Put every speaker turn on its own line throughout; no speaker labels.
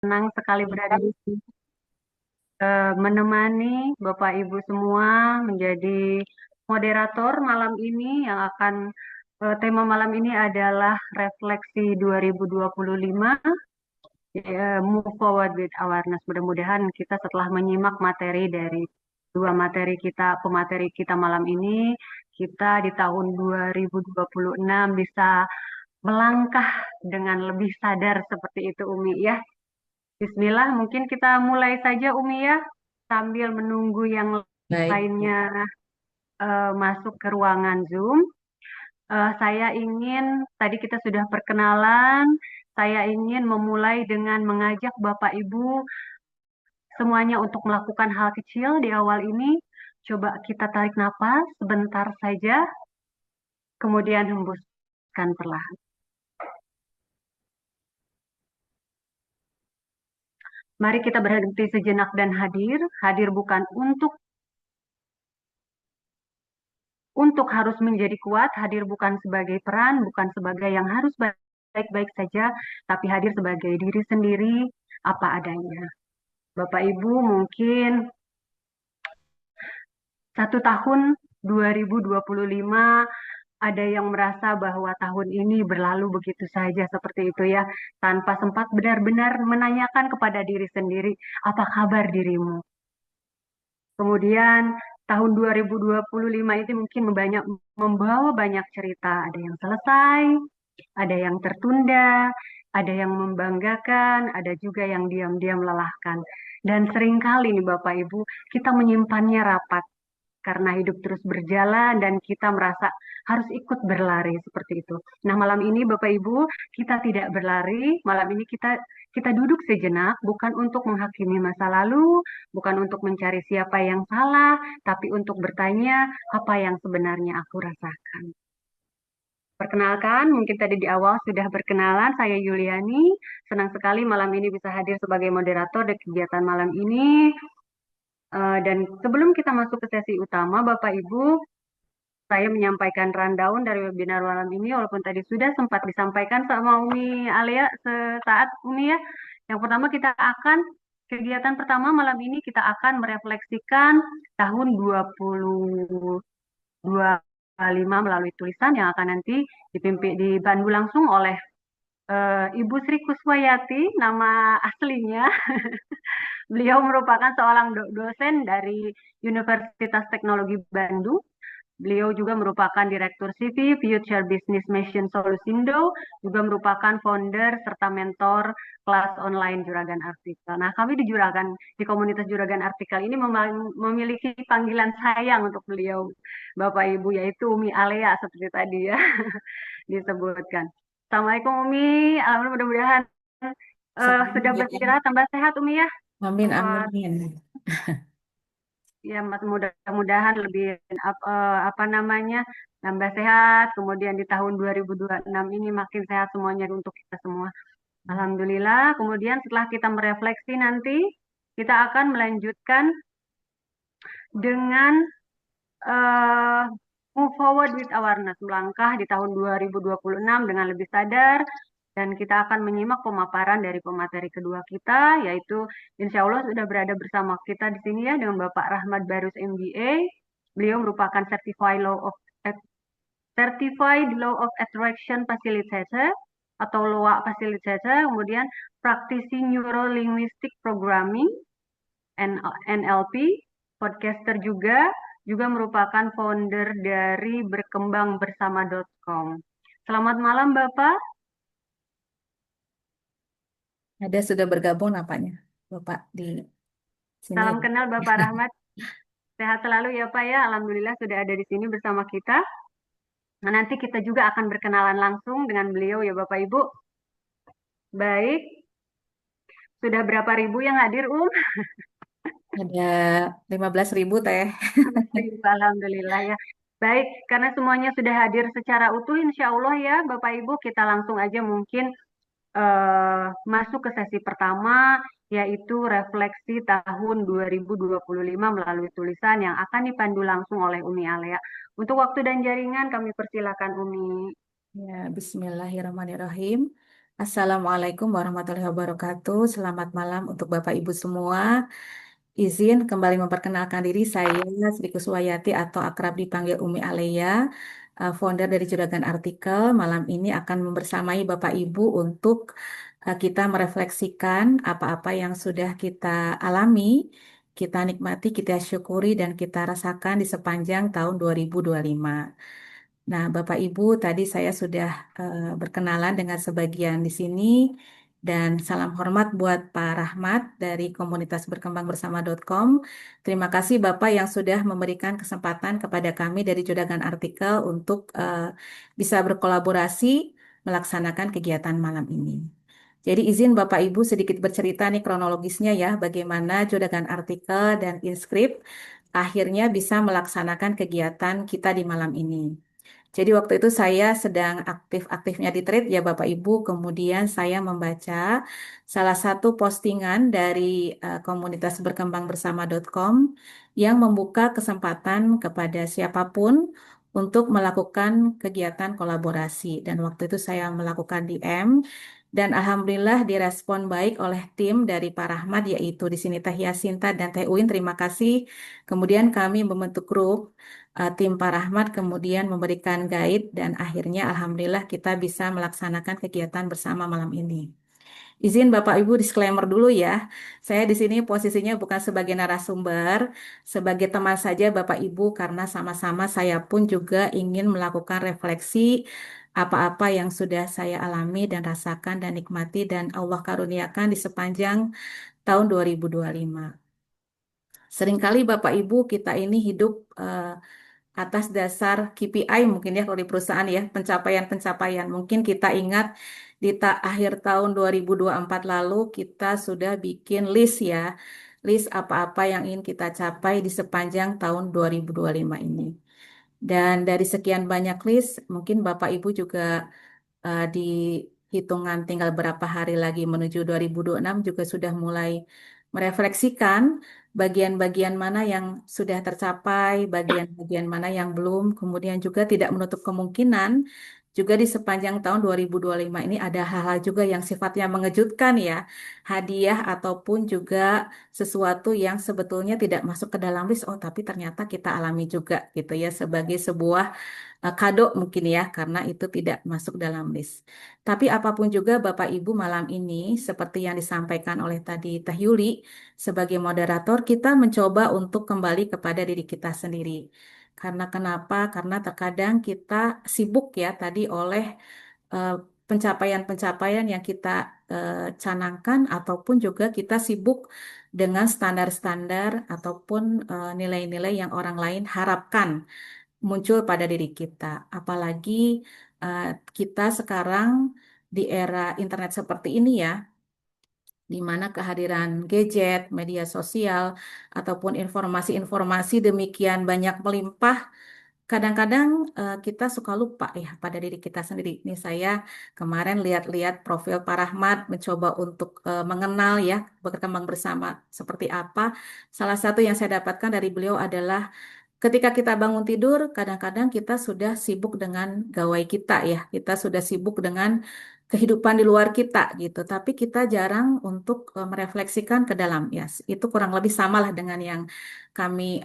Senang sekali berada di sini, menemani Bapak Ibu semua menjadi moderator malam ini yang akan tema malam ini adalah refleksi 2025, move forward with awareness. Mudah-mudahan kita setelah menyimak materi dari dua materi kita, pemateri kita malam ini, kita di tahun 2026 bisa melangkah dengan lebih sadar seperti itu Umi ya. Bismillah, mungkin kita mulai saja Umi ya, sambil menunggu yang
Baik,
lainnya masuk ke ruangan Zoom. Saya ingin, tadi kita sudah perkenalan, saya ingin memulai dengan mengajak Bapak Ibu semuanya untuk melakukan hal kecil di awal ini. Coba kita tarik napas sebentar saja, kemudian hembuskan perlahan. Mari kita berhenti sejenak dan hadir. Hadir bukan untuk harus menjadi kuat, hadir bukan sebagai peran, bukan sebagai yang harus baik-baik saja, tapi hadir sebagai diri sendiri apa adanya. Bapak Ibu mungkin 1 tahun 2025 ada yang merasa bahwa tahun ini berlalu begitu saja seperti itu ya, tanpa sempat benar-benar menanyakan kepada diri sendiri, apa kabar dirimu? Kemudian tahun 2025 itu mungkin membawa banyak cerita. Ada yang selesai, ada yang tertunda, ada yang membanggakan, ada juga yang diam-diam melelahkan. Dan seringkali nih Bapak Ibu, kita menyimpannya rapat karena hidup terus berjalan dan kita merasa harus ikut berlari seperti itu. Nah, malam ini Bapak Ibu, kita tidak berlari, malam ini kita duduk sejenak bukan untuk menghakimi masa lalu, bukan untuk mencari siapa yang salah, tapi untuk bertanya apa yang sebenarnya aku rasakan. Perkenalkan, mungkin tadi di awal sudah berkenalan, saya Yuliani. Senang sekali malam ini bisa hadir sebagai moderator di kegiatan malam ini. Dan sebelum kita masuk ke sesi utama, Bapak Ibu, saya menyampaikan rundown dari webinar malam ini, walaupun tadi sudah sempat disampaikan sama Umi Alia sesaat Umi ya. Yang pertama kegiatan pertama malam ini kita akan merefleksikan tahun 2025 melalui tulisan yang akan nanti dibantu langsung oleh Ibu Sri Kuswayati, nama aslinya. Beliau merupakan seorang dosen dari Universitas Teknologi Bandung. Beliau juga merupakan Direktur CV Future Business Mission Solusindo, juga merupakan founder serta mentor kelas online Juragan Artikel. Nah, kami di komunitas Juragan Artikel ini memiliki panggilan sayang untuk beliau, Bapak Ibu, yaitu Umi Alea seperti tadi ya disebutkan. Assalamualaikum Umi, alhamdulillah mudah-mudahan sudah
Assalamualaikum.
beristirahat tambah sehat Umi ya.
Amin,
Sempat
amin.
ya mudah-mudahan lebih apa namanya nambah sehat, kemudian di tahun 2026 ini makin sehat semuanya untuk kita semua. Alhamdulillah. Kemudian setelah kita merefleksi nanti kita akan melanjutkan dengan eh, move forward with awareness, melangkah di tahun 2026 dengan lebih sadar, dan kita akan menyimak pemaparan dari pemateri kedua kita, yaitu insya Allah sudah berada bersama kita di sini ya dengan Bapak Rahmat Barus MBA. Beliau merupakan Certified Law of Attraction Facilitator atau LOA Facilitator, kemudian praktisi Neuro Linguistic Programming NLP, podcaster juga merupakan founder dari berkembangbersama.com. Selamat malam Bapak,
Ada sudah bergabung nampaknya, Bapak di sini.
salam kenal Bapak Rahmat. Sehat selalu ya Pak ya, Alhamdulillah sudah ada di sini bersama kita. Nah, nanti kita juga akan berkenalan langsung dengan beliau ya Bapak Ibu. Baik, sudah berapa ribu yang hadir
Ada 15.000 teh.
Alhamdulillah ya. Baik, karena semuanya sudah hadir secara utuh, insya Allah ya Bapak Ibu, kita langsung aja mungkin masuk ke sesi pertama, yaitu refleksi tahun 2025 melalui tulisan yang akan dipandu langsung oleh Umi Alea. Untuk waktu dan jaringan kami persilakan Umi.
Ya, Bismillahirrahmanirrahim. Assalamualaikum warahmatullahi wabarakatuh. Selamat malam untuk Bapak Ibu semua. Izin kembali memperkenalkan diri saya Sri Kuswayati atau akrab dipanggil Umi Aleya, founder dari Juragan Artikel. Malam ini akan membersamai Bapak Ibu untuk kita merefleksikan apa-apa yang sudah kita alami, kita nikmati, kita syukuri, dan kita rasakan di sepanjang tahun 2025. Nah, Bapak Ibu, tadi saya sudah berkenalan dengan sebagian di sini dan salam hormat buat Pak Rahmat dari komunitas berkembangbersama.com. Terima kasih Bapak yang sudah memberikan kesempatan kepada kami dari Juragan Artikel untuk bisa berkolaborasi melaksanakan kegiatan malam ini. Jadi izin Bapak Ibu sedikit bercerita nih kronologisnya ya, bagaimana Juragan Artikel dan Inscript akhirnya bisa melaksanakan kegiatan kita di malam ini. Jadi waktu itu saya sedang aktif-aktifnya di trade ya Bapak Ibu. Kemudian saya membaca salah satu postingan dari komunitas berkembangbersama.com yang membuka kesempatan kepada siapapun untuk melakukan kegiatan kolaborasi. Dan waktu itu saya melakukan DM dan alhamdulillah direspon baik oleh tim dari Pak Rahmat yaitu di sini Teh Yasinta dan Teh Uin. Terima kasih. Kemudian kami membentuk grup tim Pak Rahmat kemudian memberikan guide dan akhirnya alhamdulillah kita bisa melaksanakan kegiatan bersama malam ini. Izin Bapak Ibu disclaimer dulu ya. Saya di sini posisinya bukan sebagai narasumber, sebagai teman saja Bapak Ibu karena sama-sama saya pun juga ingin melakukan refleksi apa-apa yang sudah saya alami dan rasakan dan nikmati dan Allah karuniakan di sepanjang tahun 2025. Seringkali Bapak Ibu kita ini hidup atas dasar KPI mungkin ya kalau di perusahaan ya pencapaian-pencapaian. Mungkin kita ingat di akhir tahun 2024 lalu kita sudah bikin list ya, list apa-apa yang ingin kita capai di sepanjang tahun 2025 ini. Dan dari sekian banyak list, mungkin Bapak Ibu juga di hitungan tinggal berapa hari lagi menuju 2026 juga sudah mulai merefleksikan bagian-bagian mana yang sudah tercapai, bagian-bagian mana yang belum, kemudian juga tidak menutup kemungkinan juga di sepanjang tahun 2025 ini ada hal-hal juga yang sifatnya mengejutkan ya, hadiah ataupun juga sesuatu yang sebetulnya tidak masuk ke dalam list, oh tapi ternyata kita alami juga gitu ya sebagai sebuah kado mungkin ya, karena itu tidak masuk dalam list. Tapi apapun juga Bapak Ibu malam ini, seperti yang disampaikan oleh tadi Teh Yuli, sebagai moderator kita mencoba untuk kembali kepada diri kita sendiri. Karena kenapa? Karena terkadang kita sibuk ya tadi oleh eh, pencapaian-pencapaian yang kita canangkan ataupun juga kita sibuk dengan standar-standar ataupun nilai-nilai yang orang lain harapkan muncul pada diri kita. Apalagi eh, kita sekarang di era internet seperti ini ya, di mana kehadiran gadget, media sosial, ataupun informasi-informasi demikian banyak melimpah, kadang-kadang kita suka lupa ya pada diri kita sendiri. Ini saya kemarin lihat-lihat profil Pak Rahmat, mencoba untuk mengenal ya, berkembang bersama seperti apa. Salah satu yang saya dapatkan dari beliau adalah ketika kita bangun tidur, kadang-kadang kita sudah sibuk dengan gawai kita ya. Kita sudah sibuk dengan kehidupan di luar kita gitu. Tapi kita jarang untuk merefleksikan ke dalam ya. Itu kurang lebih samalah dengan yang kami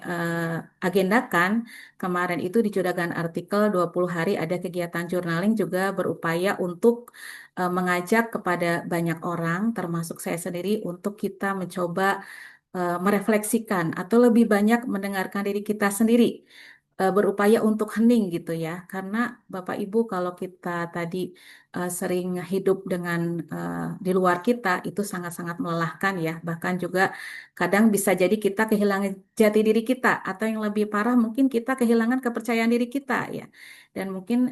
agendakan. Kemarin itu di Juragan Artikel 20 hari ada kegiatan journaling juga berupaya untuk mengajak kepada banyak orang, termasuk saya sendiri, untuk kita mencoba merefleksikan atau lebih banyak mendengarkan diri kita sendiri, berupaya untuk hening gitu ya. Karena Bapak Ibu kalau kita tadi sering hidup dengan di luar kita itu sangat-sangat melelahkan ya. Bahkan juga kadang bisa jadi kita kehilangan jati diri kita atau yang lebih parah mungkin kita kehilangan kepercayaan diri kita ya. Dan mungkin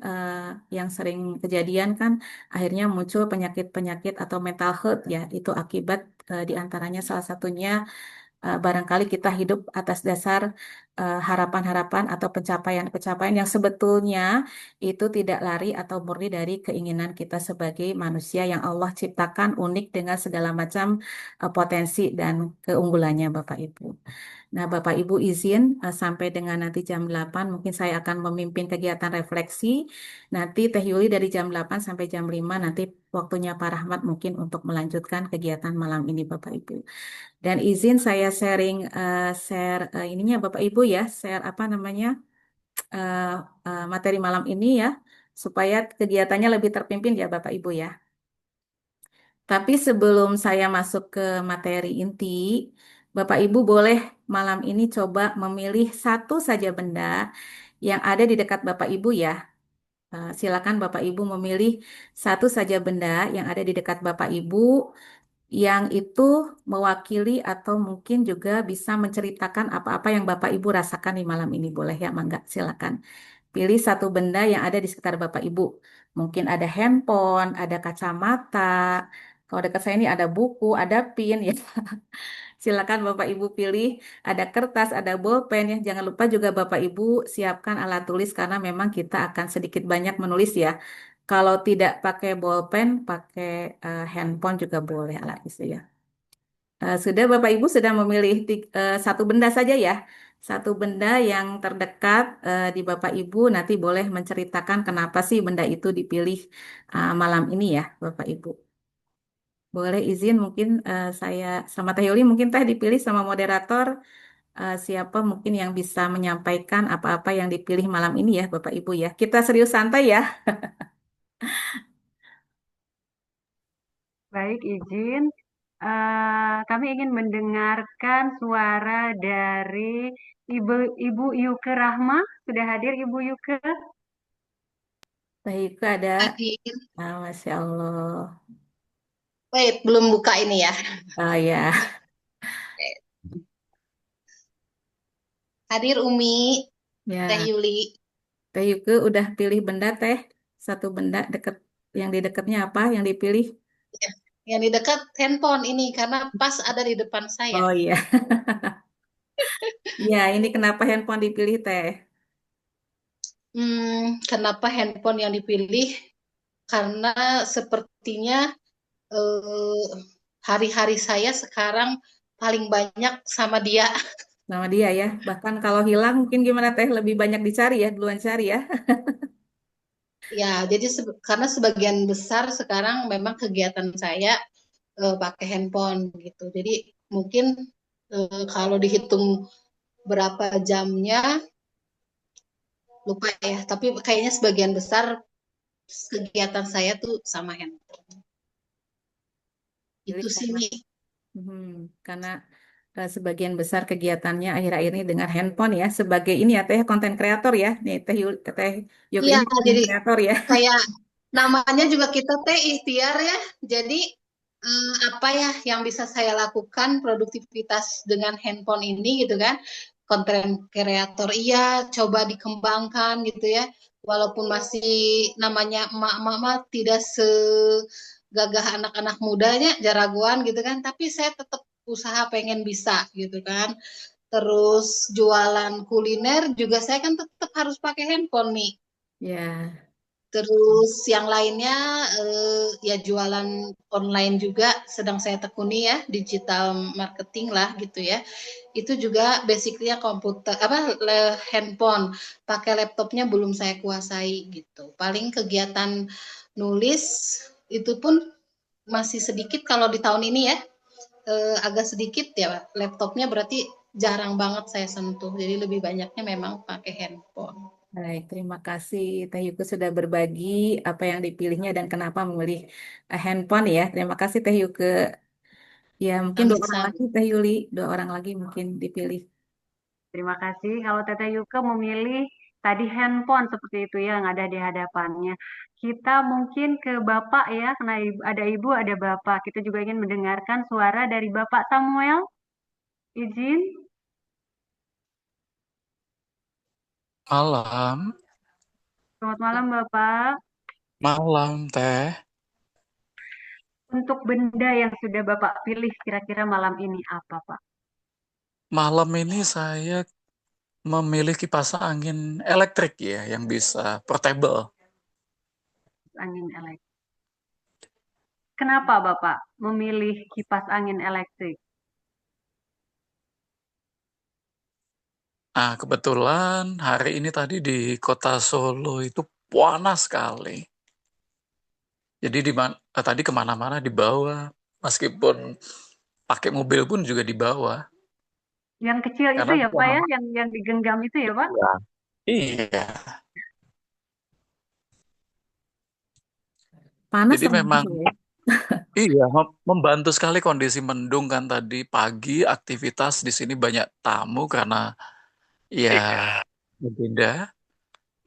yang sering kejadian kan akhirnya muncul penyakit-penyakit atau mental health ya. Itu akibat di antaranya salah satunya barangkali kita hidup atas dasar harapan-harapan atau pencapaian-pencapaian yang sebetulnya itu tidak lari atau murni dari keinginan kita sebagai manusia yang Allah ciptakan unik dengan segala macam potensi dan keunggulannya, Bapak Ibu. Nah, Bapak Ibu izin sampai dengan nanti jam 8 mungkin saya akan memimpin kegiatan refleksi. Nanti Teh Yuli dari jam 8 sampai jam 5 nanti waktunya Pak Rahmat mungkin untuk melanjutkan kegiatan malam ini, Bapak Ibu. Dan izin saya share ininya Bapak Ibu ya, share apa namanya eh, materi malam ini ya, supaya kegiatannya lebih terpimpin ya Bapak Ibu ya. Tapi sebelum saya masuk ke materi inti, Bapak Ibu boleh malam ini coba memilih satu saja benda yang ada di dekat Bapak Ibu ya. Silakan Bapak Ibu memilih satu saja benda yang ada di dekat Bapak Ibu yang itu mewakili atau mungkin juga bisa menceritakan apa-apa yang Bapak Ibu rasakan di malam ini. Boleh ya, Mangga? Silakan. Pilih satu benda yang ada di sekitar Bapak Ibu. Mungkin ada handphone, ada kacamata. Kalau dekat saya ini ada buku, ada pin ya. Silakan Bapak Ibu pilih. Ada kertas, ada bolpen ya. Jangan lupa juga Bapak Ibu siapkan alat tulis karena memang kita akan sedikit banyak menulis ya. Kalau tidak pakai bolpen, pakai handphone juga boleh alat itu ya. Sudah Bapak Ibu sudah memilih satu benda saja ya. Satu benda yang terdekat di Bapak Ibu nanti boleh menceritakan kenapa sih benda itu dipilih malam ini ya Bapak Ibu. Boleh izin mungkin saya sama Teh Yuli mungkin Teh dipilih sama moderator siapa mungkin yang bisa menyampaikan apa-apa yang dipilih malam ini ya Bapak Ibu ya. Kita serius santai ya.
Baik, izin. Kami ingin mendengarkan suara dari Ibu Yuke Rahma. Sudah hadir Ibu Yuke?
Teh Yuke ada.
Hadir.
Masya Allah.
Wait, belum buka ini ya.
Oh ya.
Hadir Umi, Teh
Ya.
Yuli.
Teh Yuke udah pilih benda Teh. Satu benda deket yang di dekatnya apa yang dipilih?
Ya, yang di dekat handphone ini karena pas ada di depan saya.
Oh iya. Ya, ini kenapa handphone dipilih Teh?
Kenapa handphone yang dipilih? Karena sepertinya eh, hari-hari saya sekarang paling banyak sama dia.
Nama dia ya. Bahkan kalau hilang mungkin gimana Teh? Lebih banyak dicari ya, duluan cari ya.
Ya, jadi karena sebagian besar sekarang memang kegiatan saya pakai handphone gitu. Jadi mungkin kalau dihitung berapa jamnya lupa ya, tapi kayaknya sebagian besar kegiatan saya tuh sama handphone.
Pilih
Itu sih
karena
Mi.
hmm, karena sebagian besar kegiatannya akhir-akhir ini dengan handphone ya. Sebagai ini ya Teh konten kreator ya. Nih Teh Yuke
Iya,
ini konten
jadi
kreator ya.
kayak namanya juga kita teh ikhtiar ya. Jadi apa ya yang bisa saya lakukan produktivitas dengan handphone ini gitu kan. Konten kreator iya, coba dikembangkan gitu ya. Walaupun masih namanya emak-emak mah tidak segagah anak-anak mudanya, jaraguan gitu kan. Tapi saya tetap usaha pengen bisa gitu kan. Terus jualan kuliner juga saya kan tetap harus pakai handphone nih.
Ya,
Terus yang lainnya ya jualan online juga sedang saya tekuni ya, digital marketing lah gitu ya. Itu juga basically komputer apa handphone, pakai laptopnya belum saya kuasai gitu. Paling kegiatan nulis itu pun masih sedikit kalau di tahun ini ya, agak sedikit ya laptopnya berarti jarang banget saya sentuh. Jadi lebih banyaknya memang pakai handphone.
baik. Terima kasih Teh Yuke sudah berbagi apa yang dipilihnya dan kenapa memilih handphone ya. Terima kasih Teh Yuke. Ya, mungkin dua orang
Sama-sama.
lagi Teh Yuli, dua orang lagi mungkin dipilih.
Terima kasih. Kalau Teteh Yuke memilih tadi handphone seperti itu ya, yang ada di hadapannya. Kita mungkin ke Bapak ya, karena ada Ibu, ada Bapak. Kita juga ingin mendengarkan suara dari Bapak Samuel. Izin.
Malam,
Selamat malam Bapak.
malam Teh.
Untuk benda yang sudah Bapak pilih kira-kira malam ini apa Pak?
Malam ini saya memilih kipas angin elektrik ya, yang bisa portable.
Angin elektrik. Kenapa Bapak memilih kipas angin elektrik?
Nah, kebetulan hari ini tadi di kota Solo itu panas sekali. Jadi tadi kemana-mana dibawa, meskipun pakai mobil pun juga dibawa.
Yang kecil itu
Karena
ya
dia
Pak ya,
memang
yang digenggam itu ya Pak?
iya. Iya.
Panas
Jadi
ternyata
memang
sore.
iya membantu sekali kondisi mendung kan tadi pagi aktivitas di sini banyak tamu karena ya berbeda.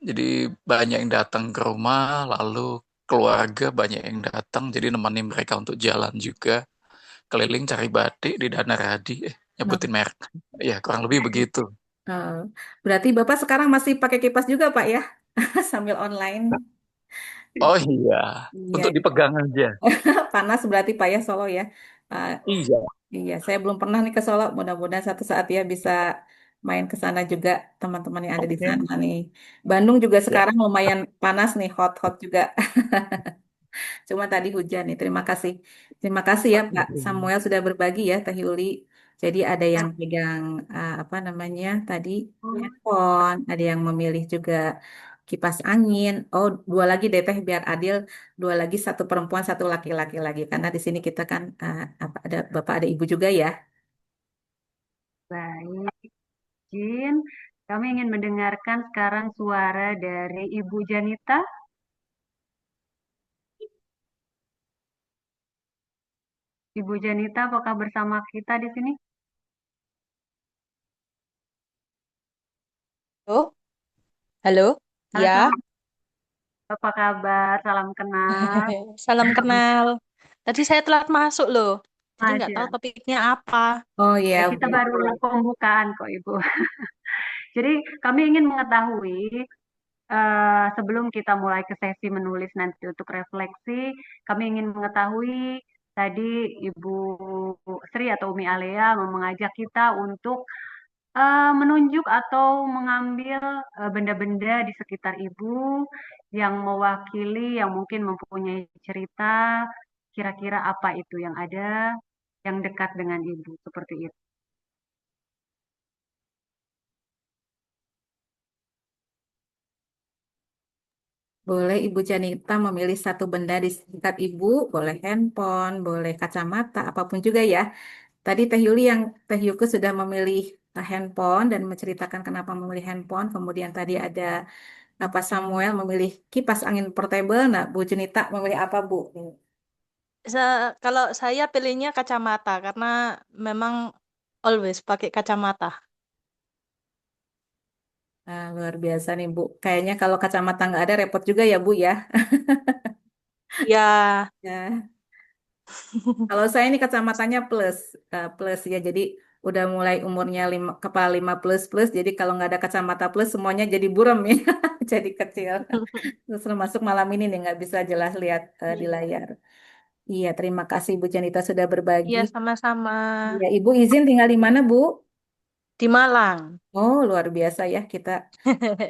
Jadi banyak yang datang ke rumah, lalu keluarga banyak yang datang, jadi nemenin mereka untuk jalan juga, keliling cari batik di Dana Radi, nyebutin
Nah,
merek. Ya kurang lebih begitu.
eh, berarti Bapak sekarang masih pakai kipas juga Pak ya? Sambil online.
Oh iya,
Iya,
untuk dipegang aja.
panas berarti Pak ya Solo ya. Eh,
Iya.
iya, saya belum pernah nih ke Solo. Mudah-mudahan satu saat ya bisa main ke sana juga teman-teman yang ada di
Oke.
sana nih. Bandung juga
Ya.
sekarang lumayan panas nih, hot-hot juga. Cuma tadi hujan nih. Terima kasih. Terima kasih ya Pak Samuel sudah berbagi ya Teh Yuli. Jadi ada yang pegang apa namanya tadi handphone, ada yang memilih juga kipas angin. Oh, dua lagi deh Teh biar adil. Dua lagi, satu perempuan, satu laki-laki lagi. Karena di sini kita kan apa ada bapak ada ibu juga ya.
Baik, Jin. Kami ingin mendengarkan sekarang suara dari Ibu Janita. Ibu Janita, apakah bersama kita di sini?
Oh, halo.
Halo,
Ya,
selamat. Apa kabar? Salam kenal.
salam kenal. Tadi saya telat masuk loh, jadi nggak tahu
Aja.
topiknya apa.
Oh
Ya,
ya,
kita baru pembukaan kok, Ibu. Jadi, kami ingin mengetahui sebelum kita mulai ke sesi menulis nanti untuk refleksi, kami ingin mengetahui tadi Ibu Sri atau Umi Alea mengajak kita untuk menunjuk atau mengambil benda-benda di sekitar Ibu yang mewakili, yang mungkin mempunyai cerita, kira-kira apa itu yang ada, yang dekat dengan Ibu, seperti itu.
boleh Ibu Janita memilih satu benda di sekitar Ibu, boleh handphone, boleh kacamata, apapun juga ya. Tadi Teh Yuli yang Teh Yuku sudah memilih handphone dan menceritakan kenapa memilih handphone. Kemudian tadi ada apa Samuel memilih kipas angin portable. Nah, Bu Junita memilih apa, Bu?
Kalau saya pilihnya kacamata karena memang always pakai kacamata.
Nah, luar biasa nih, Bu. Kayaknya kalau kacamata nggak ada repot juga ya, Bu ya.
Ya,
Ya. Kalau saya ini kacamatanya plus, plus ya. Jadi udah mulai umurnya kepala 5 plus plus. Jadi kalau nggak ada kacamata plus semuanya jadi buram ya, jadi kecil. Terus termasuk malam ini nih nggak bisa jelas lihat di layar. Iya, terima kasih Bu Janita sudah berbagi.
iya sama-sama.
Ya, Ibu izin tinggal di mana, Bu?
Di Malang.
Oh, luar biasa ya kita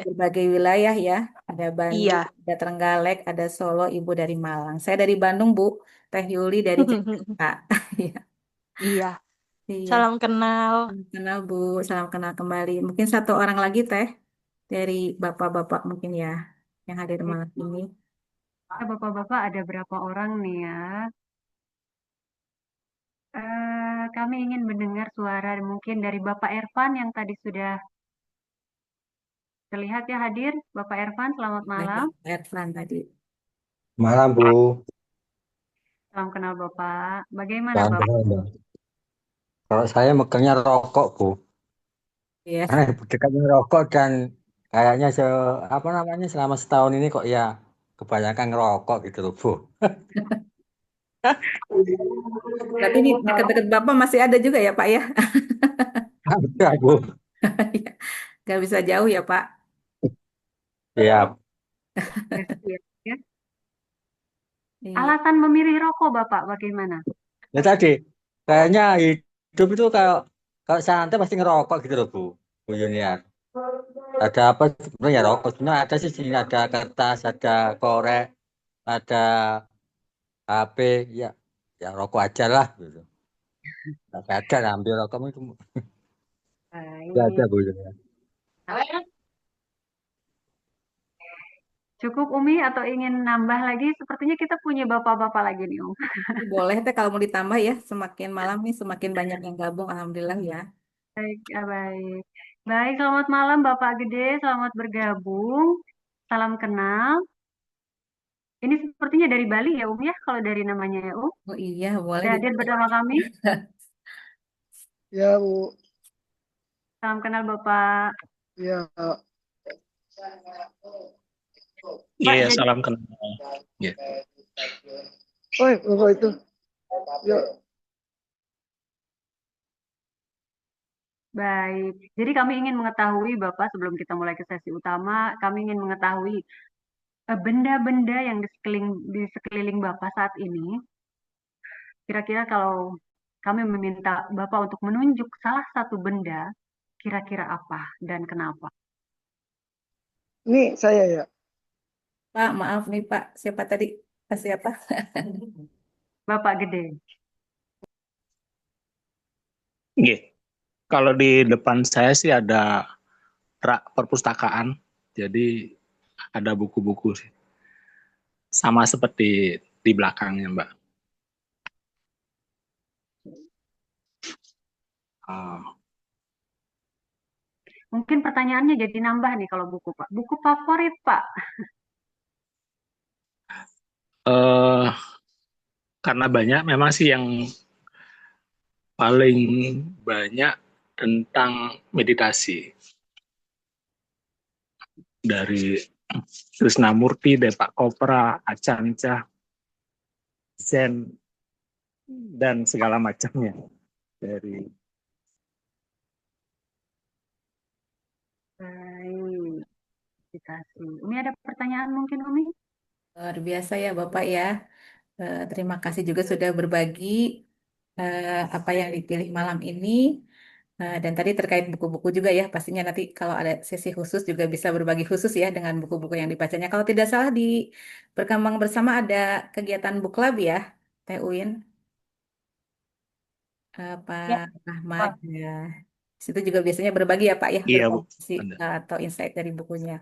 berbagai wilayah ya. Ada Bandung,
Iya.
ada Trenggalek, ada Solo, Ibu dari Malang. Saya dari Bandung, Bu. Teh Yuli dari Jakarta. Iya.
Iya.
Iya.
Salam kenal.
Salam kenal Bu, salam kenal kembali. Mungkin satu orang lagi Teh dari bapak-bapak mungkin ya yang hadir malam ini.
Bapak-bapak ada berapa orang nih ya? Kami ingin mendengar suara mungkin dari Bapak Ervan yang tadi sudah terlihat ya hadir. Bapak Ervan, selamat
Ada
malam.
Erfan tadi.
Malam, Bu.
Salam kenal Bapak. Bagaimana
Dan
Bapak?
kalau saya megangnya rokok, Bu.
Iya,
Karena dekatnya rokok dan kayaknya apa namanya selama setahun ini kok ya kebanyakan ngerokok gitu loh, Bu.
berarti di dekat-dekat Bapak masih ada juga ya Pak ya?
Ada, Bu.
Gak bisa jauh ya Pak.
Ya,
Ya.
Iya.
Alasan memilih rokok Bapak bagaimana?
ya tadi kayaknya hidup itu kalau kalau santai pasti ngerokok gitu loh, Bu. Bu Junior. ada apa sebenarnya ya rokok sebenarnya ada sih sini ada kertas ada korek ada HP ya ya rokok aja lah gitu nggak ada lah, ambil rokok itu nggak ada
Baik.
Bu ya.
Cukup Umi atau ingin nambah lagi? Sepertinya kita punya bapak-bapak lagi nih, Om.
Boleh teh kalau mau ditambah ya, semakin malam nih semakin banyak yang gabung, alhamdulillah ya.
Baik, baik. Baik, selamat malam Bapak Gede, selamat bergabung. Salam kenal. Ini sepertinya dari Bali ya, Om ya, kalau dari namanya ya, Om.
Oh iya, boleh
Sudah hadir
ditambah.
bersama kami.
Ya, Bu.
Salam kenal Bapak.
Ya.
Pak,
Iya,
jadi
salam kenal. Ya.
Oh, Bapak itu. Ya.
baik. Jadi kami ingin mengetahui Bapak sebelum kita mulai ke sesi utama, kami ingin mengetahui benda-benda yang di sekeliling Bapak saat ini. Kira-kira kalau kami meminta Bapak untuk menunjuk salah satu benda, kira-kira apa dan kenapa?
Ini saya ya.
Pak, maaf nih Pak, siapa tadi? Pak siapa?
Bapak Gede.
Iya. Kalau di depan saya sih ada rak perpustakaan, jadi ada buku-buku sih. Sama seperti di belakangnya, Mbak. Ah,
Mungkin pertanyaannya jadi nambah nih kalau buku Pak. Buku favorit Pak.
eh, karena banyak, memang sih yang paling banyak tentang meditasi dari Krishnamurti, Deepak Chopra, Achancha, Zen, dan segala macamnya. Dari
Baik, meditasi. Umi ada pertanyaan mungkin Umi?
Luar biasa ya Bapak ya. Terima kasih juga sudah berbagi apa yang dipilih malam ini. Dan tadi terkait buku-buku juga ya, pastinya nanti kalau ada sesi khusus juga bisa berbagi khusus ya dengan buku-buku yang dibacanya. Kalau tidak salah di Berkembang Bersama ada kegiatan book club ya, Teh Uin,
Ya,
Pak Ahmad
Pak.
ya. Situ juga biasanya berbagi ya Pak ya,
iya, Bu.
berekomendasi
Ada.
atau insight dari bukunya.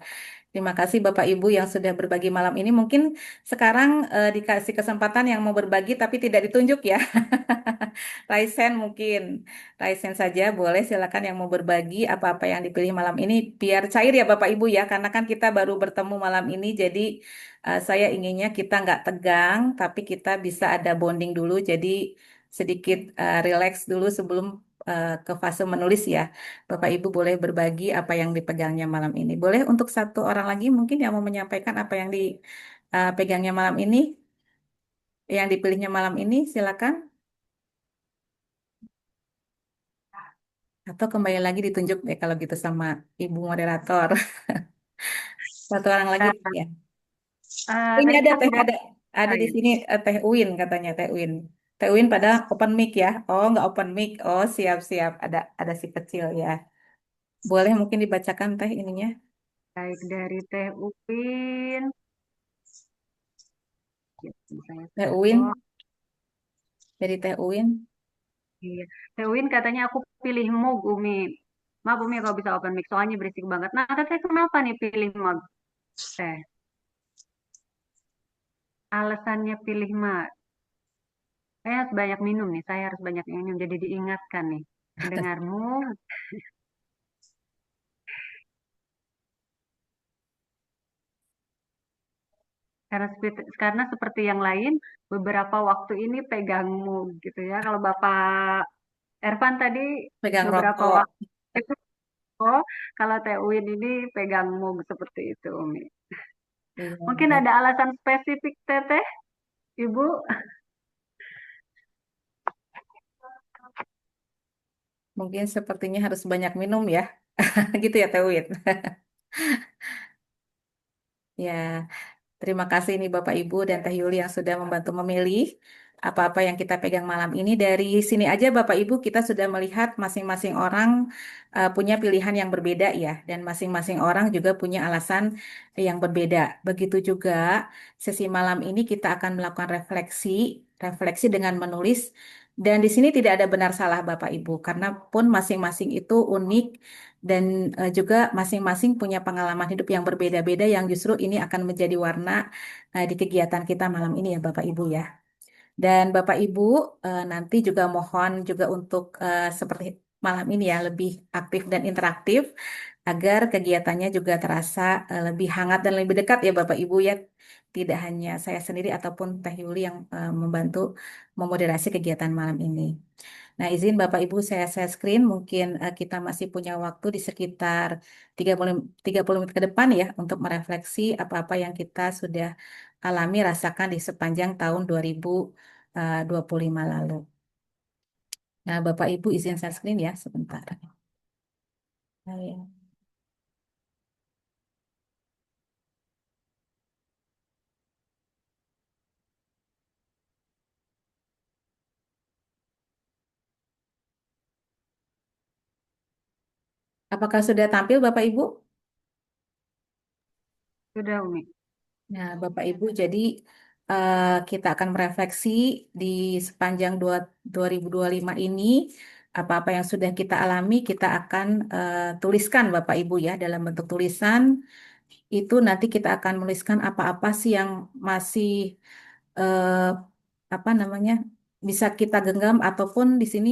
Terima kasih Bapak Ibu yang sudah berbagi malam ini. Mungkin sekarang dikasih kesempatan yang mau berbagi tapi tidak ditunjuk ya. Raisen mungkin. Raisen saja boleh silakan yang mau berbagi apa-apa yang dipilih malam ini biar cair ya Bapak Ibu ya karena kan kita baru bertemu malam ini jadi saya inginnya kita nggak tegang tapi kita bisa ada bonding dulu jadi sedikit relax dulu sebelum ke fase menulis ya. Bapak Ibu boleh berbagi apa yang dipegangnya malam ini. Boleh untuk satu orang lagi mungkin yang mau menyampaikan apa yang dipegangnya malam ini, yang dipilihnya malam ini silakan. Atau kembali lagi ditunjuk deh kalau gitu sama Ibu moderator. Satu orang lagi ya. Ini
Tadi
ada
satu
teh
orang.
ada
Oh,
di
iya.
sini Teh Uin katanya Teh Uin. Teh Uin pada open mic ya. Oh nggak open mic. Oh siap-siap ada si kecil ya. Boleh mungkin dibacakan teh ininya.
Baik dari Teh Upin. Ya, saya
Teh
scroll.
Uin dari Teh Uin.
Iya. Teh Win katanya aku pilih mug Umi. Maaf Umi kalau bisa open mic soalnya berisik banget. Nah, Teteh kenapa nih pilih mug? Teh, alasannya pilih mug. Saya harus banyak minum nih. Saya harus banyak minum. Jadi diingatkan nih. Mendengarmu. Karena seperti yang lain, beberapa waktu ini pegang mug gitu ya. Kalau Bapak Ervan tadi
Pegang
beberapa
rokok.
waktu itu, oh, kalau Teh Win ini pegang mug seperti itu Umi.
Iya,
Mungkin
baik.
ada alasan spesifik Teteh, Ibu?
Mungkin sepertinya harus banyak minum ya. Gitu ya Teh Uin. Ya, terima kasih nih Bapak Ibu dan Teh Yuli yang sudah membantu memilih apa-apa yang kita pegang malam ini. Dari sini aja Bapak Ibu kita sudah melihat masing-masing orang punya pilihan yang berbeda ya, dan masing-masing orang juga punya alasan yang berbeda. Begitu juga sesi malam ini kita akan melakukan refleksi, refleksi dengan menulis. Dan di sini tidak ada benar salah Bapak Ibu, karena pun masing-masing itu unik dan juga masing-masing punya pengalaman hidup yang berbeda-beda yang justru ini akan menjadi warna di kegiatan kita malam ini ya Bapak Ibu ya. Dan Bapak Ibu nanti juga mohon juga untuk seperti malam ini ya lebih aktif dan interaktif agar kegiatannya juga terasa lebih hangat dan lebih dekat ya Bapak Ibu ya. Tidak hanya saya sendiri ataupun Teh Yuli yang membantu memoderasi kegiatan malam ini. Nah, izin Bapak Ibu saya share screen, mungkin kita masih punya waktu di sekitar 30 menit ke depan ya untuk merefleksi apa-apa yang kita sudah alami rasakan di sepanjang tahun 2025 lalu. Nah, Bapak Ibu izin share screen ya sebentar. Nah, ya. Apakah sudah tampil Bapak Ibu?
Sudah, Umi.
Nah, Bapak Ibu, jadi kita akan merefleksi di sepanjang 2025 ini, apa-apa yang sudah kita alami, kita akan tuliskan Bapak Ibu ya, dalam bentuk tulisan. Itu nanti kita akan menuliskan apa-apa sih yang masih eh, apa namanya bisa kita genggam ataupun di sini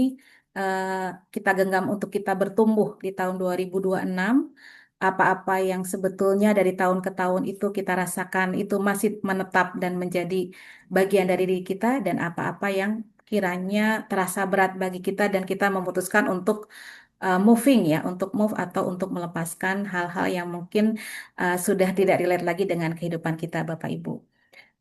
eh, kita genggam untuk kita bertumbuh di tahun 2026, apa-apa yang sebetulnya dari tahun ke tahun itu kita rasakan itu masih menetap dan menjadi bagian dari diri kita, dan apa-apa yang kiranya terasa berat bagi kita dan kita memutuskan untuk moving ya, untuk move atau untuk melepaskan hal-hal yang mungkin sudah tidak relate lagi dengan kehidupan kita Bapak Ibu.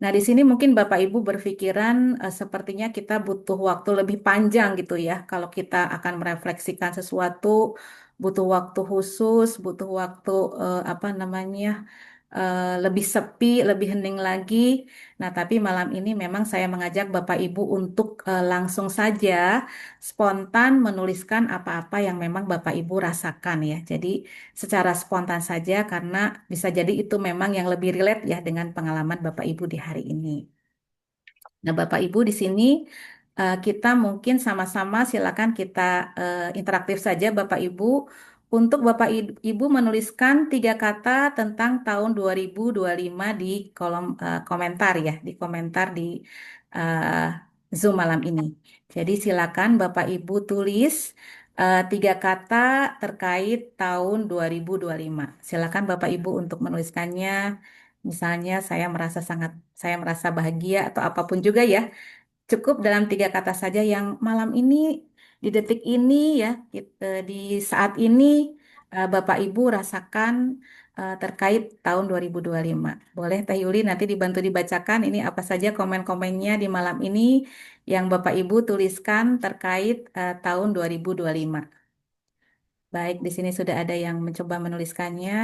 Nah, di sini mungkin Bapak Ibu berpikiran sepertinya kita butuh waktu lebih panjang gitu ya. Kalau kita akan merefleksikan sesuatu, butuh waktu khusus, butuh waktu apa namanya lebih sepi, lebih hening lagi. Nah, tapi malam ini memang saya mengajak Bapak Ibu untuk langsung saja spontan menuliskan apa-apa yang memang Bapak Ibu rasakan ya. Jadi secara spontan saja karena bisa jadi itu memang yang lebih relate ya dengan pengalaman Bapak Ibu di hari ini. Nah, Bapak Ibu di sini kita mungkin sama-sama silakan kita interaktif saja Bapak Ibu untuk Bapak Ibu menuliskan 3 kata tentang tahun 2025 di kolom komentar ya, di komentar di eh, Zoom malam ini. Jadi silakan Bapak Ibu tulis 3 kata terkait tahun 2025. Silakan Bapak Ibu untuk menuliskannya. Misalnya saya merasa bahagia atau apapun juga ya. Cukup dalam 3 kata saja yang malam ini, di detik ini ya, di saat ini Bapak Ibu rasakan terkait tahun 2025. Boleh Teh Yuli nanti dibantu dibacakan ini apa saja komen-komennya di malam ini yang Bapak Ibu tuliskan terkait tahun 2025. Baik, di sini sudah ada yang mencoba menuliskannya.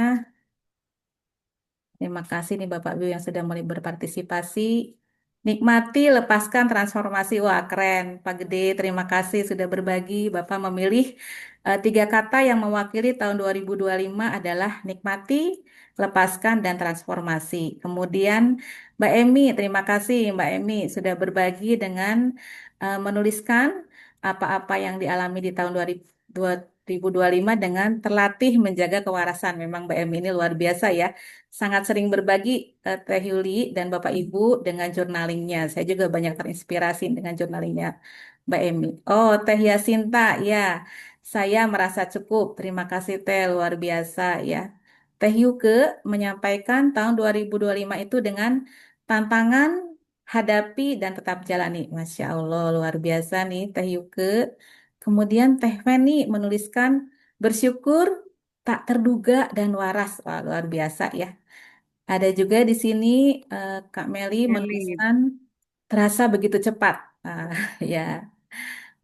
Terima kasih nih Bapak Ibu yang sudah mulai berpartisipasi. Nikmati, lepaskan transformasi. Wah, keren. Pak Gede, terima kasih sudah berbagi. Bapak memilih 3 kata yang mewakili tahun 2025 adalah nikmati, lepaskan, dan transformasi. Kemudian Mbak Emi, terima kasih Mbak Emi sudah berbagi dengan menuliskan apa-apa yang dialami di tahun 2025 dengan terlatih menjaga kewarasan. Memang Mbak Emi ini luar biasa ya. Sangat sering berbagi Teh Yuli dan Bapak Ibu dengan jurnalingnya. Saya juga banyak terinspirasi dengan jurnalingnya Mbak Emi. Oh, Teh Yasinta, ya. Saya merasa cukup. Terima kasih Teh, luar biasa ya. Teh Yuke menyampaikan tahun 2025 itu dengan tantangan, hadapi, dan tetap jalani. Masya Allah, luar biasa nih Teh Yuke. Kemudian Teh Feni menuliskan bersyukur, tak terduga, dan waras. Wah, luar biasa ya. Ada juga di sini Kak Meli
Meli.
menuliskan terasa begitu cepat. Ah, ya.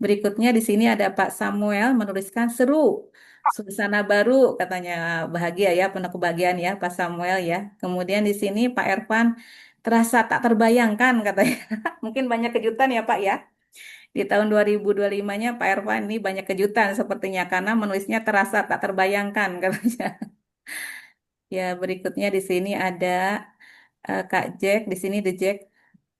Berikutnya di sini ada Pak Samuel menuliskan seru, suasana baru katanya, bahagia ya, penuh kebahagiaan ya Pak Samuel ya. Kemudian di sini Pak Ervan terasa tak terbayangkan katanya. Mungkin banyak kejutan ya Pak ya. Di tahun 2025-nya Pak Ervan ini banyak kejutan sepertinya karena menulisnya terasa tak terbayangkan katanya. Ya, berikutnya di sini ada Kak Jack, di sini The Jack,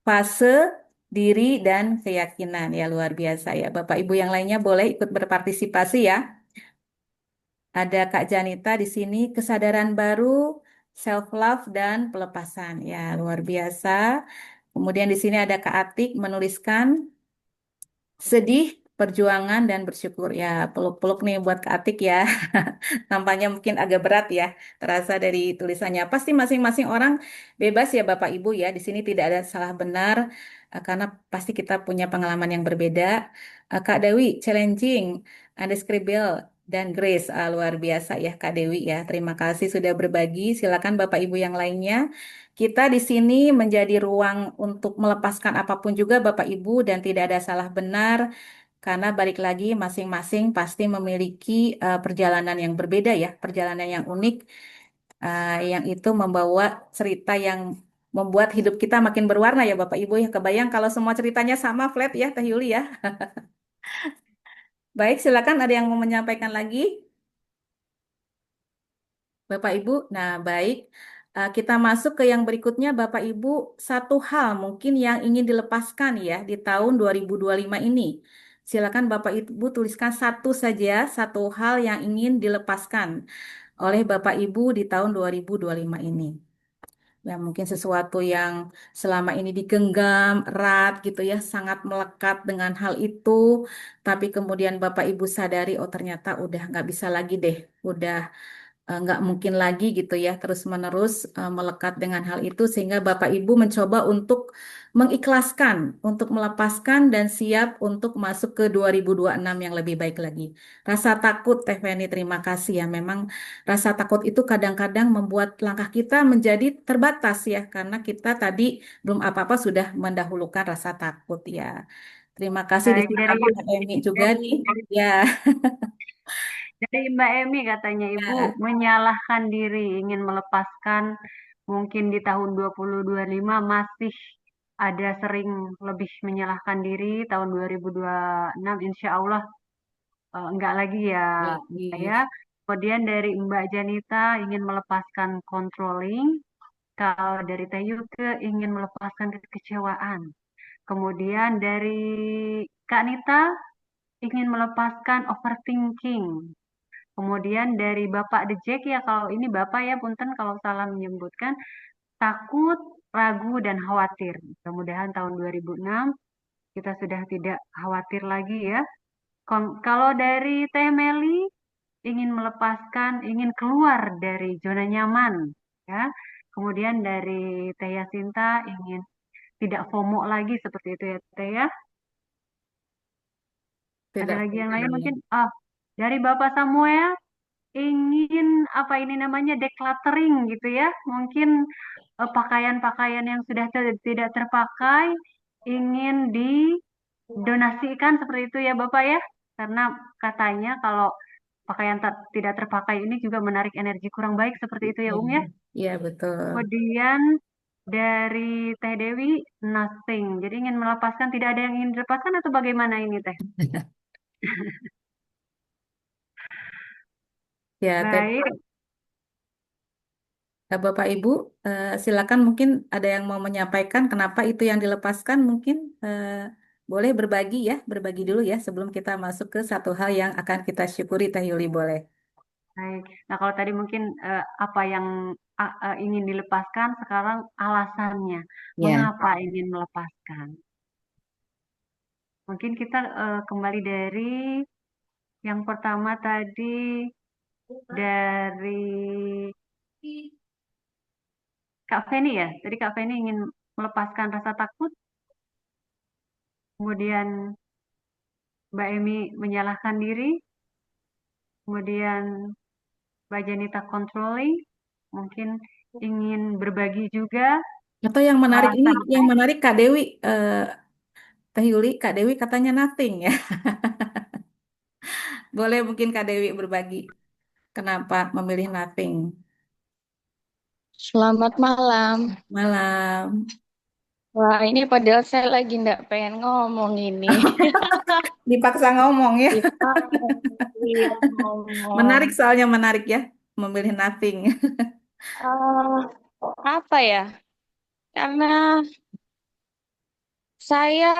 fase diri dan keyakinan. Ya, luar biasa ya. Bapak Ibu yang lainnya boleh ikut berpartisipasi ya. Ada Kak Janita di sini, kesadaran baru, self love dan pelepasan. Ya, luar biasa. Kemudian di sini ada Kak Atik menuliskan sedih, perjuangan, dan bersyukur. Ya, peluk-peluk nih buat Kak Atik ya. Tampaknya mungkin agak berat ya, terasa dari tulisannya. Pasti masing-masing orang bebas ya Bapak Ibu ya. Di sini tidak ada salah benar, karena pasti kita punya pengalaman yang berbeda. Kak Dewi, challenging, undescribable, dan Grace. Luar biasa ya Kak Dewi ya. Terima kasih sudah berbagi. Silakan Bapak Ibu yang lainnya. Kita di sini menjadi ruang untuk melepaskan apapun juga Bapak Ibu dan tidak ada salah benar. Karena balik lagi masing-masing pasti memiliki perjalanan yang berbeda ya, perjalanan yang unik, yang itu membawa cerita yang membuat hidup kita makin berwarna ya Bapak Ibu ya. Kebayang kalau semua ceritanya sama flat ya Teh Yuli ya. Baik, silakan ada yang mau menyampaikan lagi Bapak Ibu. Nah, baik. Kita masuk ke yang berikutnya Bapak Ibu, satu hal mungkin yang ingin dilepaskan ya di tahun 2025 ini. Silakan Bapak Ibu tuliskan satu saja, satu hal yang ingin dilepaskan oleh Bapak Ibu di tahun 2025 ini. Ya, mungkin sesuatu yang selama ini digenggam erat gitu ya, sangat melekat dengan hal itu, tapi kemudian Bapak Ibu sadari, oh ternyata udah nggak bisa lagi deh, udah nggak mungkin lagi gitu ya terus-menerus melekat dengan hal itu sehingga Bapak Ibu mencoba untuk mengikhlaskan, untuk melepaskan dan siap untuk masuk ke 2026 yang lebih baik lagi. Rasa takut Teh Feni, terima kasih ya. Memang rasa takut itu kadang-kadang membuat langkah kita menjadi terbatas ya karena kita tadi belum apa-apa sudah mendahulukan rasa takut ya. Terima kasih di
Baik,
sini
dari
ada Mbak Emi juga nih. Ya.
dari Mbak Emi katanya Ibu
Ya.
menyalahkan diri, ingin melepaskan mungkin di tahun 2025 masih ada sering lebih menyalahkan diri, tahun 2026 insya Allah enggak lagi ya Mbak ya.
Lagi.
Kemudian dari Mbak Janita ingin melepaskan controlling, kalau dari Teh Yuke ingin melepaskan kekecewaan. Kemudian dari Kak Nita ingin melepaskan overthinking. Kemudian dari Bapak The Jack ya, kalau ini Bapak ya, punten kalau salah menyebutkan, takut, ragu, dan khawatir. Mudah-mudahan tahun 2006 kita sudah tidak khawatir lagi ya. Kalau dari Teh Meli, ingin melepaskan, ingin keluar dari zona nyaman ya. Kemudian dari Teh Yasinta ingin tidak FOMO lagi seperti itu ya Teh ya. Ada
Tidak
lagi yang lain
perlu.
mungkin dari Bapak Samuel ingin apa ini namanya decluttering gitu ya. Mungkin pakaian-pakaian yang sudah tidak terpakai ingin didonasikan seperti itu ya Bapak ya. Karena katanya kalau pakaian tidak terpakai ini juga menarik energi kurang baik seperti itu ya
Iya,
ya.
iya, betul.
Kemudian dari Teh Dewi nothing. Jadi ingin melepaskan tidak ada yang ingin dilepaskan atau bagaimana ini Teh?
Ya,
Baik,
Bapak Ibu, silakan mungkin ada yang mau menyampaikan kenapa itu yang dilepaskan mungkin boleh berbagi ya, berbagi dulu ya sebelum kita masuk ke satu hal yang akan kita syukuri Teh Yuli boleh.
baik. Nah, kalau tadi mungkin apa yang ingin dilepaskan, sekarang alasannya.
Ya.
Mengapa ingin melepaskan? Mungkin kita kembali dari yang pertama tadi, dari Kak Feni ya. Tadi Kak Feni ingin melepaskan rasa takut, kemudian Mbak Emi menyalahkan diri, kemudian Mbak Janita controlling, mungkin ingin berbagi juga
Atau yang menarik ini,
alasan.
yang menarik Kak Dewi, Teh Yuli, Kak Dewi katanya nothing ya. Boleh mungkin Kak Dewi berbagi kenapa memilih nothing.
Selamat malam.
Malam.
Wah, ini padahal saya lagi nggak pengen ngomong ini.
Dipaksa ngomong ya.
Dipanggil ngomong.
Menarik soalnya menarik ya, memilih nothing.
Eh, apa ya? Karena saya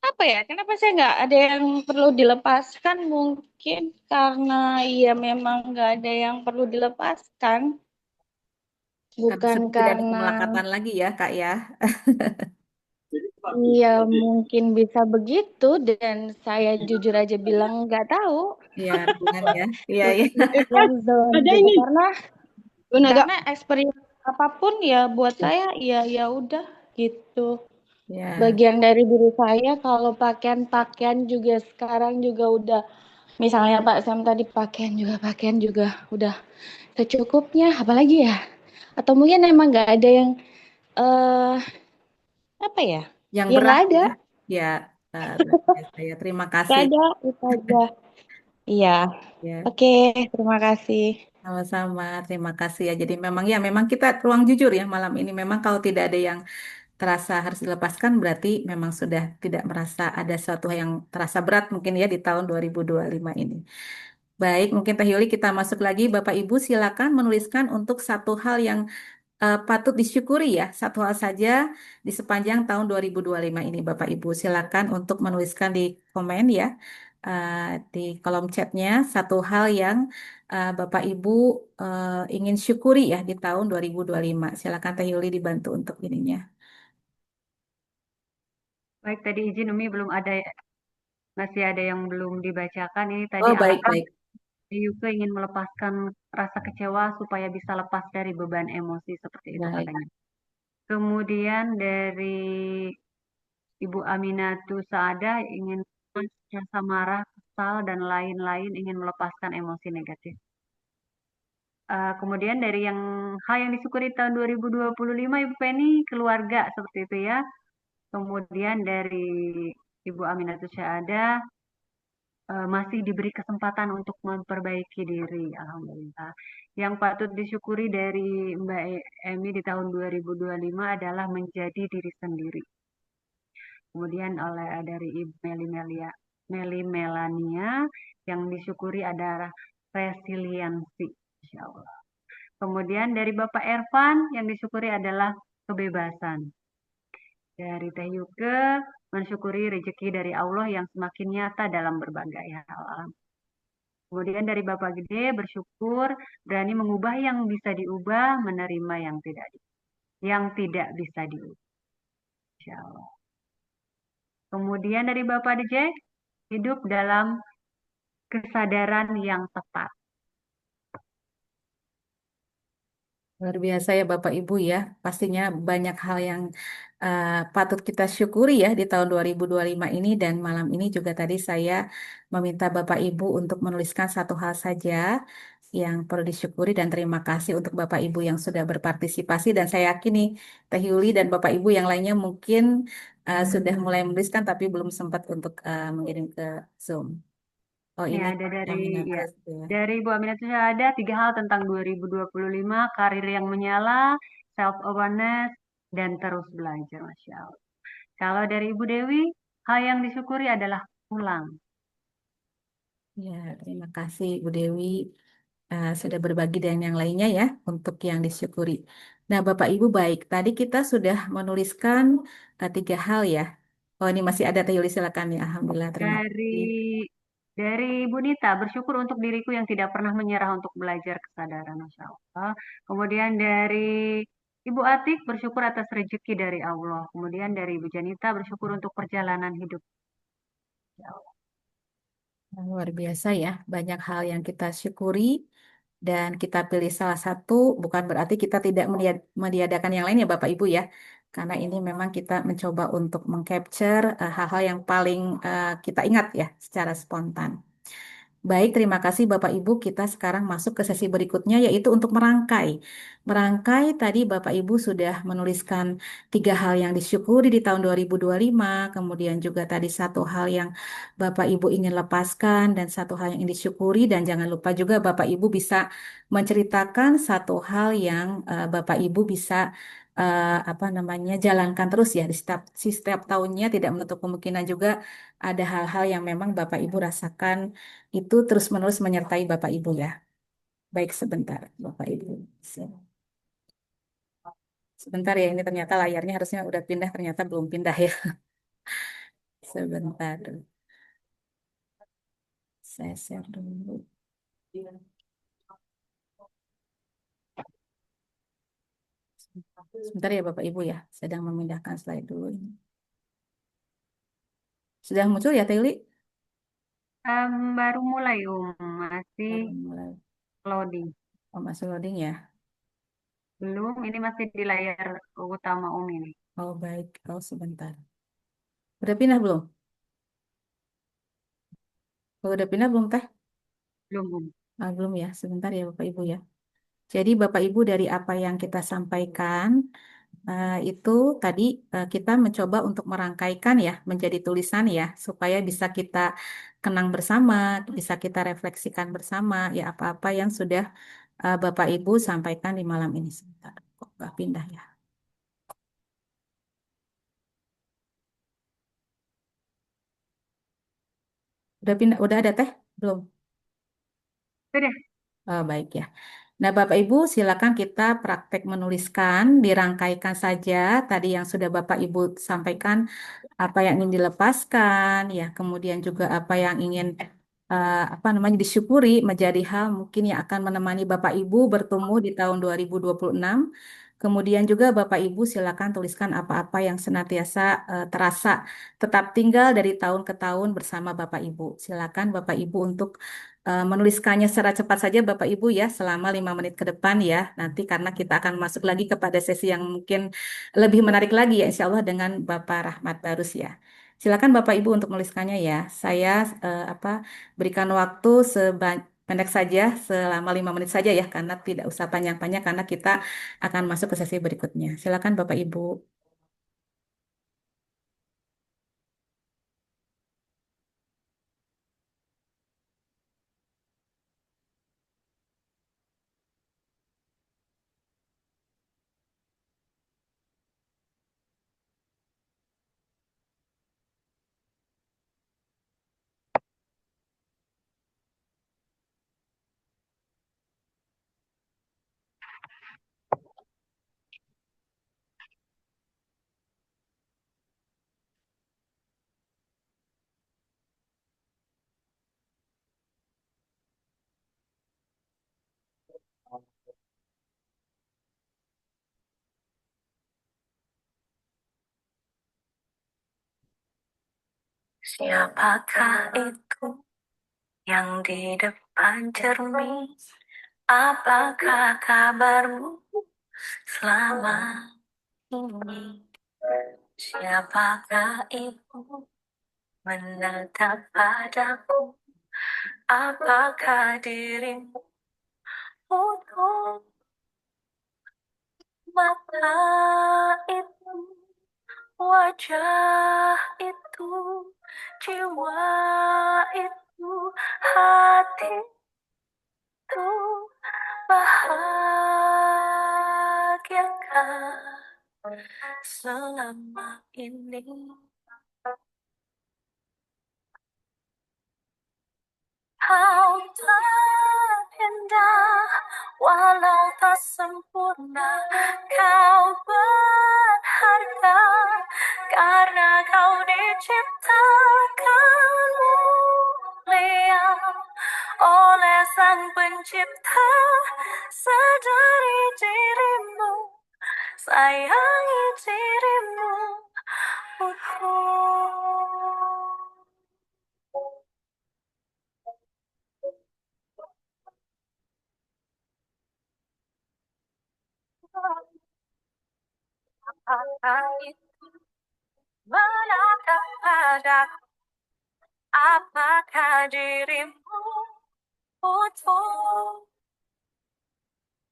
apa ya? Kenapa saya nggak ada yang perlu dilepaskan? Mungkin karena ya memang nggak ada yang perlu dilepaskan,
Karena
bukan
sudah tidak ada
karena
kemelekatan lagi ya, Kak ya.
iya mungkin bisa begitu dan saya jujur aja bilang nggak tahu.
Iya, dengan ya. Iya, iya.
Yang zone
Ada
gitu
ini.
karena experience apapun ya buat saya ya udah gitu.
Ya,
Bagian dari diri saya kalau pakaian juga sekarang juga udah misalnya Pak Sam tadi pakaian juga udah secukupnya apalagi ya atau mungkin emang nggak ada yang eh apa ya
yang
ya
berat
nggak ada
ya. Ya, luar biasa ya. Terima
nggak
kasih.
ada itu aja iya
Ya.
oke terima kasih.
Sama-sama, terima kasih ya. Jadi memang kita ruang jujur ya malam ini. Memang kalau tidak ada yang terasa harus dilepaskan berarti memang sudah tidak merasa ada sesuatu yang terasa berat mungkin ya di tahun 2025 ini. Baik, mungkin Teh Yuli kita masuk lagi. Bapak Ibu silakan menuliskan untuk satu hal yang patut disyukuri ya. Satu hal saja di sepanjang tahun 2025 ini Bapak Ibu. Silakan untuk menuliskan di komen ya. Di kolom chatnya satu hal yang Bapak Ibu ingin syukuri ya di tahun 2025. Silakan Teh Yuli dibantu untuk ininya.
Baik, tadi izin Umi belum ada, masih ada yang belum dibacakan. Ini tadi
Oh,
alasan
baik-baik.
Yuke ingin melepaskan rasa kecewa supaya bisa lepas dari beban emosi seperti itu
Baik.
katanya. Kemudian dari Ibu Aminatu Saada ingin rasa marah, kesal, dan lain-lain ingin melepaskan emosi negatif. Kemudian dari yang hal yang disyukuri tahun 2025 Ibu Penny keluarga seperti itu ya. Kemudian dari Ibu Aminatul Syahada masih diberi kesempatan untuk memperbaiki diri, alhamdulillah. Yang patut disyukuri dari Mbak Emi di tahun 2025 adalah menjadi diri sendiri. Kemudian dari Ibu Meli Melania yang disyukuri adalah resiliensi, insya Allah. Kemudian dari Bapak Ervan yang disyukuri adalah kebebasan. Dari Teh Yuke mensyukuri rezeki dari Allah yang semakin nyata dalam berbagai hal. Kemudian dari Bapak Gede bersyukur berani mengubah yang bisa diubah, menerima yang tidak bisa diubah. Insya Allah. Kemudian dari Bapak DJ hidup dalam kesadaran yang tepat.
Luar biasa ya Bapak Ibu ya. Pastinya banyak hal yang patut kita syukuri ya di tahun 2025 ini dan malam ini juga tadi saya meminta Bapak Ibu untuk menuliskan satu hal saja yang perlu disyukuri dan terima kasih untuk Bapak Ibu yang sudah berpartisipasi dan saya yakin nih Teh Yuli dan Bapak Ibu yang lainnya mungkin sudah mulai menuliskan tapi belum sempat untuk mengirim ke Zoom. Oh
Ya,
ini
ada
Aminatus ya.
dari Bu Aminatus ada 3 hal tentang 2025, karir yang menyala, self awareness, dan terus belajar, Masya Allah. Kalau dari Ibu Dewi, hal yang disyukuri adalah pulang.
Ya, terima kasih Bu Dewi sudah berbagi dengan yang lainnya ya untuk yang disyukuri. Nah, Bapak Ibu baik, tadi kita sudah menuliskan 3 hal ya. Oh, ini masih ada Teh Yuli silakan ya. Alhamdulillah, terima
Dari
kasih.
Ibu Nita, bersyukur untuk diriku yang tidak pernah menyerah untuk belajar kesadaran, Masya Allah. Kemudian dari Ibu Atik, bersyukur atas rezeki dari Allah. Kemudian dari Ibu Janita, bersyukur untuk perjalanan hidup. Ya Allah.
Luar biasa ya, banyak hal yang kita syukuri dan kita pilih salah satu, bukan berarti kita tidak meniadakan yang lain ya Bapak Ibu ya. Karena ini memang kita mencoba untuk mengcapture hal-hal yang paling kita ingat ya secara spontan. Baik, terima kasih Bapak Ibu. Kita sekarang masuk ke sesi berikutnya yaitu untuk merangkai. Merangkai tadi Bapak Ibu sudah menuliskan 3 hal yang disyukuri di tahun 2025, kemudian juga tadi satu hal yang Bapak Ibu ingin lepaskan dan satu hal yang ingin disyukuri dan jangan lupa juga Bapak Ibu bisa menceritakan satu hal yang Bapak Ibu bisa apa namanya jalankan terus ya di setiap tahunnya, tidak menutup kemungkinan juga ada hal-hal yang memang Bapak Ibu rasakan itu terus-menerus menyertai Bapak Ibu ya. Baik, sebentar Bapak Ibu. Sebentar ya, ini ternyata layarnya harusnya udah pindah, ternyata belum pindah ya. Sebentar. Saya share dulu. Sebentar ya Bapak Ibu ya, sedang memindahkan slide dulu ini. Sudah muncul ya Teli?
Baru mulai, masih
Baru mulai.
loading.
Oh, masih loading ya?
Belum, ini masih di layar utama ini.
Oh baik, oh sebentar. Udah pindah belum? Kalau udah pindah belum Teh?
Belum.
Belum ya, sebentar ya Bapak Ibu ya. Jadi Bapak Ibu dari apa yang kita sampaikan itu tadi kita mencoba untuk merangkaikan ya menjadi tulisan ya supaya bisa kita kenang bersama, bisa kita refleksikan bersama ya apa-apa yang sudah Bapak Ibu sampaikan di malam ini. Sebentar, kok nggak pindah ya? Udah pindah, udah ada Teh? Belum?
Sudah.
Baik ya. Nah, Bapak Ibu, silakan kita praktek menuliskan, dirangkaikan saja tadi yang sudah Bapak Ibu sampaikan, apa yang ingin dilepaskan, ya, kemudian juga apa yang ingin apa namanya disyukuri menjadi hal mungkin yang akan menemani Bapak Ibu bertumbuh di tahun 2026. Kemudian juga Bapak Ibu silakan tuliskan apa-apa yang senantiasa terasa tetap tinggal dari tahun ke tahun bersama Bapak Ibu. Silakan Bapak Ibu untuk menuliskannya secara cepat saja Bapak Ibu ya selama 5 menit ke depan ya. Nanti karena kita akan masuk lagi kepada sesi yang mungkin lebih menarik lagi ya insya Allah dengan Bapak Rahmat Barus ya. Silakan Bapak Ibu untuk menuliskannya ya. Saya berikan waktu pendek saja selama 5 menit saja ya karena tidak usah panjang-panjang karena kita akan masuk ke sesi berikutnya. Silakan Bapak Ibu.
Siapakah itu yang di depan cermin? Apakah kabarmu selama ini? Siapakah itu menatap padaku? Apakah dirimu utuh? Mata itu, wajah itu, jiwa itu, hati itu, bahagiakah selama ini? Kau terindah, walau tak sempurna. Kau berharga, karena kau diciptakan mulia oleh Sang Pencipta. Sadari dirimu, sayangi dirimu, apakah itu menatap padaku? Apakah dirimu utuh?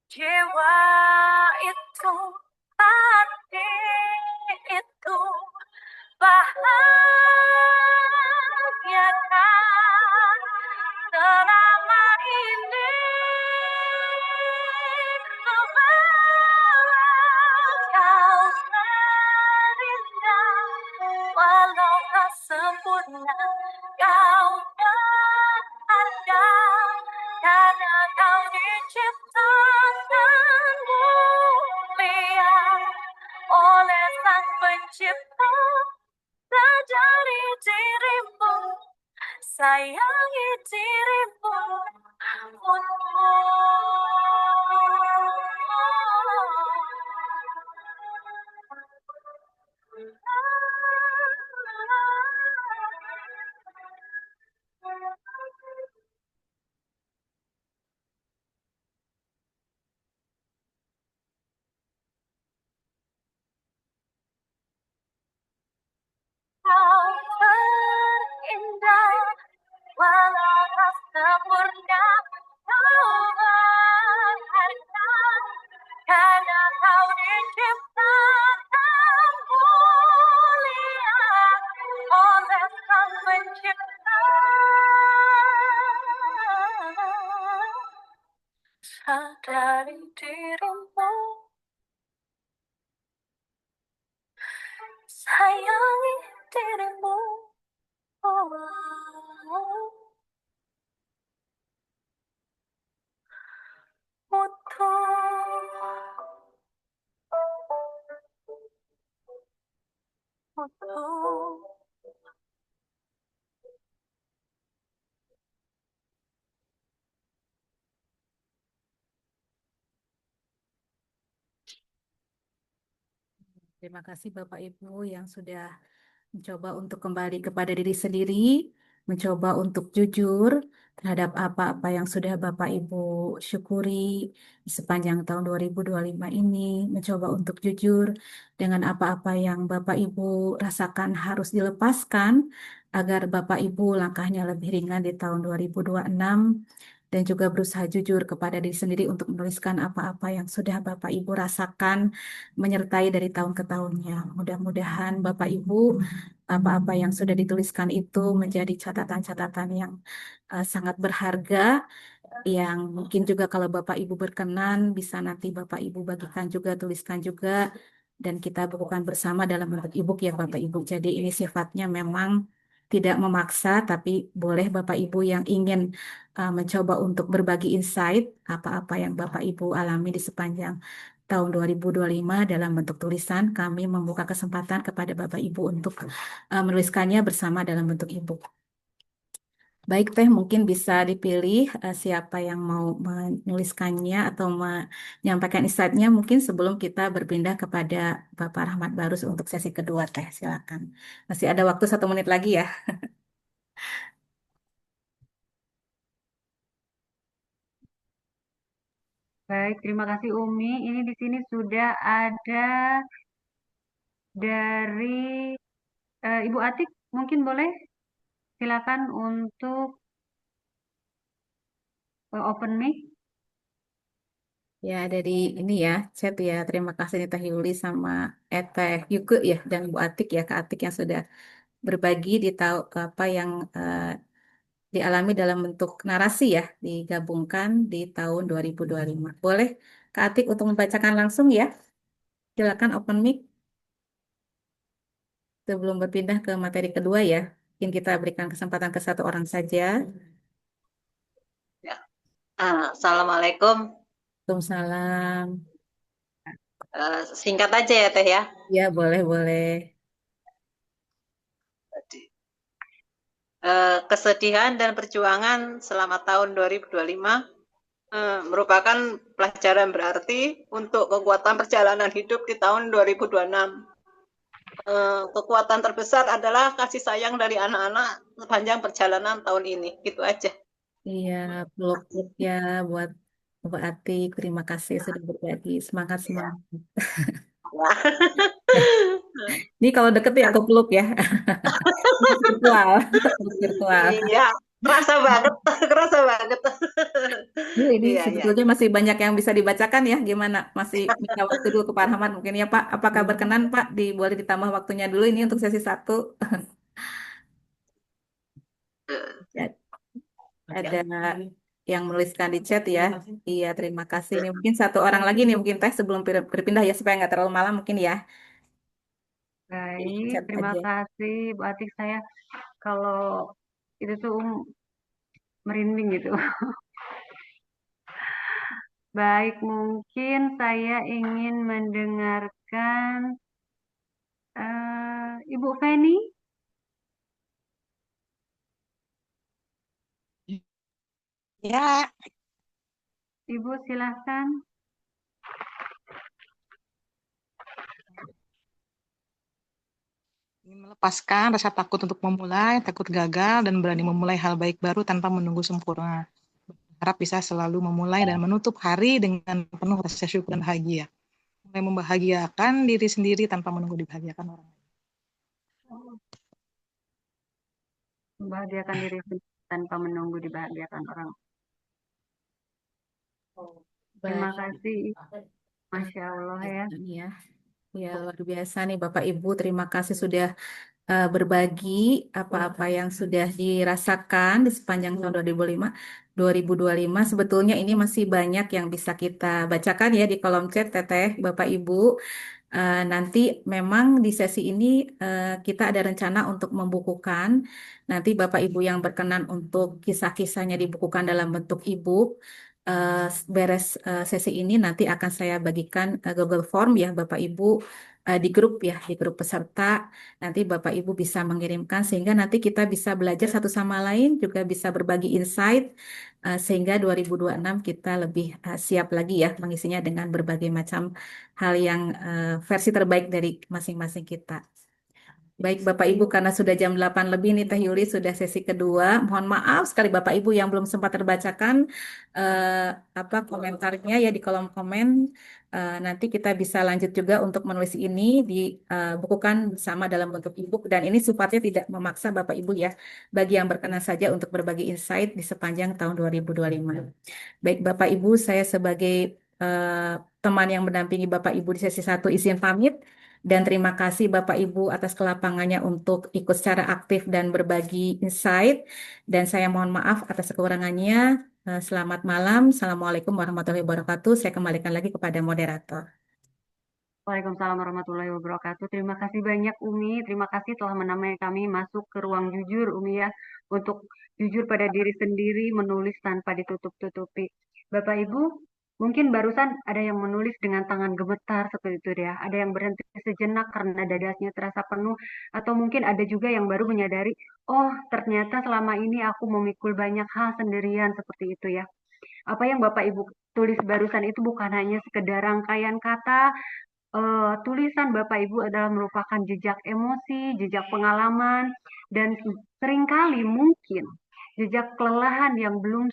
Jiwa itu, hati itu, bahagiakan selama ini. Ku bahagia diciptakan mulia oleh Sang Pencipta. Sadari dirimu, sayangi dirimu, kau terindah, walau tak sempurna, kau berharga, karena kau diciptakan mulia oleh Sang Pencipta. Sadari dirimu, sayangi dirimu. Mutu. Mutu.
Terima kasih Bapak Ibu yang sudah mencoba untuk kembali kepada diri sendiri, mencoba untuk jujur terhadap apa-apa yang sudah Bapak Ibu syukuri di sepanjang tahun 2025 ini, mencoba untuk jujur dengan apa-apa yang Bapak Ibu rasakan harus dilepaskan agar Bapak Ibu langkahnya lebih ringan di tahun 2026 dan juga berusaha jujur kepada diri sendiri untuk menuliskan apa-apa yang sudah Bapak Ibu rasakan menyertai dari tahun ke tahunnya. Mudah-mudahan Bapak Ibu apa-apa yang sudah dituliskan itu menjadi catatan-catatan yang sangat berharga yang mungkin juga kalau Bapak Ibu berkenan bisa nanti Bapak Ibu bagikan juga, tuliskan juga dan kita bukukan bersama dalam bentuk e-book ya Bapak Ibu. Jadi ini sifatnya memang tidak memaksa tapi boleh Bapak Ibu yang ingin mencoba untuk berbagi insight apa-apa yang Bapak Ibu alami di sepanjang tahun 2025 dalam bentuk tulisan, kami membuka kesempatan kepada Bapak Ibu untuk menuliskannya bersama dalam bentuk e-book. Baik Teh, mungkin bisa dipilih siapa yang mau menuliskannya atau menyampaikan insight-nya mungkin sebelum kita berpindah kepada Bapak Rahmat Barus untuk sesi kedua Teh. Silakan. Masih ada waktu 1 menit lagi ya.
Baik, terima kasih Umi. Ini di sini sudah ada dari Ibu Atik, mungkin boleh silakan untuk open mic.
Ya, dari ini ya, chat ya. Terima kasih nih Teh Yuli sama Teh Yuke ya dan Bu Atik ya, Kak Atik yang sudah berbagi di tahu apa yang dialami dalam bentuk narasi ya, digabungkan di tahun 2025. Boleh Kak Atik untuk membacakan langsung ya? Silakan open mic sebelum berpindah ke materi kedua ya. Mungkin kita berikan kesempatan ke satu orang saja.
Ya. Assalamualaikum.
Waalaikumsalam.
Singkat aja ya Teh ya.
Ya, boleh.
Kesedihan dan perjuangan selama tahun 2025 merupakan pelajaran berarti untuk kekuatan perjalanan hidup di tahun 2026. Kekuatan terbesar adalah kasih sayang dari anak-anak sepanjang perjalanan tahun ini. Gitu aja.
Iya, peluk ya buat Bapak Atik. Terima kasih sudah berbagi. Semangat. Ini kalau deket ya aku peluk ya. Virtual.
Iya, kerasa banget.
Ini sebetulnya masih banyak yang bisa dibacakan ya. Gimana? Masih minta waktu dulu ke Pak Rahmat mungkin ya Pak. Apakah berkenan Pak? Boleh ditambah waktunya dulu ini untuk sesi 1. Ada yang menuliskan di chat ya. Iya, terima kasih. Ini mungkin satu orang lagi nih mungkin Teh sebelum berpindah ya supaya nggak terlalu malam mungkin ya.
Baik, terima kasih Bu Atik. Saya kalau itu tuh merinding gitu. Baik, mungkin saya ingin mendengarkan Ibu Feni.
Ya,
Ibu silahkan.
ingin melepaskan rasa takut untuk memulai, takut gagal, dan berani memulai hal baik baru tanpa menunggu sempurna. Harap bisa selalu memulai dan menutup hari dengan penuh rasa syukur dan bahagia. Mulai membahagiakan diri sendiri tanpa menunggu dibahagiakan orang lain.
Membahagiakan diri sendiri tanpa menunggu dibahagiakan orang. Terima
Baik,
kasih. Masya Allah ya.
ya. Ya, luar biasa nih Bapak Ibu. Terima kasih sudah berbagi apa-apa yang sudah dirasakan di sepanjang tahun 2025. Sebetulnya ini masih banyak yang bisa kita bacakan ya di kolom chat Teteh, Bapak Ibu. Nanti memang di sesi ini kita ada rencana untuk membukukan. Nanti Bapak Ibu yang berkenan untuk kisah-kisahnya dibukukan dalam bentuk e-book. Beres sesi ini nanti akan saya bagikan Google Form ya Bapak Ibu di grup ya, di grup peserta. Nanti Bapak Ibu bisa mengirimkan sehingga nanti kita bisa belajar satu sama lain, juga bisa berbagi insight sehingga 2026 kita lebih siap lagi ya mengisinya dengan berbagai macam hal yang versi terbaik dari masing-masing kita. Baik Bapak Ibu, karena sudah jam 8 lebih nih Teh Yuli sudah sesi kedua. Mohon maaf sekali Bapak Ibu yang belum sempat terbacakan apa komentarnya ya di kolom komen. Nanti kita bisa lanjut juga untuk menulis ini dibukukan bersama dalam bentuk e-book dan ini sifatnya tidak memaksa Bapak Ibu ya. Bagi yang berkenan saja untuk berbagi insight di sepanjang tahun 2025. Baik Bapak Ibu, saya sebagai teman yang mendampingi Bapak Ibu di sesi 1 izin pamit. Dan terima kasih Bapak Ibu atas kelapangannya untuk ikut secara aktif dan berbagi insight. Dan saya mohon maaf atas kekurangannya. Selamat malam. Assalamualaikum warahmatullahi wabarakatuh. Saya kembalikan lagi kepada moderator.
Waalaikumsalam warahmatullahi wabarakatuh. Terima kasih banyak Umi. Terima kasih telah menamai kami masuk ke ruang jujur Umi ya. Untuk jujur pada diri sendiri, menulis tanpa ditutup-tutupi. Bapak Ibu, mungkin barusan ada yang menulis dengan tangan gemetar seperti itu ya. Ada yang berhenti sejenak karena dadanya terasa penuh. Atau mungkin ada juga yang baru menyadari, oh ternyata selama ini aku memikul banyak hal sendirian seperti itu ya. Apa yang Bapak Ibu tulis barusan itu bukan hanya sekedar rangkaian kata, tulisan Bapak Ibu adalah merupakan jejak emosi, jejak pengalaman, dan seringkali mungkin jejak kelelahan yang belum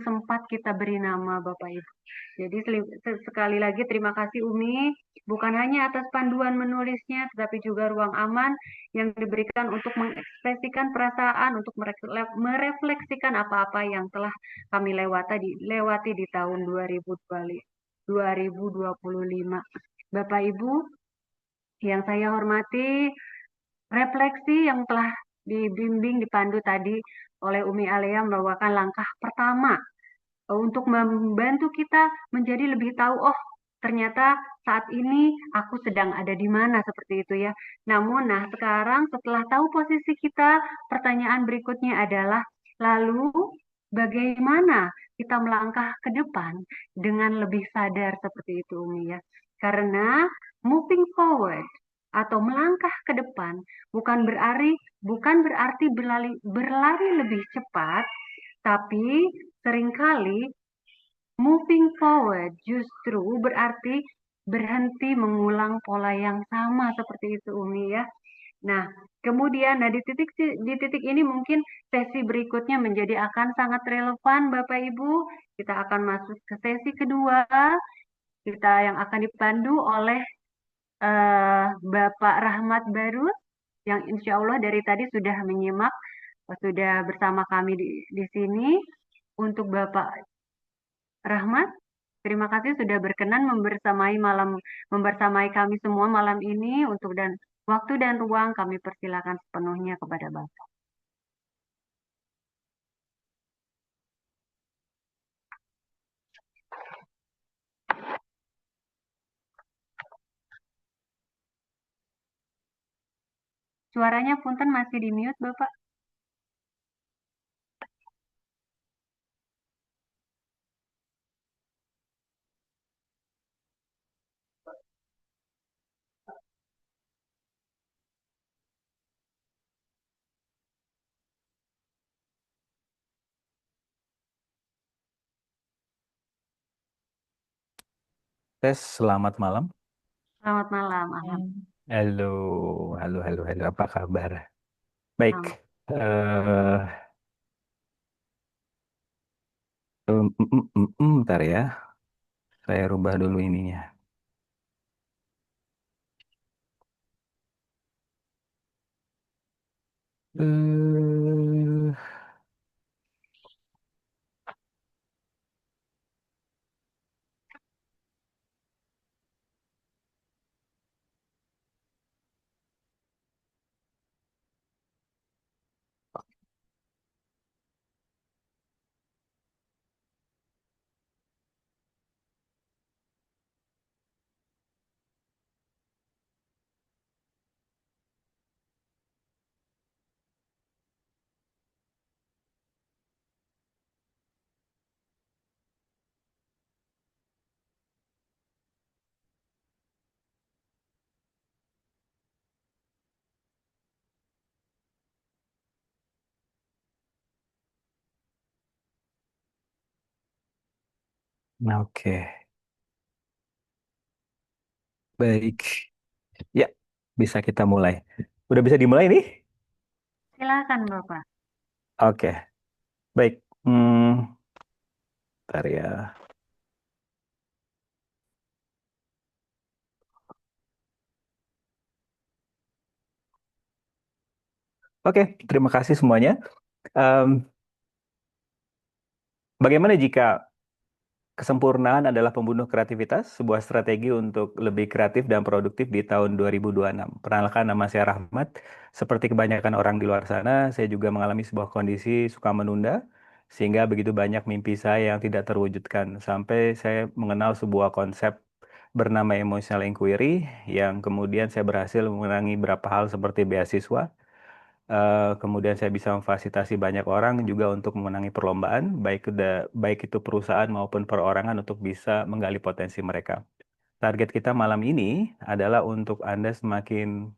sempat kita beri nama Bapak Ibu. Jadi sekali lagi terima kasih Umi, bukan hanya atas panduan menulisnya, tetapi juga ruang aman yang diberikan untuk mengekspresikan perasaan, untuk merefleksikan apa-apa yang telah kami lewati di tahun 2025. Bapak Ibu yang saya hormati, refleksi yang telah dibimbing, dipandu tadi oleh Umi Alea merupakan langkah pertama untuk membantu kita menjadi lebih tahu, oh ternyata saat ini aku sedang ada di mana seperti itu ya. Namun, nah sekarang setelah tahu posisi kita, pertanyaan berikutnya adalah, lalu bagaimana kita melangkah ke depan dengan lebih sadar seperti itu Umi ya. Karena moving forward atau melangkah ke depan bukan berarti berlari lebih cepat, tapi seringkali moving forward justru berarti berhenti mengulang pola yang sama seperti itu Umi ya. Nah, kemudian di titik ini mungkin sesi berikutnya menjadi akan sangat relevan Bapak Ibu. Kita akan masuk ke sesi kedua, kita yang akan dipandu oleh Bapak Rahmat Barus yang insya Allah dari tadi sudah menyimak, sudah bersama kami di sini. Untuk Bapak Rahmat, terima kasih sudah berkenan membersamai kami semua malam ini untuk dan waktu dan ruang kami persilakan sepenuhnya kepada Bapak. Suaranya punten masih di mute Bapak.
Tes, selamat malam.
Selamat malam, Ahmad.
Halo, halo, halo, halo. Apa kabar? Baik.
Aman.
eh Bentar ya. Saya rubah dulu ininya. Eh, oke, baik. Ya, bisa kita mulai. Udah bisa dimulai nih?
Silakan, Bapak.
Oke, baik. Bentar ya. Oke, terima kasih semuanya. Em, Bagaimana jika kesempurnaan adalah pembunuh kreativitas, sebuah strategi untuk lebih kreatif dan produktif di tahun 2026. Perkenalkan, nama saya Rahmat. Seperti kebanyakan orang di luar sana, saya juga mengalami sebuah kondisi suka menunda, sehingga begitu banyak mimpi saya yang tidak terwujudkan. Sampai saya mengenal sebuah konsep bernama emotional inquiry, yang kemudian saya berhasil memenangi beberapa hal seperti beasiswa. Kemudian saya bisa memfasilitasi banyak orang juga untuk memenangi perlombaan, baik itu perusahaan maupun perorangan untuk bisa menggali potensi mereka. Target kita malam ini adalah untuk Anda semakin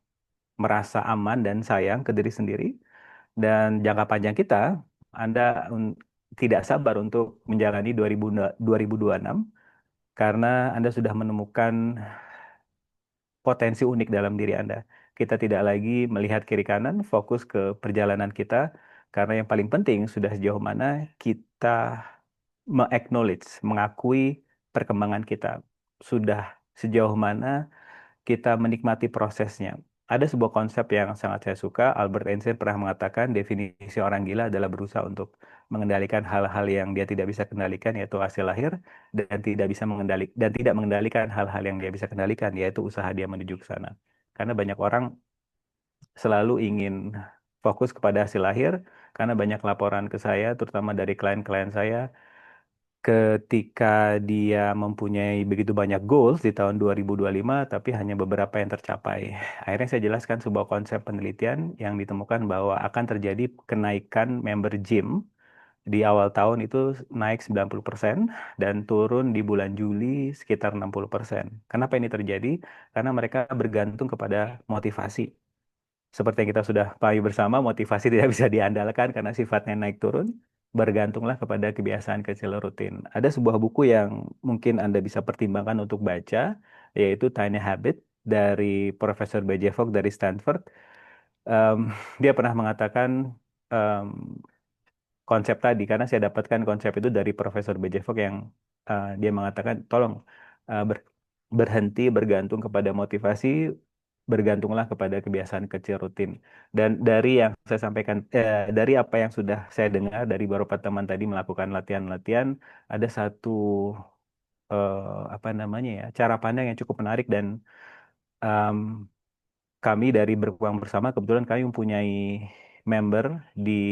merasa aman dan sayang ke diri sendiri. Dan jangka panjang kita, Anda tidak sabar untuk menjalani 2026 karena Anda sudah menemukan potensi unik dalam diri Anda. Kita tidak lagi melihat kiri kanan, fokus ke perjalanan kita, karena yang paling penting sudah sejauh mana kita mengakui perkembangan kita. Sudah sejauh mana kita menikmati prosesnya. Ada sebuah konsep yang sangat saya suka. Albert Einstein pernah mengatakan definisi orang gila adalah berusaha untuk mengendalikan hal-hal yang dia tidak bisa kendalikan, yaitu hasil lahir, dan tidak mengendalikan hal-hal yang dia bisa kendalikan, yaitu usaha dia menuju ke sana. Karena banyak orang selalu ingin fokus kepada hasil lahir, karena banyak laporan ke saya, terutama dari klien-klien saya, ketika dia mempunyai begitu banyak goals di tahun 2025, tapi hanya beberapa yang tercapai. Akhirnya saya jelaskan sebuah konsep penelitian yang ditemukan bahwa akan terjadi kenaikan member gym di awal tahun itu naik 90% dan turun di bulan Juli sekitar 60%. Kenapa ini terjadi? Karena mereka bergantung kepada motivasi. Seperti yang kita sudah pahami bersama, motivasi tidak bisa diandalkan karena sifatnya naik turun. Bergantunglah kepada kebiasaan kecil rutin. Ada sebuah buku yang mungkin Anda bisa pertimbangkan untuk baca, yaitu Tiny Habit dari Profesor B.J. Fogg dari Stanford. Em, Dia pernah mengatakan em, konsep tadi, karena saya dapatkan konsep itu dari Profesor B.J. Fogg yang dia mengatakan, tolong berhenti bergantung kepada motivasi, bergantunglah kepada kebiasaan kecil rutin. Dan dari yang saya sampaikan, dari apa yang sudah saya dengar dari beberapa teman tadi melakukan latihan-latihan, ada satu apa namanya ya, cara pandang yang cukup menarik dan em, kami dari Berkembang Bersama kebetulan kami mempunyai member di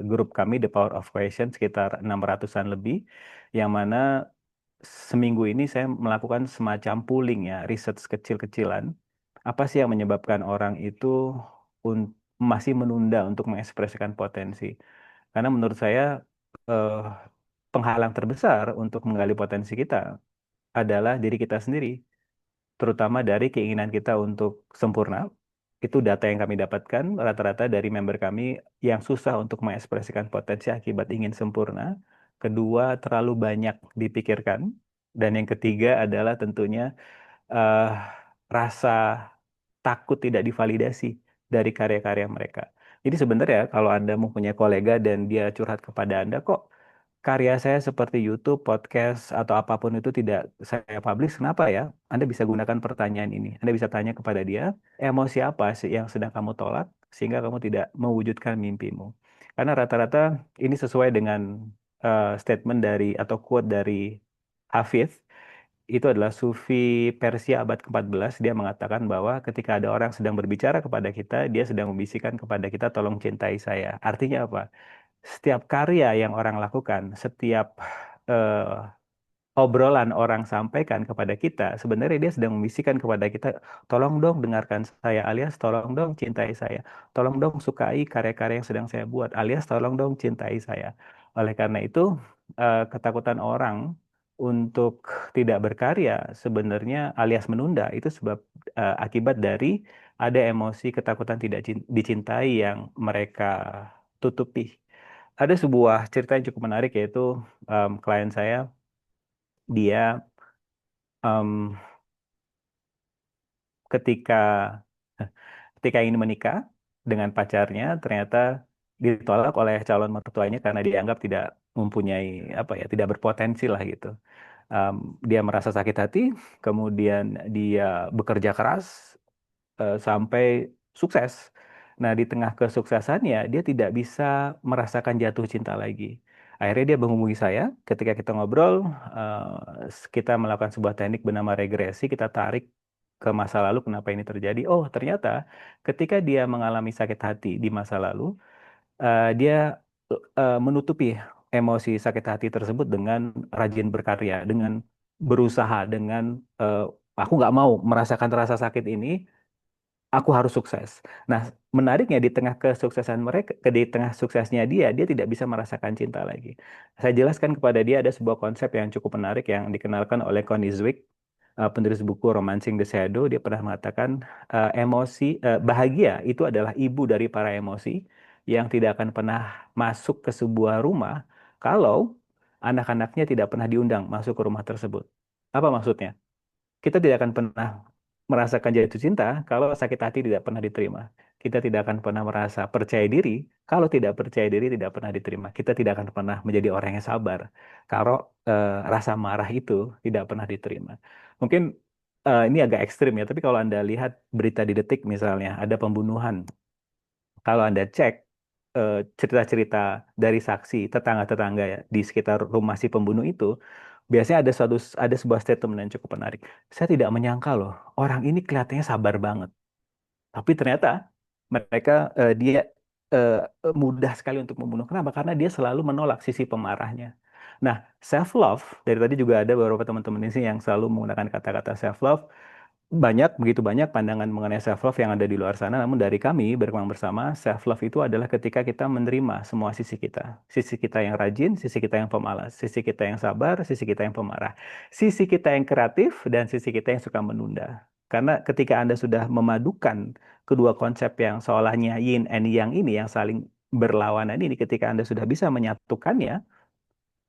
grup kami The Power of Question sekitar 600-an lebih, yang mana seminggu ini saya melakukan semacam pooling ya, riset kecil-kecilan. Apa sih yang menyebabkan orang itu masih menunda untuk mengekspresikan potensi? Karena menurut saya eh, penghalang terbesar untuk menggali potensi kita adalah diri kita sendiri, terutama dari keinginan kita untuk sempurna. Itu data yang kami dapatkan, rata-rata dari member kami yang susah untuk mengekspresikan potensi akibat ingin sempurna. Kedua, terlalu banyak dipikirkan. Dan yang ketiga adalah tentunya eh, rasa takut tidak divalidasi dari karya-karya mereka. Jadi sebenarnya kalau Anda mempunyai kolega dan dia curhat kepada Anda, kok karya saya seperti YouTube, podcast, atau apapun itu tidak saya publish, kenapa ya? Anda bisa gunakan pertanyaan ini. Anda bisa tanya kepada dia, emosi apa sih yang sedang kamu tolak sehingga kamu tidak mewujudkan mimpimu. Karena rata-rata ini sesuai dengan statement dari atau quote dari Hafiz, itu adalah Sufi Persia abad ke-14. Dia mengatakan bahwa ketika ada orang sedang berbicara kepada kita, dia sedang membisikkan kepada kita, tolong cintai saya. Artinya apa? Setiap karya yang orang lakukan, setiap eh, obrolan orang sampaikan kepada kita, sebenarnya dia sedang membisikkan kepada kita, tolong dong dengarkan saya, alias tolong dong cintai saya, tolong dong sukai karya-karya yang sedang saya buat, alias tolong dong cintai saya. Oleh karena itu, ketakutan orang untuk tidak berkarya sebenarnya alias menunda itu sebab akibat dari ada emosi ketakutan tidak dicintai yang mereka tutupi. Ada sebuah cerita yang cukup menarik yaitu klien saya dia em, ketika ketika ingin menikah dengan pacarnya ternyata ditolak oleh calon mertuanya karena dianggap tidak mempunyai apa ya tidak berpotensi lah gitu. Em, dia merasa sakit hati, kemudian dia bekerja keras sampai sukses. Nah, di tengah kesuksesannya, dia tidak bisa merasakan jatuh cinta lagi. Akhirnya dia menghubungi saya. Ketika kita ngobrol, kita melakukan sebuah teknik bernama regresi. Kita tarik ke masa lalu kenapa ini terjadi. Oh, ternyata ketika dia mengalami sakit hati di masa lalu, dia menutupi emosi sakit hati tersebut dengan rajin berkarya, dengan berusaha, dengan aku nggak mau merasakan rasa sakit ini, aku harus sukses. Nah, menariknya di tengah kesuksesan mereka, di tengah suksesnya dia tidak bisa merasakan cinta lagi. Saya jelaskan kepada dia ada sebuah konsep yang cukup menarik yang dikenalkan oleh Connie Zwick, penulis buku Romancing the Shadow. Dia pernah mengatakan bahagia itu adalah ibu dari para emosi yang tidak akan pernah masuk ke sebuah rumah kalau anak-anaknya tidak pernah diundang masuk ke rumah tersebut. Apa maksudnya? Kita tidak akan pernah merasakan jatuh cinta kalau sakit hati tidak pernah diterima. Kita tidak akan pernah merasa percaya diri kalau tidak percaya diri tidak pernah diterima. Kita tidak akan pernah menjadi orang yang sabar kalau rasa marah itu tidak pernah diterima. Mungkin ini agak ekstrim ya, tapi kalau Anda lihat berita di Detik misalnya, ada pembunuhan. Kalau Anda cek cerita-cerita dari saksi, tetangga-tetangga ya, di sekitar rumah si pembunuh itu, biasanya ada sebuah statement yang cukup menarik. Saya tidak menyangka loh, orang ini kelihatannya sabar banget. Tapi ternyata mereka dia mudah sekali untuk membunuh. Kenapa? Karena dia selalu menolak sisi pemarahnya. Nah, self love dari tadi juga ada beberapa teman-teman di sini yang selalu menggunakan kata-kata self love. Begitu banyak pandangan mengenai self love yang ada di luar sana, namun dari kami berkembang bersama, self love itu adalah ketika kita menerima semua sisi kita yang rajin, sisi kita yang pemalas, sisi kita yang sabar, sisi kita yang pemarah, sisi kita yang kreatif, dan sisi kita yang suka menunda. Karena ketika Anda sudah memadukan kedua konsep yang seolahnya yin and yang ini, yang saling berlawanan ini, ketika Anda sudah bisa menyatukannya,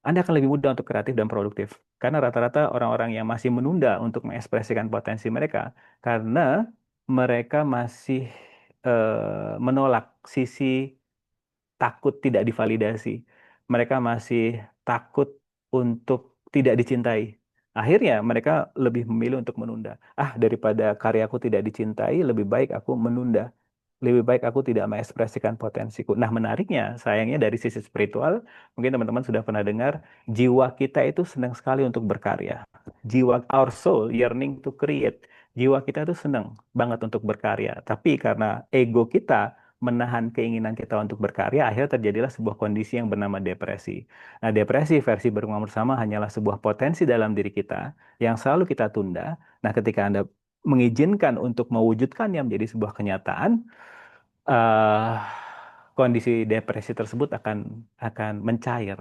anda akan lebih mudah untuk kreatif dan produktif. Karena rata-rata orang-orang yang masih menunda untuk mengekspresikan potensi mereka, karena mereka masih menolak sisi takut tidak divalidasi. Mereka masih takut untuk tidak dicintai. Akhirnya mereka lebih memilih untuk menunda. Daripada karyaku tidak dicintai, lebih baik aku menunda. Lebih baik aku tidak mengekspresikan potensiku. Nah, menariknya, sayangnya dari sisi spiritual, mungkin teman-teman sudah pernah dengar, jiwa kita itu senang sekali untuk berkarya. Our soul yearning to create. Jiwa kita itu senang banget untuk berkarya. Tapi karena ego kita menahan keinginan kita untuk berkarya, akhirnya terjadilah sebuah kondisi yang bernama depresi. Nah, depresi versi berkembang bersama hanyalah sebuah potensi dalam diri kita yang selalu kita tunda. Nah, ketika Anda mengizinkan untuk mewujudkannya menjadi sebuah kenyataan, eh, kondisi depresi tersebut akan mencair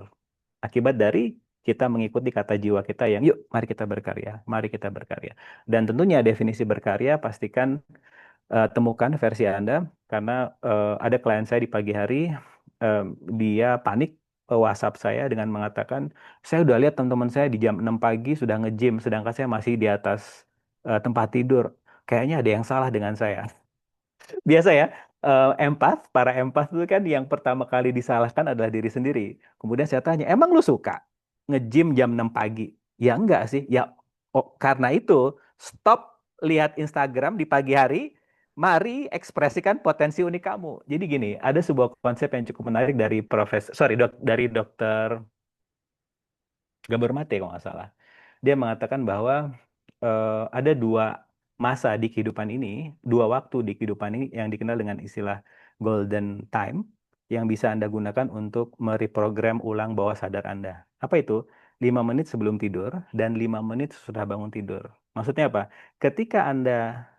akibat dari kita mengikuti kata jiwa kita yang yuk mari kita berkarya, mari kita berkarya. Dan tentunya definisi berkarya pastikan temukan versi Anda karena ada klien saya di pagi hari dia panik WhatsApp saya dengan mengatakan, saya udah lihat teman-teman saya di jam 6 pagi sudah nge-gym, sedangkan saya masih di atas tempat tidur. Kayaknya ada yang salah dengan saya. Biasa ya, para empat itu kan yang pertama kali disalahkan adalah diri sendiri. Kemudian saya tanya, emang lu suka nge-gym jam 6 pagi? Ya enggak sih. Ya, karena itu stop lihat Instagram di pagi hari, mari ekspresikan potensi unik kamu. Jadi gini, ada sebuah konsep yang cukup menarik dari dari dokter Gabor Mate kalau nggak salah. Dia mengatakan bahwa ada dua masa di kehidupan ini, dua waktu di kehidupan ini yang dikenal dengan istilah golden time yang bisa Anda gunakan untuk mereprogram ulang bawah sadar Anda. Apa itu? 5 menit sebelum tidur dan 5 menit sesudah bangun tidur. Maksudnya apa? Ketika Anda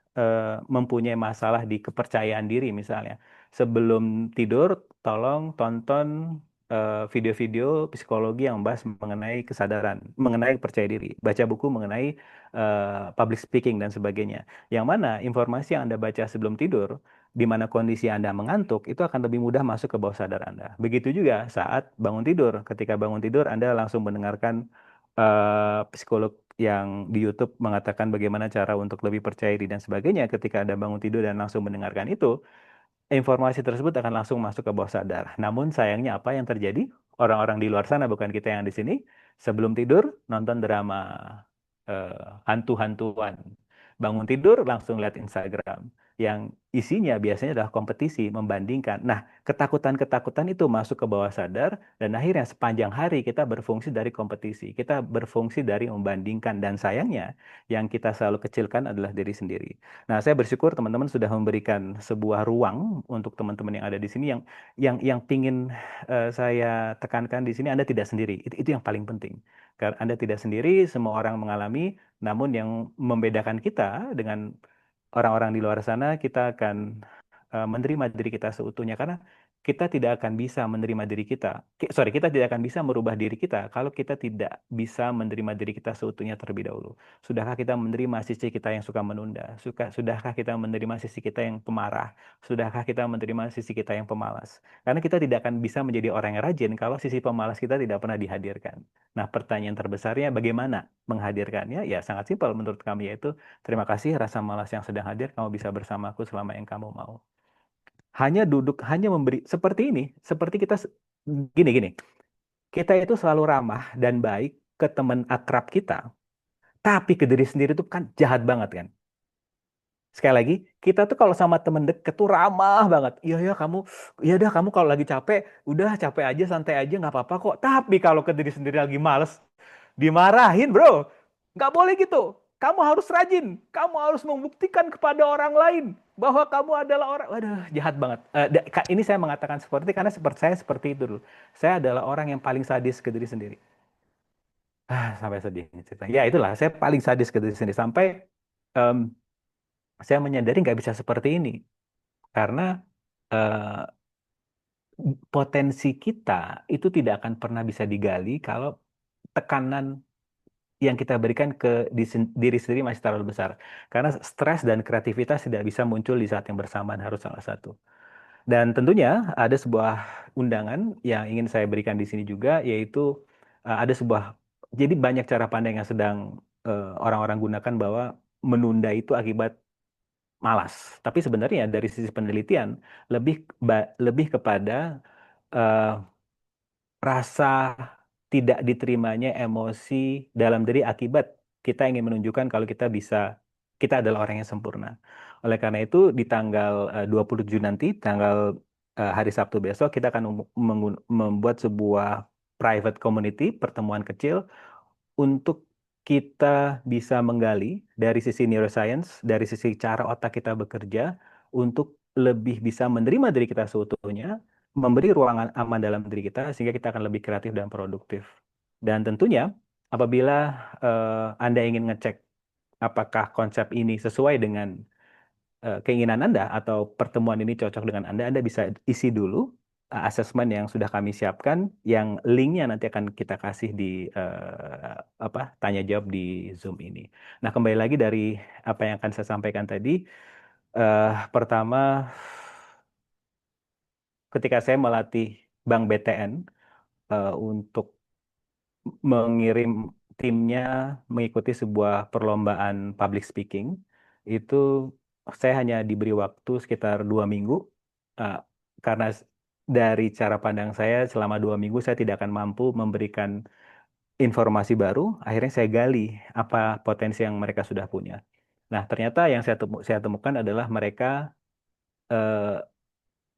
mempunyai masalah di kepercayaan diri misalnya, sebelum tidur tolong tonton video-video psikologi yang membahas mengenai kesadaran, mengenai percaya diri, baca buku mengenai public speaking dan sebagainya. Yang mana informasi yang Anda baca sebelum tidur, di mana kondisi Anda mengantuk, itu akan lebih mudah masuk ke bawah sadar Anda. Begitu juga saat bangun tidur. Ketika bangun tidur, Anda langsung mendengarkan psikolog yang di YouTube mengatakan bagaimana cara untuk lebih percaya diri dan sebagainya. Ketika Anda bangun tidur dan langsung mendengarkan itu, informasi tersebut akan langsung masuk ke bawah sadar. Namun sayangnya apa yang terjadi? Orang-orang di luar sana, bukan kita yang di sini, sebelum tidur nonton drama hantu-hantuan. Bangun tidur langsung lihat Instagram. Yang isinya biasanya adalah kompetisi, membandingkan. Nah, ketakutan-ketakutan itu masuk ke bawah sadar, dan akhirnya sepanjang hari kita berfungsi dari kompetisi. Kita berfungsi dari membandingkan, dan sayangnya yang kita selalu kecilkan adalah diri sendiri. Nah, saya bersyukur teman-teman sudah memberikan sebuah ruang untuk teman-teman yang ada di sini yang pingin saya tekankan di sini, Anda tidak sendiri. Itu yang paling penting. Karena Anda tidak sendiri, semua orang mengalami, namun yang membedakan kita dengan orang-orang di luar sana, kita akan menerima diri kita seutuhnya karena kita tidak akan bisa menerima diri kita. Kita tidak akan bisa merubah diri kita kalau kita tidak bisa menerima diri kita seutuhnya terlebih dahulu. Sudahkah kita menerima sisi kita yang suka menunda? Sudahkah kita menerima sisi kita yang pemarah? Sudahkah kita menerima sisi kita yang pemalas? Karena kita tidak akan bisa menjadi orang yang rajin kalau sisi pemalas kita tidak pernah dihadirkan. Nah, pertanyaan terbesarnya bagaimana menghadirkannya? Ya, sangat simpel menurut kami, yaitu terima kasih rasa malas yang sedang hadir, kamu bisa bersamaku selama yang kamu mau. Hanya duduk, hanya memberi seperti ini, seperti kita gini. Kita itu selalu ramah dan baik ke teman akrab kita, tapi ke diri sendiri itu kan jahat banget kan. Sekali lagi, kita tuh kalau sama temen deket tuh ramah banget. Iya ya kamu, iya dah kamu kalau lagi capek, udah capek aja, santai aja, nggak apa-apa kok. Tapi kalau ke diri sendiri lagi males, dimarahin bro. Nggak boleh gitu. Kamu harus rajin. Kamu harus membuktikan kepada orang lain bahwa kamu adalah orang. Waduh, jahat banget. Ini saya mengatakan seperti karena saya seperti itu dulu. Saya adalah orang yang paling sadis ke diri sendiri. Sampai sedih cerita. Ya itulah, saya paling sadis ke diri sendiri sampai em, saya menyadari nggak bisa seperti ini karena eh, potensi kita itu tidak akan pernah bisa digali kalau tekanan yang kita berikan ke diri sendiri masih terlalu besar. Karena stres dan kreativitas tidak bisa muncul di saat yang bersamaan, harus salah satu. Dan tentunya ada sebuah undangan yang ingin saya berikan di sini juga, yaitu ada sebuah, jadi banyak cara pandang yang sedang orang-orang gunakan bahwa menunda itu akibat malas. Tapi sebenarnya dari sisi penelitian lebih kepada eh, rasa tidak diterimanya emosi dalam diri akibat kita ingin menunjukkan kalau kita adalah orang yang sempurna. Oleh karena itu di tanggal 27 nanti, tanggal hari Sabtu besok, kita akan membuat sebuah private community, pertemuan kecil untuk kita bisa menggali dari sisi neuroscience, dari sisi cara otak kita bekerja untuk lebih bisa menerima diri kita seutuhnya, memberi ruangan aman dalam diri kita sehingga kita akan lebih kreatif dan produktif. Dan tentunya apabila Anda ingin ngecek apakah konsep ini sesuai dengan keinginan Anda atau pertemuan ini cocok dengan Anda, Anda bisa isi dulu asesmen yang sudah kami siapkan, yang linknya nanti akan kita kasih di tanya jawab di Zoom ini. Nah, kembali lagi dari apa yang akan saya sampaikan tadi, pertama, ketika saya melatih Bank BTN untuk mengirim timnya mengikuti sebuah perlombaan public speaking. Itu saya hanya diberi waktu sekitar 2 minggu, eh, karena dari cara pandang saya selama 2 minggu saya tidak akan mampu memberikan informasi baru. Akhirnya saya gali apa potensi yang mereka sudah punya. Nah, ternyata yang saya temukan adalah mereka eh,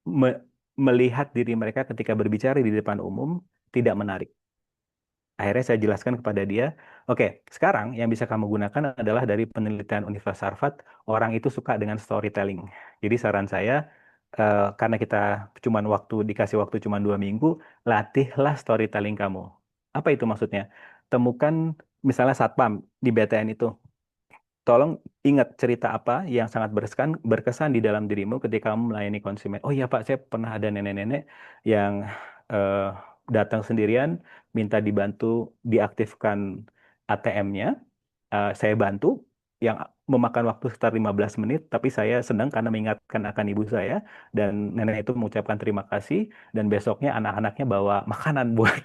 me- melihat diri mereka ketika berbicara di depan umum tidak menarik. Akhirnya saya jelaskan kepada dia, oke, sekarang yang bisa kamu gunakan adalah dari penelitian Universitas Harvard, orang itu suka dengan storytelling. Jadi saran saya, karena kita dikasih waktu cuma 2 minggu, latihlah storytelling kamu. Apa itu maksudnya? Temukan misalnya satpam di BTN itu. Tolong ingat cerita apa yang sangat berkesan di dalam dirimu ketika kamu melayani konsumen. Oh iya Pak, saya pernah ada nenek-nenek yang eh, datang sendirian, minta dibantu diaktifkan ATM-nya. Saya bantu, yang memakan waktu sekitar 15 menit, tapi saya senang karena mengingatkan akan ibu saya, dan nenek itu mengucapkan terima kasih, dan besoknya anak-anaknya bawa makanan buat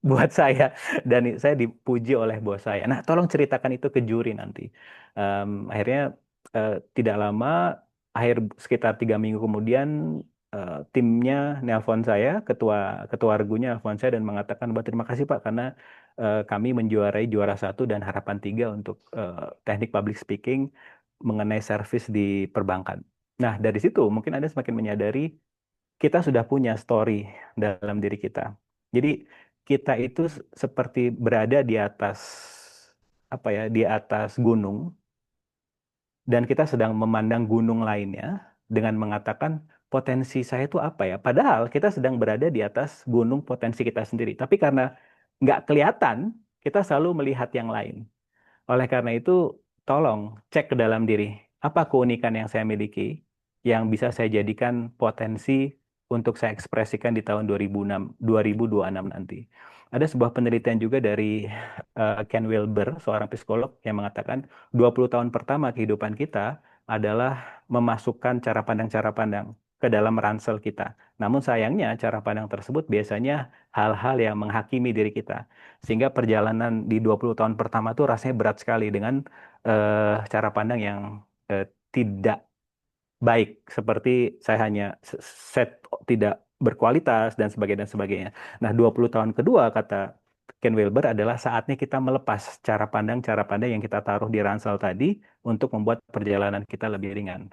buat saya, dan saya dipuji oleh bos saya. Nah, tolong ceritakan itu ke juri nanti. Akhirnya tidak lama, sekitar 3 minggu kemudian, timnya nelpon saya, ketua regunya nelpon saya dan mengatakan, terima kasih Pak karena kami menjuarai juara 1 dan harapan 3 untuk teknik public speaking mengenai servis di perbankan. Nah, dari situ mungkin Anda semakin menyadari kita sudah punya story dalam diri kita. Jadi kita itu seperti berada di atas di atas gunung, dan kita sedang memandang gunung lainnya dengan mengatakan potensi saya itu apa ya? Padahal kita sedang berada di atas gunung potensi kita sendiri. Tapi karena nggak kelihatan, kita selalu melihat yang lain. Oleh karena itu, tolong cek ke dalam diri. Apa keunikan yang saya miliki yang bisa saya jadikan potensi untuk saya ekspresikan di tahun 2026 nanti. Ada sebuah penelitian juga dari Ken Wilber, seorang psikolog, yang mengatakan 20 tahun pertama kehidupan kita adalah memasukkan cara pandang ke dalam ransel kita. Namun sayangnya cara pandang tersebut biasanya hal-hal yang menghakimi diri kita. Sehingga perjalanan di 20 tahun pertama tuh rasanya berat sekali dengan cara pandang yang tidak baik, seperti saya hanya set tidak berkualitas dan sebagainya dan sebagainya. Nah, 20 tahun kedua kata Ken Wilber adalah saatnya kita melepas cara pandang yang kita taruh di ransel tadi untuk membuat perjalanan kita lebih ringan.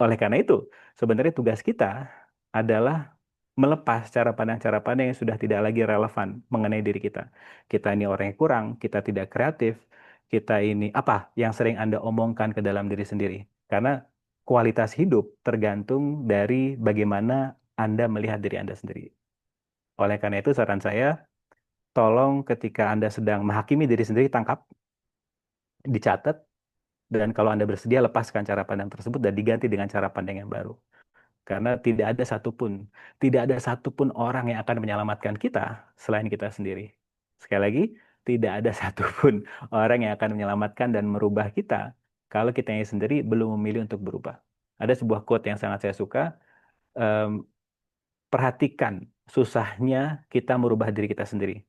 Oleh karena itu, sebenarnya tugas kita adalah melepas cara pandang yang sudah tidak lagi relevan mengenai diri kita. Kita ini orang yang kurang, kita tidak kreatif, kita ini apa yang sering Anda omongkan ke dalam diri sendiri. Karena kualitas hidup tergantung dari bagaimana Anda melihat diri Anda sendiri. Oleh karena itu, saran saya, tolong ketika Anda sedang menghakimi diri sendiri, tangkap, dicatat, dan kalau Anda bersedia, lepaskan cara pandang tersebut dan diganti dengan cara pandang yang baru. Karena tidak ada satupun orang yang akan menyelamatkan kita selain kita sendiri. Sekali lagi, tidak ada satupun orang yang akan menyelamatkan dan merubah kita kalau kita sendiri belum memilih untuk berubah. Ada sebuah quote yang sangat saya suka, perhatikan susahnya kita merubah diri kita sendiri.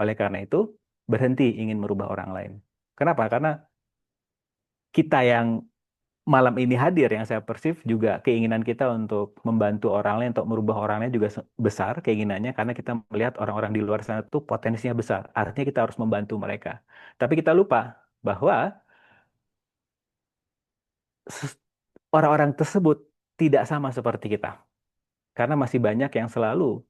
Oleh karena itu, berhenti ingin merubah orang lain. Kenapa? Karena kita yang malam ini hadir, yang saya persif juga keinginan kita untuk membantu orang lain, untuk merubah orang lain juga besar keinginannya, karena kita melihat orang-orang di luar sana tuh potensinya besar. Artinya kita harus membantu mereka. Tapi kita lupa bahwa orang-orang tersebut tidak sama seperti kita. Karena masih banyak yang selalu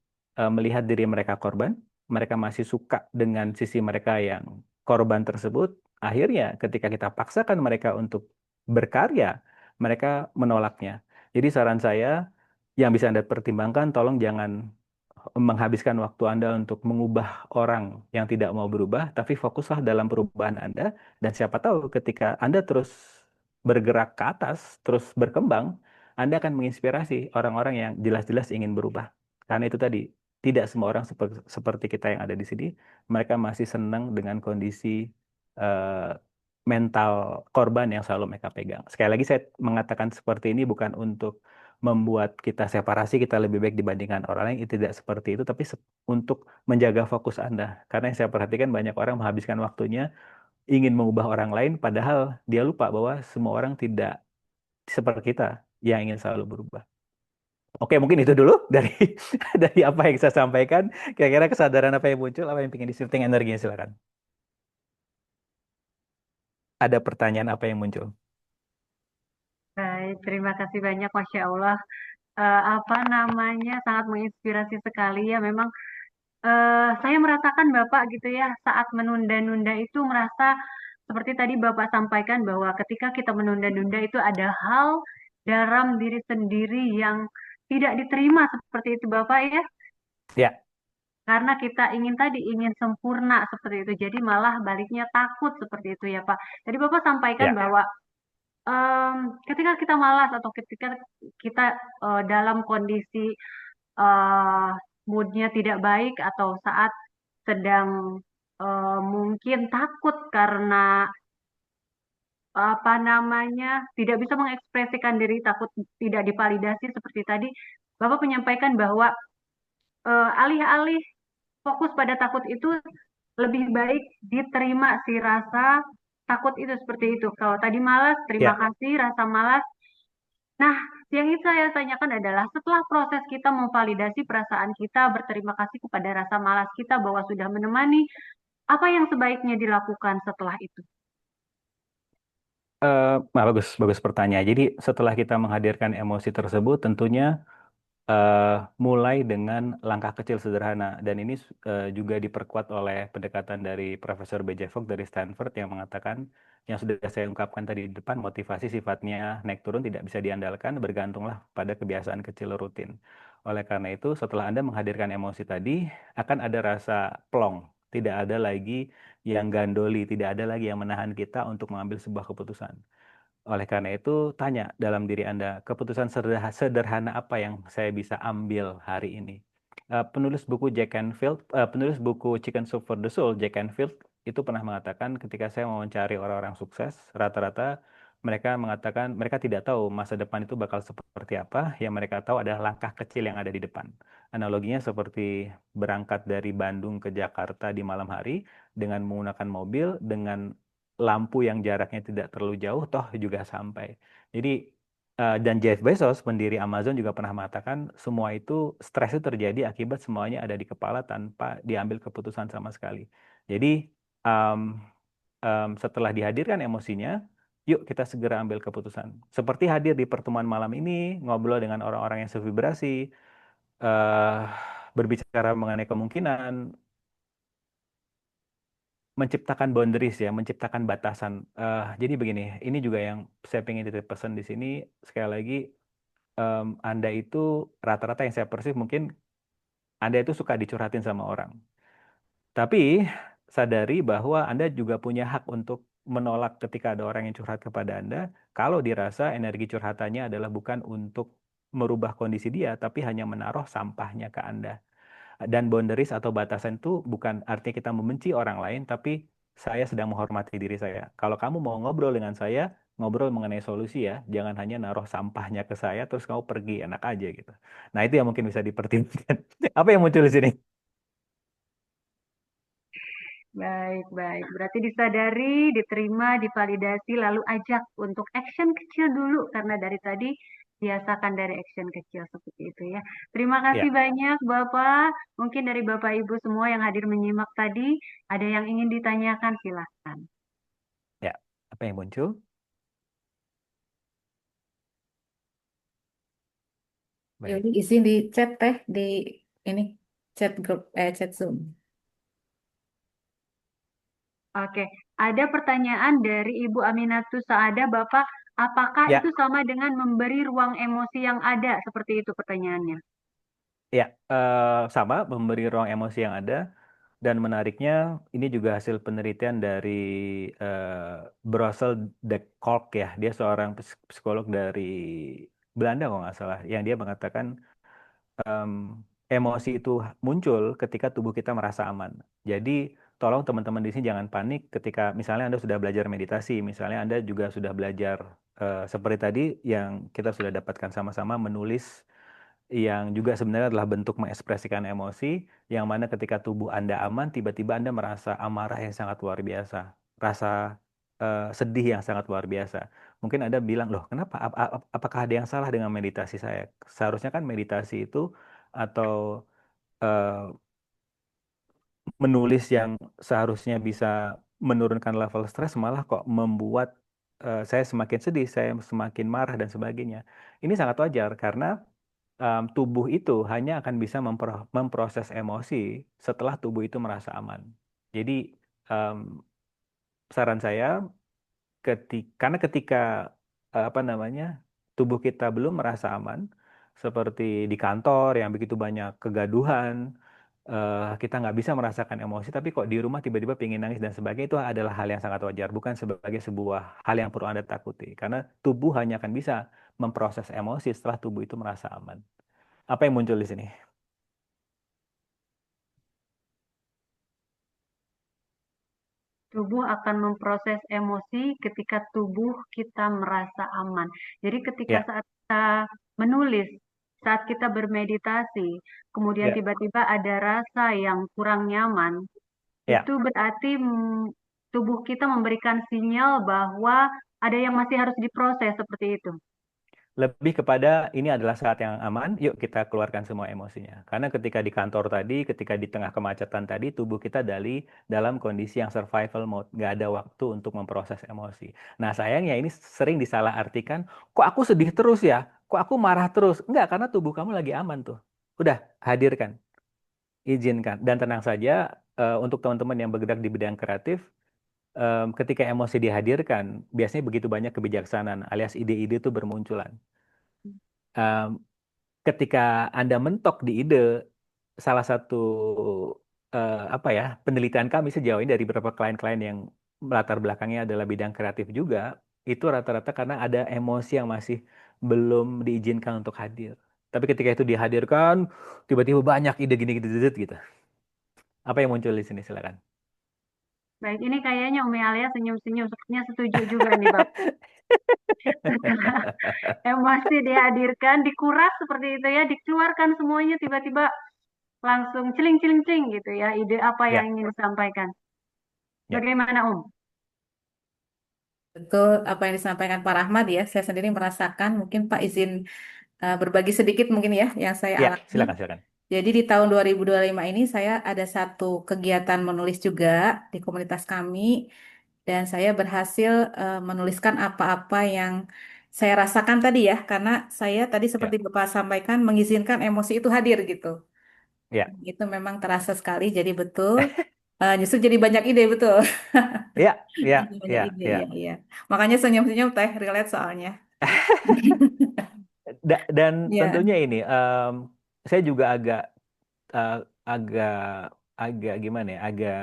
melihat diri mereka korban, mereka masih suka dengan sisi mereka yang korban tersebut. Akhirnya ketika kita paksakan mereka untuk berkarya, mereka menolaknya. Jadi saran saya, yang bisa Anda pertimbangkan, tolong jangan menghabiskan waktu Anda untuk mengubah orang yang tidak mau berubah, tapi fokuslah dalam perubahan Anda, dan siapa tahu ketika Anda terus bergerak ke atas, terus berkembang, Anda akan menginspirasi orang-orang yang jelas-jelas ingin berubah. Karena itu tadi, tidak semua orang seperti kita yang ada di sini, mereka masih senang dengan kondisi eh, mental korban yang selalu mereka pegang. Sekali lagi saya mengatakan seperti ini bukan untuk membuat kita separasi, kita lebih baik dibandingkan orang lain, itu tidak seperti itu, tapi untuk menjaga fokus Anda. Karena yang saya perhatikan banyak orang menghabiskan waktunya ingin mengubah orang lain, padahal dia lupa bahwa semua orang tidak seperti kita yang ingin selalu berubah. Oke, mungkin itu dulu dari dari apa yang saya sampaikan. Kira-kira kesadaran apa yang muncul, apa yang ingin di-shifting energinya, silakan. Ada pertanyaan apa yang muncul?
Baik, terima kasih banyak, Masya Allah. Apa namanya, sangat menginspirasi sekali ya. Memang saya merasakan Bapak gitu ya, saat menunda-nunda itu merasa seperti tadi Bapak sampaikan bahwa ketika kita menunda-nunda itu ada hal dalam diri sendiri yang tidak diterima seperti itu Bapak ya.
Ya,
Karena kita ingin tadi ingin sempurna seperti itu, jadi malah baliknya takut seperti itu ya Pak. Tadi Bapak sampaikan
ya.
bahwa ketika kita malas atau ketika kita dalam kondisi eh, moodnya tidak baik atau saat sedang mungkin takut karena apa namanya tidak bisa mengekspresikan diri, takut tidak divalidasi seperti tadi Bapak menyampaikan bahwa alih-alih fokus pada takut itu lebih baik diterima si rasa takut itu seperti itu. Kalau tadi malas, terima
Ya.
kasih rasa malas. Nah, yang itu saya tanyakan adalah setelah proses kita memvalidasi perasaan kita, berterima kasih kepada rasa malas kita bahwa sudah menemani, apa yang sebaiknya dilakukan setelah itu?
Bagus pertanyaan. Jadi setelah kita menghadirkan emosi tersebut, tentunya mulai dengan langkah kecil sederhana. Dan ini juga diperkuat oleh pendekatan dari Profesor B.J. Fogg dari Stanford yang mengatakan, yang sudah saya ungkapkan tadi di depan, motivasi sifatnya naik turun tidak bisa diandalkan, bergantunglah pada kebiasaan kecil rutin. Oleh karena itu, setelah Anda menghadirkan emosi tadi, akan ada rasa plong. Tidak ada lagi yang gandoli, tidak ada lagi yang menahan kita untuk mengambil sebuah keputusan. Oleh karena itu, tanya dalam diri Anda, keputusan sederhana apa yang saya bisa ambil hari ini? Penulis buku penulis buku Chicken Soup for the Soul, Jack Canfield, itu pernah mengatakan ketika saya mencari orang-orang sukses, rata-rata mereka mengatakan mereka tidak tahu masa depan itu bakal seperti apa, yang mereka tahu adalah langkah kecil yang ada di depan. Analoginya seperti berangkat dari Bandung ke Jakarta di malam hari dengan menggunakan mobil, dengan lampu yang jaraknya tidak terlalu jauh, toh juga sampai. Jadi, dan Jeff Bezos, pendiri Amazon juga pernah mengatakan, semua itu, stres itu terjadi akibat semuanya ada di kepala tanpa diambil keputusan sama sekali. Jadi, um, setelah dihadirkan emosinya, yuk kita segera ambil keputusan. Seperti hadir di pertemuan malam ini, ngobrol dengan orang-orang yang sevibrasi, uh, berbicara mengenai kemungkinan, menciptakan boundaries ya, menciptakan batasan. Jadi begini, ini juga yang saya pengen titip pesan di sini. Sekali lagi, Anda itu rata-rata yang saya persif mungkin Anda itu suka dicurhatin sama orang. Tapi sadari bahwa Anda juga punya hak untuk menolak ketika ada orang yang curhat kepada Anda, kalau dirasa energi curhatannya adalah bukan untuk merubah kondisi dia, tapi hanya menaruh sampahnya ke Anda. Dan boundaries atau batasan itu bukan artinya kita membenci orang lain, tapi saya sedang menghormati diri saya. Kalau kamu mau ngobrol dengan saya, ngobrol mengenai solusi ya, jangan hanya naruh sampahnya ke saya, terus kamu pergi, enak aja gitu. Nah itu yang mungkin bisa dipertimbangkan. Apa yang muncul di sini?
Baik, baik. Berarti disadari, diterima, divalidasi, lalu ajak untuk action kecil dulu karena dari tadi biasakan dari action kecil seperti itu ya. Terima kasih
Ya,
banyak Bapak. Mungkin dari Bapak Ibu semua yang hadir menyimak tadi, ada yang ingin ditanyakan silahkan.
ya. Apa yang muncul? Baik.
Yaudah isi di chat teh di ini chat grup chat Zoom.
Oke, ada pertanyaan dari Ibu Aminatus Saada, Bapak, apakah
Ya,
itu sama dengan memberi ruang emosi yang ada? Seperti itu pertanyaannya.
ya. Sama memberi ruang emosi yang ada. Dan menariknya, ini juga hasil penelitian dari Brussel de Kolk ya. Dia seorang psikolog dari Belanda kalau nggak salah. Yang dia mengatakan em, emosi itu muncul ketika tubuh kita merasa aman. Jadi tolong teman-teman di sini jangan panik ketika misalnya Anda sudah belajar meditasi, misalnya Anda juga sudah belajar seperti tadi yang kita sudah dapatkan sama-sama menulis yang juga sebenarnya adalah bentuk mengekspresikan emosi, yang mana ketika tubuh Anda aman, tiba-tiba Anda merasa amarah yang sangat luar biasa, rasa sedih yang sangat luar biasa. Mungkin Anda bilang, loh kenapa? Apakah ada yang salah dengan meditasi saya? Seharusnya kan meditasi itu atau eh, menulis yang seharusnya bisa menurunkan level stres malah kok membuat saya semakin sedih, saya semakin marah dan sebagainya. Ini sangat wajar karena tubuh itu hanya akan bisa memproses emosi setelah tubuh itu merasa aman. Jadi em, saran saya karena ketika apa namanya tubuh kita belum merasa aman, seperti di kantor yang begitu banyak kegaduhan, kita nggak bisa merasakan emosi, tapi kok di rumah tiba-tiba pengen nangis dan sebagainya, itu adalah hal yang sangat wajar, bukan sebagai sebuah hal yang perlu Anda takuti, karena tubuh hanya akan bisa memproses emosi setelah tubuh itu merasa aman. Apa yang muncul di sini?
Tubuh akan memproses emosi ketika tubuh kita merasa aman. Jadi ketika
Ya,
saat kita menulis, saat kita bermeditasi, kemudian
ya,
tiba-tiba ada rasa yang kurang nyaman,
ya.
itu berarti tubuh kita memberikan sinyal bahwa ada yang masih harus diproses seperti itu.
Lebih kepada ini adalah saat yang aman, yuk kita keluarkan semua emosinya. Karena ketika di kantor tadi, ketika di tengah kemacetan tadi, tubuh kita dalam kondisi yang survival mode, nggak ada waktu untuk memproses emosi. Nah sayangnya ini sering disalahartikan, kok aku sedih terus ya? Kok aku marah terus? Enggak, karena tubuh kamu lagi aman tuh. Udah, hadirkan, izinkan. Dan tenang saja, untuk teman-teman yang bergerak di bidang kreatif, ketika emosi dihadirkan, biasanya begitu banyak kebijaksanaan alias ide-ide itu bermunculan. Em, Ketika Anda mentok di ide, salah satu apa ya penelitian kami sejauh ini dari beberapa klien-klien yang latar belakangnya adalah bidang kreatif juga, itu rata-rata karena ada emosi yang masih belum diizinkan untuk hadir. Tapi ketika itu dihadirkan, tiba-tiba banyak ide gini gitu, gitu. Apa yang muncul di sini? Silakan.
Baik, ini kayaknya Umi Alia senyum-senyum, sepertinya setuju juga nih Bapak. Setelah emosi dihadirkan, dikuras seperti itu ya, dikeluarkan semuanya tiba-tiba langsung celing-celing-celing gitu ya, ide apa yang
Ya,
ingin disampaikan.
ya.
Bagaimana Om?
Betul apa yang disampaikan Pak Rahmat ya. Saya sendiri merasakan, mungkin Pak izin berbagi sedikit mungkin ya yang saya
Ya,
alami.
silakan, silakan.
Jadi di tahun 2025 ini saya ada satu kegiatan menulis juga di komunitas kami dan saya berhasil menuliskan apa-apa yang saya rasakan tadi ya karena saya tadi
Ya,
seperti Bapak sampaikan mengizinkan emosi itu hadir gitu.
ya,
Itu memang terasa sekali jadi betul justru jadi banyak ide betul.
ya, ya,
Jadi banyak
ya,
ide
ya.
ya ya. Makanya senyum-senyum teh relate soalnya.
Dan
Ya.
tentunya ini, saya juga eh, agak agak gimana ya, agak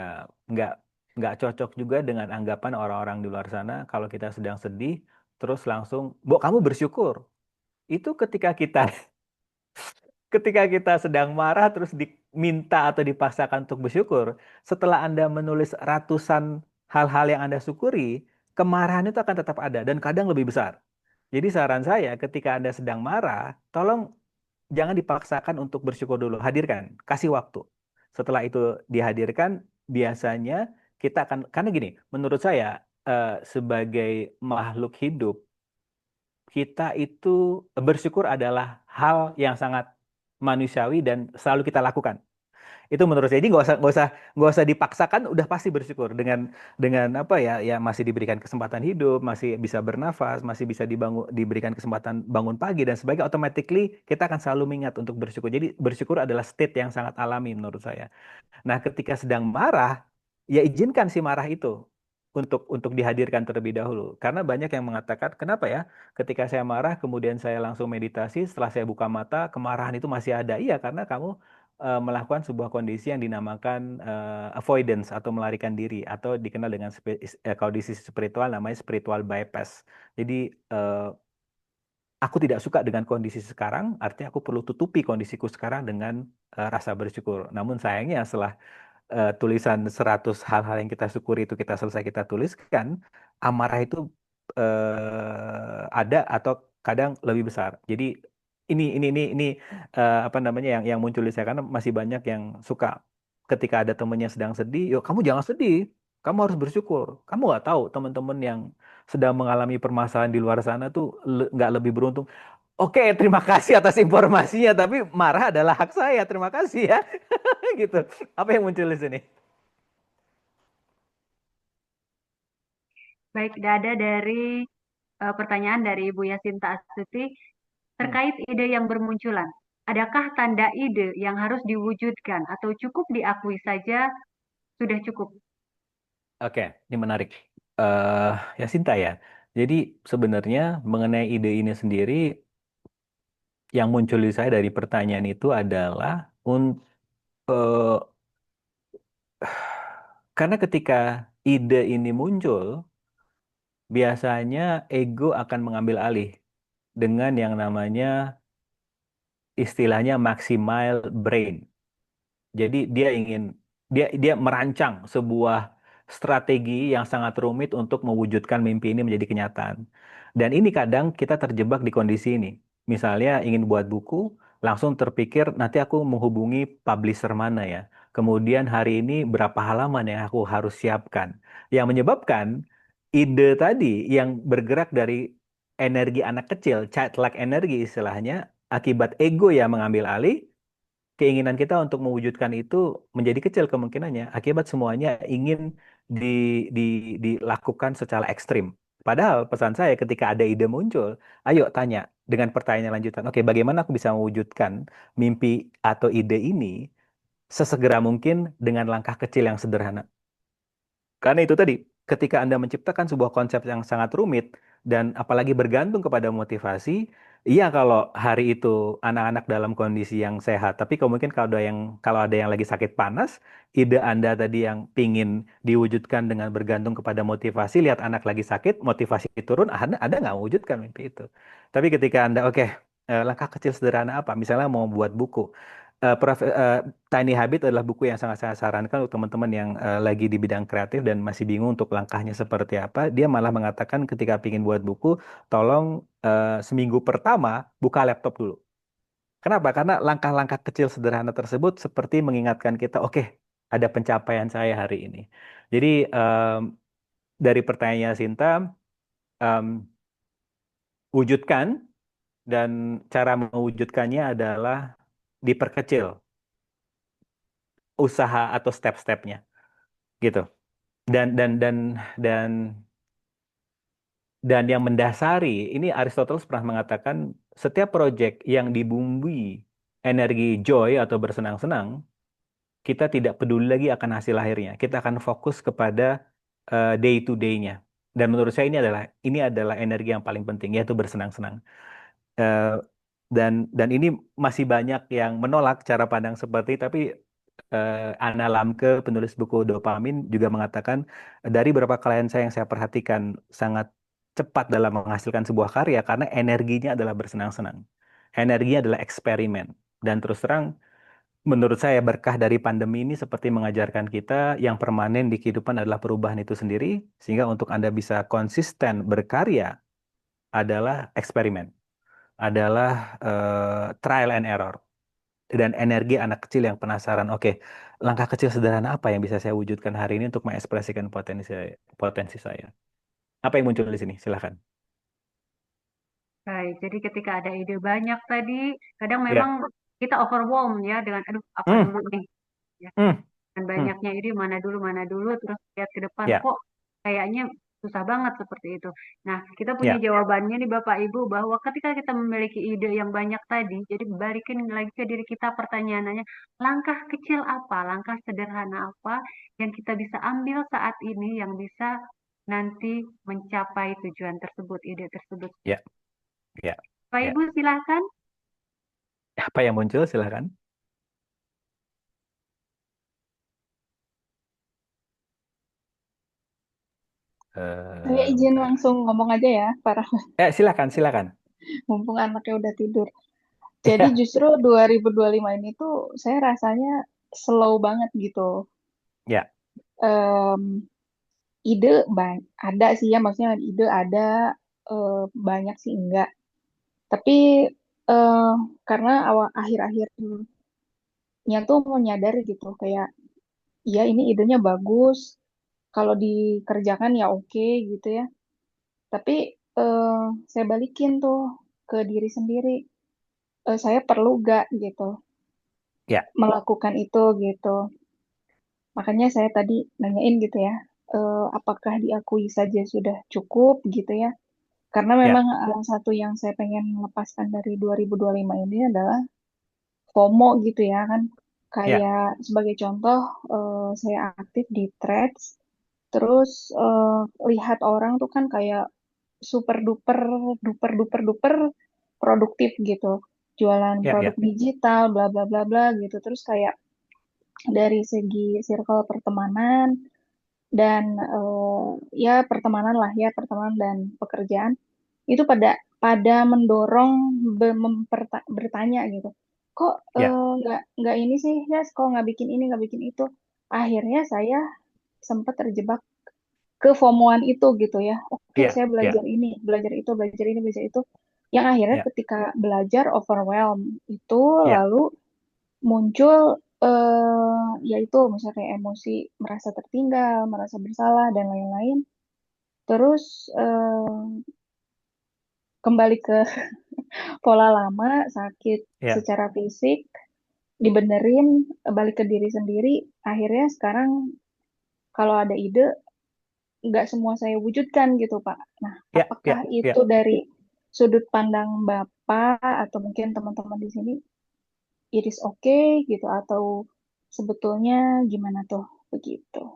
nggak nggak cocok juga dengan anggapan orang-orang di luar sana kalau kita sedang sedih, terus langsung, "Bo, kamu bersyukur." Itu ketika kita sedang marah terus diminta atau dipaksakan untuk bersyukur, setelah Anda menulis ratusan hal-hal yang Anda syukuri, kemarahan itu akan tetap ada dan kadang lebih besar. Jadi saran saya ketika Anda sedang marah, tolong jangan dipaksakan untuk bersyukur dulu, hadirkan, kasih waktu. Setelah itu dihadirkan, biasanya kita akan, karena gini, menurut saya sebagai makhluk hidup, kita itu bersyukur adalah hal yang sangat manusiawi dan selalu kita lakukan. Itu menurut saya. Jadi nggak usah dipaksakan, udah pasti bersyukur dengan apa ya, ya masih diberikan kesempatan hidup, masih bisa bernafas, masih bisa diberikan kesempatan bangun pagi dan sebagainya. Automatically kita akan selalu mengingat untuk bersyukur. Jadi bersyukur adalah state yang sangat alami menurut saya. Nah, ketika sedang marah, ya izinkan si marah itu untuk dihadirkan terlebih dahulu. Karena banyak yang mengatakan, kenapa ya? Ketika saya marah, kemudian saya langsung meditasi, setelah saya buka mata, kemarahan itu masih ada. Iya, karena kamu melakukan sebuah kondisi yang dinamakan avoidance atau melarikan diri, atau dikenal dengan kalau di sisi spiritual namanya spiritual bypass. Jadi aku tidak suka dengan kondisi sekarang, artinya aku perlu tutupi kondisiku sekarang dengan rasa bersyukur. Namun sayangnya setelah tulisan 100 hal-hal yang kita syukuri itu kita selesai kita tuliskan, amarah itu ada atau kadang lebih besar. Jadi ini apa namanya yang muncul di saya karena masih banyak yang suka ketika ada temennya sedang sedih, yuk kamu jangan sedih, kamu harus bersyukur. Kamu nggak tahu teman-teman yang sedang mengalami permasalahan di luar sana tuh nggak lebih beruntung. Oke, terima kasih atas informasinya, tapi marah adalah hak saya. Terima kasih ya. Gitu. Apa yang muncul di sini?
Baik, ada dari pertanyaan dari Ibu Yasinta Astuti terkait ide yang bermunculan. Adakah tanda ide yang harus diwujudkan atau cukup diakui saja sudah cukup?
Oke, ini menarik. Ya Sinta ya. Jadi sebenarnya mengenai ide ini sendiri, yang muncul di saya dari pertanyaan itu adalah karena ketika ide ini muncul, biasanya ego akan mengambil alih dengan yang namanya istilahnya maximal brain. Jadi dia merancang sebuah strategi yang sangat rumit untuk mewujudkan mimpi ini menjadi kenyataan. Dan ini kadang kita terjebak di kondisi ini. Misalnya ingin buat buku, langsung terpikir nanti aku menghubungi publisher mana ya. Kemudian hari ini berapa halaman yang aku harus siapkan. Yang menyebabkan ide tadi yang bergerak dari energi anak kecil, childlike energi istilahnya, akibat ego yang mengambil alih, keinginan kita untuk mewujudkan itu menjadi kecil kemungkinannya akibat semuanya ingin di, di, dilakukan secara ekstrim. Padahal pesan saya ketika ada ide muncul, ayo tanya dengan pertanyaan lanjutan. Oke, bagaimana aku bisa mewujudkan mimpi atau ide ini sesegera mungkin dengan langkah kecil yang sederhana? Karena itu tadi, ketika Anda menciptakan sebuah konsep yang sangat rumit dan apalagi bergantung kepada motivasi, iya kalau hari itu anak-anak dalam kondisi yang sehat, tapi mungkin kalau ada yang lagi sakit panas, ide Anda tadi yang pingin diwujudkan dengan bergantung kepada motivasi, lihat anak lagi sakit, motivasi turun, Anda nggak mewujudkan mimpi itu. Tapi ketika Anda, oke, langkah kecil sederhana apa? Misalnya mau buat buku. Tiny Habit adalah buku yang sangat saya sarankan untuk teman-teman yang lagi di bidang kreatif dan masih bingung untuk langkahnya seperti apa. Dia malah mengatakan ketika ingin buat buku, tolong seminggu pertama buka laptop dulu. Kenapa? Karena langkah-langkah kecil sederhana tersebut seperti mengingatkan kita, oke, ada pencapaian saya hari ini. Jadi dari pertanyaannya Sinta, wujudkan, dan cara mewujudkannya adalah diperkecil usaha atau step-stepnya gitu. Dan yang mendasari ini Aristoteles pernah mengatakan setiap proyek yang dibumbui energi joy atau bersenang-senang, kita tidak peduli lagi akan hasil akhirnya. Kita akan fokus kepada day to day-nya. Dan menurut saya ini adalah energi yang paling penting, yaitu bersenang-senang. Eh, dan ini masih banyak yang menolak cara pandang seperti, tapi Anna Lamke, penulis buku Dopamin, juga mengatakan dari beberapa klien saya yang saya perhatikan sangat cepat dalam menghasilkan sebuah karya karena energinya adalah bersenang-senang. Energinya adalah eksperimen. Dan terus terang, menurut saya berkah dari pandemi ini seperti mengajarkan kita yang permanen di kehidupan adalah perubahan itu sendiri, sehingga untuk Anda bisa konsisten berkarya adalah eksperimen, adalah trial and error. Dan energi anak kecil yang penasaran, oke, langkah kecil sederhana apa yang bisa saya wujudkan hari ini untuk mengekspresikan potensi saya. Apa yang muncul di sini? Silahkan.
Baik, jadi ketika ada ide banyak tadi, kadang
Ya.
memang kita overwhelm ya dengan aduh apa dulu nih ya. Dan banyaknya ide mana dulu terus lihat ke depan
Ya.
kok kayaknya susah banget seperti itu. Nah, kita punya jawabannya nih Bapak Ibu bahwa ketika kita memiliki ide yang banyak tadi, jadi balikin lagi ke diri kita pertanyaannya, langkah kecil apa, langkah sederhana apa yang kita bisa ambil saat ini yang bisa nanti mencapai tujuan tersebut, ide tersebut.
Ya. Ya.
Pak
Ya.
Ibu silakan.
Apa yang muncul? Silahkan.
Saya izin langsung ngomong aja ya, Pak Rahmat.
Silakan.
Mumpung anaknya udah tidur. Jadi justru 2025 ini tuh saya rasanya slow banget gitu.
Ya,
Em, ide ada sih ya, maksudnya ide ada, banyak sih enggak. Tapi eh, karena awal akhir-akhirnya tuh menyadari gitu, kayak ya ini idenya bagus, kalau dikerjakan ya oke gitu ya. Tapi eh, saya balikin tuh ke diri sendiri, saya perlu gak gitu
ya,
melakukan itu gitu. Makanya saya tadi nanyain gitu ya, apakah diakui saja sudah cukup gitu ya. Karena
ya,
memang satu yang saya pengen lepaskan dari 2025 ini adalah FOMO gitu ya kan.
ya,
Kayak sebagai contoh, saya aktif di Threads, terus lihat orang tuh kan kayak super duper duper duper duper produktif gitu. Jualan
ya,
produk
ya,
digital, bla bla bla bla gitu. Terus kayak dari segi circle pertemanan dan ya pertemanan lah ya, pertemanan dan pekerjaan itu pada pada mendorong bertanya gitu, kok
ya,
nggak ini sih ya, kok nggak bikin ini nggak bikin itu. Akhirnya saya sempat terjebak ke FOMOan itu gitu ya. Oke,
ya,
saya belajar
ya,
ini, belajar itu, belajar ini, belajar itu. Yang akhirnya
ya,
ketika belajar overwhelm itu,
ya,
lalu muncul yaitu misalnya kayak emosi merasa tertinggal, merasa bersalah dan lain-lain. Terus kembali ke pola lama, sakit
ya.
secara fisik, dibenerin, balik ke diri sendiri. Akhirnya sekarang kalau ada ide, nggak semua saya wujudkan gitu, Pak. Nah,
Ya,
apakah
ya,
itu
ya.
dari sudut pandang Bapak atau mungkin teman-teman di sini, it is okay gitu, atau sebetulnya gimana tuh begitu?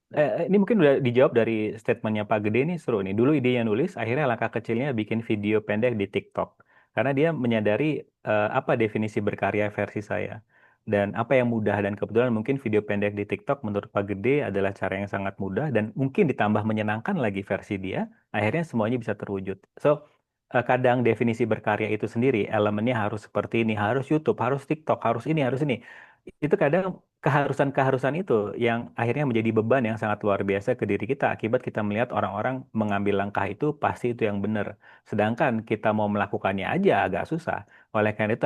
Ini mungkin udah dijawab dari statementnya Pak Gede nih, seru nih. Dulu idenya nulis, akhirnya langkah kecilnya bikin video pendek di TikTok. Karena dia menyadari apa definisi berkarya versi saya. Dan apa yang mudah, dan kebetulan mungkin video pendek di TikTok menurut Pak Gede adalah cara yang sangat mudah dan mungkin ditambah menyenangkan lagi versi dia, akhirnya semuanya bisa terwujud. So, kadang definisi berkarya itu sendiri, elemennya harus seperti ini, harus YouTube, harus TikTok, harus ini, harus ini. Itu kadang keharusan-keharusan itu yang akhirnya menjadi beban yang sangat luar biasa ke diri kita akibat kita melihat orang-orang mengambil langkah itu pasti itu yang benar. Sedangkan kita mau melakukannya aja agak susah. Oleh karena itu,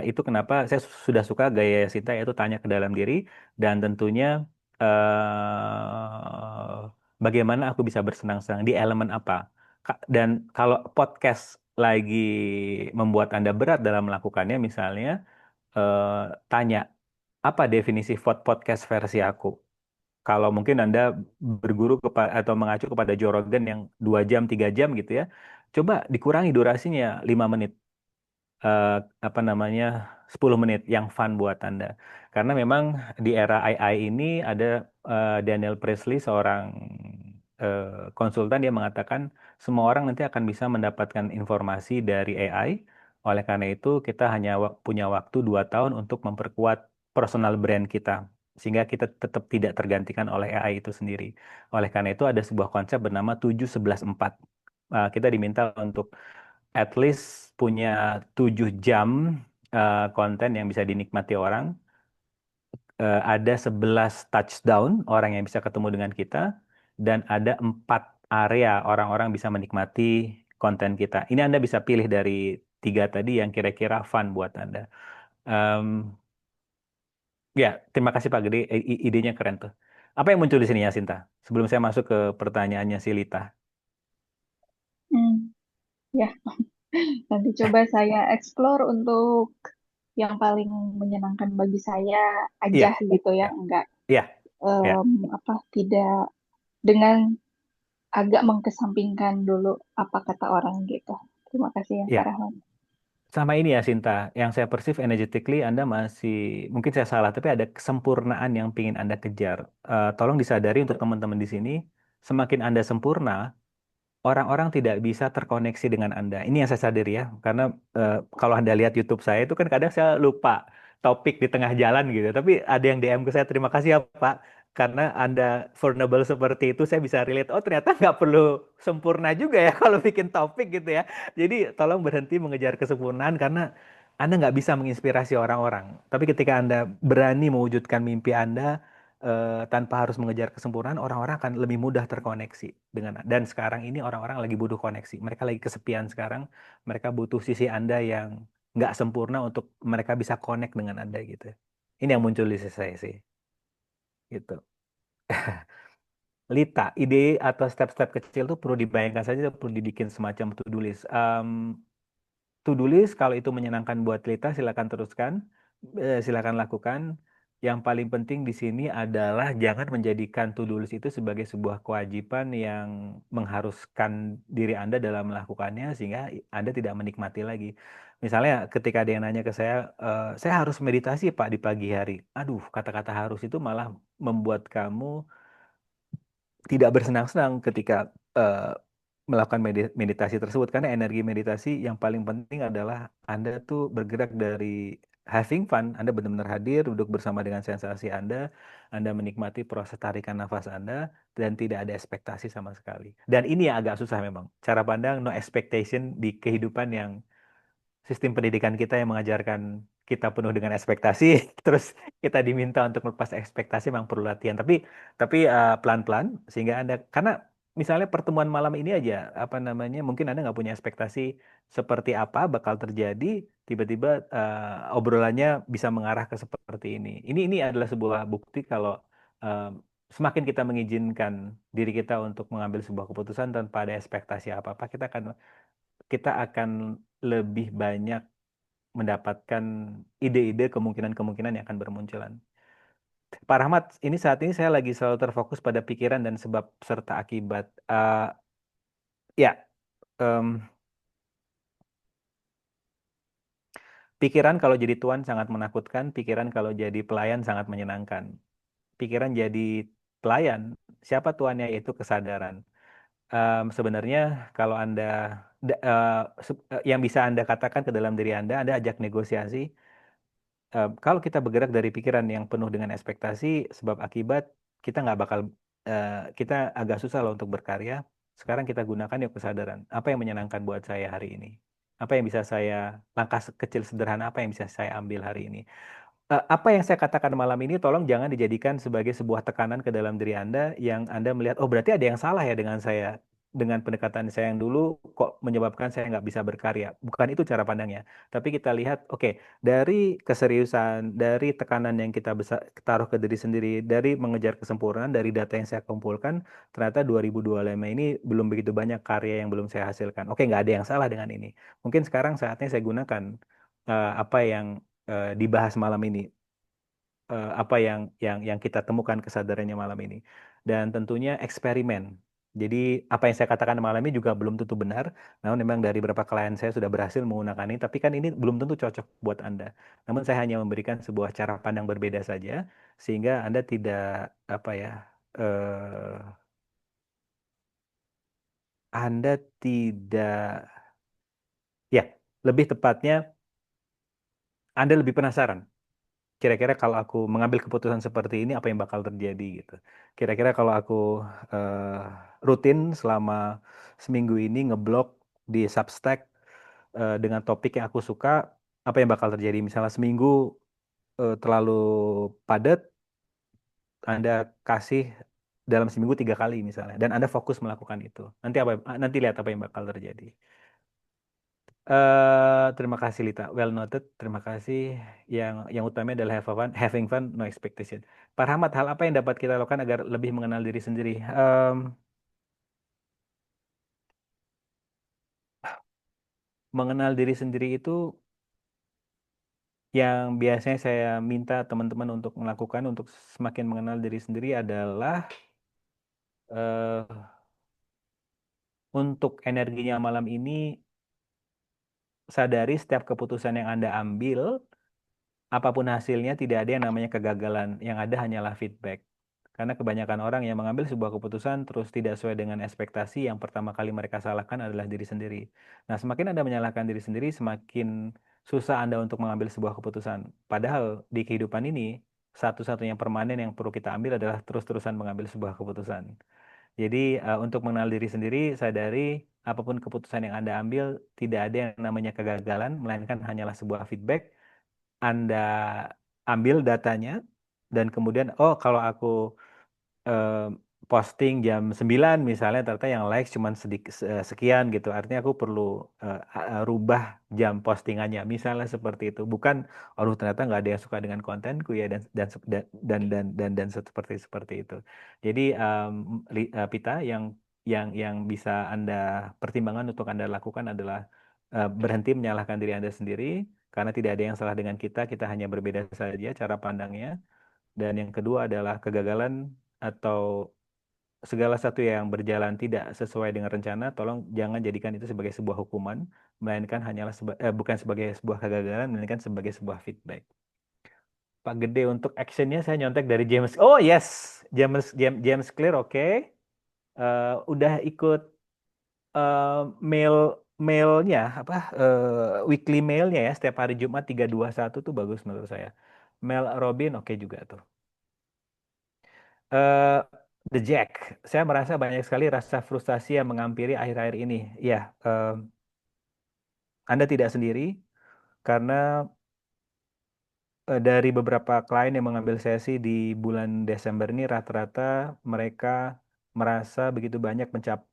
itu kenapa saya sudah suka gaya Sinta yaitu tanya ke dalam diri dan tentunya bagaimana aku bisa bersenang-senang di elemen apa. Dan kalau podcast lagi membuat Anda berat dalam melakukannya, misalnya tanya apa definisi podcast versi aku? Kalau mungkin Anda berguru atau mengacu kepada Joe Rogan yang 2 jam, 3 jam gitu ya, coba dikurangi durasinya 5 menit, eh, apa namanya 10 menit yang fun buat Anda. Karena memang di era AI ini ada Daniel Priestley, seorang konsultan, dia mengatakan semua orang nanti akan bisa mendapatkan informasi dari AI. Oleh karena itu kita hanya punya waktu 2 tahun untuk memperkuat personal brand kita. Sehingga kita tetap tidak tergantikan oleh AI itu sendiri. Oleh karena itu ada sebuah konsep bernama 7-11-4. Kita diminta untuk at least punya 7 jam konten yang bisa dinikmati orang. Ada 11 touchdown orang yang bisa ketemu dengan kita. Dan ada 4 area orang-orang bisa menikmati konten kita. Ini Anda bisa pilih dari 3 tadi yang kira-kira fun buat Anda. Em, ya, terima kasih Pak Gede. Idenya keren tuh. Apa yang muncul di sini ya, Sinta? Sebelum saya masuk ke pertanyaannya si Lita.
Hmm, ya, nanti coba saya explore untuk yang paling menyenangkan bagi saya aja
Iya,
gitu ya,
iya,
enggak
iya, iya,
tidak dengan agak mengkesampingkan dulu apa kata orang gitu. Terima kasih ya Pak
iya.
Rahman.
Sama ini ya Sinta, yang saya perceive energetically Anda masih, mungkin saya salah, tapi ada kesempurnaan yang ingin Anda kejar. Tolong disadari untuk teman-teman di sini, semakin Anda sempurna, orang-orang tidak bisa terkoneksi dengan Anda. Ini yang saya sadari ya, karena kalau Anda lihat YouTube saya itu kan kadang saya lupa topik di tengah jalan gitu. Tapi ada yang DM ke saya, terima kasih ya Pak, karena Anda vulnerable seperti itu, saya bisa relate. Oh ternyata nggak perlu sempurna juga ya kalau bikin topik gitu ya. Jadi tolong berhenti mengejar kesempurnaan karena Anda nggak bisa menginspirasi orang-orang. Tapi ketika Anda berani mewujudkan mimpi Anda, tanpa harus mengejar kesempurnaan, orang-orang akan lebih mudah terkoneksi dengan. Dan sekarang ini orang-orang lagi butuh koneksi. Mereka lagi kesepian sekarang. Mereka butuh sisi Anda yang nggak sempurna untuk mereka bisa connect dengan Anda gitu. Ini yang muncul di sisi saya sih. Gitu. Lita, ide atau step-step kecil tuh perlu dibayangkan saja, perlu dibikin semacam to-do list. To-do list kalau itu menyenangkan buat Lita, silakan teruskan, silakan lakukan. Yang paling penting di sini adalah jangan menjadikan to-do list itu sebagai sebuah kewajiban yang mengharuskan diri Anda dalam melakukannya sehingga Anda tidak menikmati lagi. Misalnya ketika ada yang nanya ke saya harus meditasi Pak di pagi hari. Aduh, kata-kata harus itu malah membuat kamu tidak bersenang-senang ketika melakukan meditasi tersebut karena energi meditasi yang paling penting adalah Anda tuh bergerak dari having fun, Anda benar-benar hadir, duduk bersama dengan sensasi Anda menikmati proses tarikan nafas Anda dan tidak ada ekspektasi sama sekali. Dan ini yang agak susah memang. Cara pandang no expectation di kehidupan yang sistem pendidikan kita yang mengajarkan kita penuh dengan ekspektasi, terus kita diminta untuk melepas ekspektasi memang perlu latihan. Tapi pelan-pelan sehingga Anda karena misalnya pertemuan malam ini aja apa namanya mungkin Anda nggak punya ekspektasi seperti apa bakal terjadi, tiba-tiba obrolannya bisa mengarah ke seperti ini. Ini adalah sebuah bukti kalau eh, semakin kita mengizinkan diri kita untuk mengambil sebuah keputusan tanpa ada ekspektasi apa-apa, kita akan lebih banyak mendapatkan ide-ide kemungkinan-kemungkinan yang akan bermunculan. Pak Rahmat, ini saat ini saya lagi selalu terfokus pada pikiran dan sebab serta akibat. Ya, em, pikiran kalau jadi tuan sangat menakutkan, pikiran kalau jadi pelayan sangat menyenangkan. Pikiran jadi pelayan, siapa tuannya yaitu kesadaran. Sebenarnya kalau Anda yang bisa Anda katakan ke dalam diri Anda ajak negosiasi. Kalau kita bergerak dari pikiran yang penuh dengan ekspektasi, sebab akibat kita nggak bakal kita agak susah loh untuk berkarya. Sekarang kita gunakan yuk kesadaran. Apa yang menyenangkan buat saya hari ini? Apa yang bisa saya langkah kecil sederhana apa yang bisa saya ambil hari ini? Apa yang saya katakan malam ini tolong jangan dijadikan sebagai sebuah tekanan ke dalam diri Anda yang Anda melihat, oh berarti ada yang salah ya dengan saya, dengan pendekatan saya yang dulu kok menyebabkan saya nggak bisa berkarya. Bukan itu cara pandangnya. Tapi kita lihat, oke, dari keseriusan, dari tekanan yang kita taruh ke diri sendiri, dari mengejar kesempurnaan, dari data yang saya kumpulkan, ternyata 2025 ini belum begitu banyak karya yang belum saya hasilkan. Oke, nggak ada yang salah dengan ini. Mungkin sekarang saatnya saya gunakan apa yang dibahas malam ini, apa yang kita temukan kesadarannya malam ini, dan tentunya eksperimen. Jadi apa yang saya katakan malam ini juga belum tentu benar, namun memang dari beberapa klien saya sudah berhasil menggunakan ini, tapi kan ini belum tentu cocok buat Anda. Namun saya hanya memberikan sebuah cara pandang berbeda saja, sehingga Anda tidak apa ya, Anda tidak ya lebih tepatnya Anda lebih penasaran. Kira-kira kalau aku mengambil keputusan seperti ini apa yang bakal terjadi gitu. Kira-kira kalau aku eh, rutin selama seminggu ini ngeblok di Substack dengan topik yang aku suka, apa yang bakal terjadi? Misalnya seminggu terlalu padat, Anda kasih dalam seminggu 3 kali misalnya, dan Anda fokus melakukan itu. Nanti lihat apa yang bakal terjadi. Terima kasih Lita, well noted. Terima kasih. Yang utama adalah having fun, no expectation. Pak Rahmat, hal apa yang dapat kita lakukan agar lebih mengenal diri sendiri? Mengenal diri sendiri itu yang biasanya saya minta teman-teman untuk melakukan untuk semakin mengenal diri sendiri adalah untuk energinya malam ini sadari setiap keputusan yang Anda ambil, apapun hasilnya tidak ada yang namanya kegagalan, yang ada hanyalah feedback. Karena kebanyakan orang yang mengambil sebuah keputusan terus tidak sesuai dengan ekspektasi, yang pertama kali mereka salahkan adalah diri sendiri. Nah, semakin Anda menyalahkan diri sendiri, semakin susah Anda untuk mengambil sebuah keputusan. Padahal di kehidupan ini, satu-satunya permanen yang perlu kita ambil adalah terus-terusan mengambil sebuah keputusan. Jadi untuk mengenal diri sendiri, sadari apapun keputusan yang Anda ambil, tidak ada yang namanya kegagalan, melainkan hanyalah sebuah feedback. Anda ambil datanya, Dan kemudian, oh kalau aku eh, posting jam 9 misalnya, ternyata yang likes cuma sekian gitu. Artinya aku perlu rubah jam postingannya. Misalnya seperti itu. Bukan, aduh ternyata nggak ada yang suka dengan kontenku ya dan seperti itu. Jadi Pita, yang bisa Anda pertimbangan untuk Anda lakukan adalah berhenti menyalahkan diri Anda sendiri karena tidak ada yang salah dengan kita hanya berbeda saja cara pandangnya. Dan yang kedua adalah kegagalan atau segala satu yang berjalan tidak sesuai dengan rencana, tolong jangan jadikan itu sebagai sebuah hukuman, melainkan hanyalah bukan sebagai sebuah kegagalan, melainkan sebagai sebuah feedback. Pak Gede, untuk actionnya saya nyontek dari James. Oh yes, James Clear, oke. Udah ikut mailnya apa weekly mailnya ya, setiap hari Jumat 321 tuh bagus menurut saya. Mel Robin oke juga tuh. eh The Jack, saya merasa banyak sekali rasa frustasi yang mengampiri akhir-akhir ini. Ya, Anda tidak sendiri karena dari beberapa klien yang mengambil sesi di bulan Desember ini rata-rata mereka merasa begitu banyak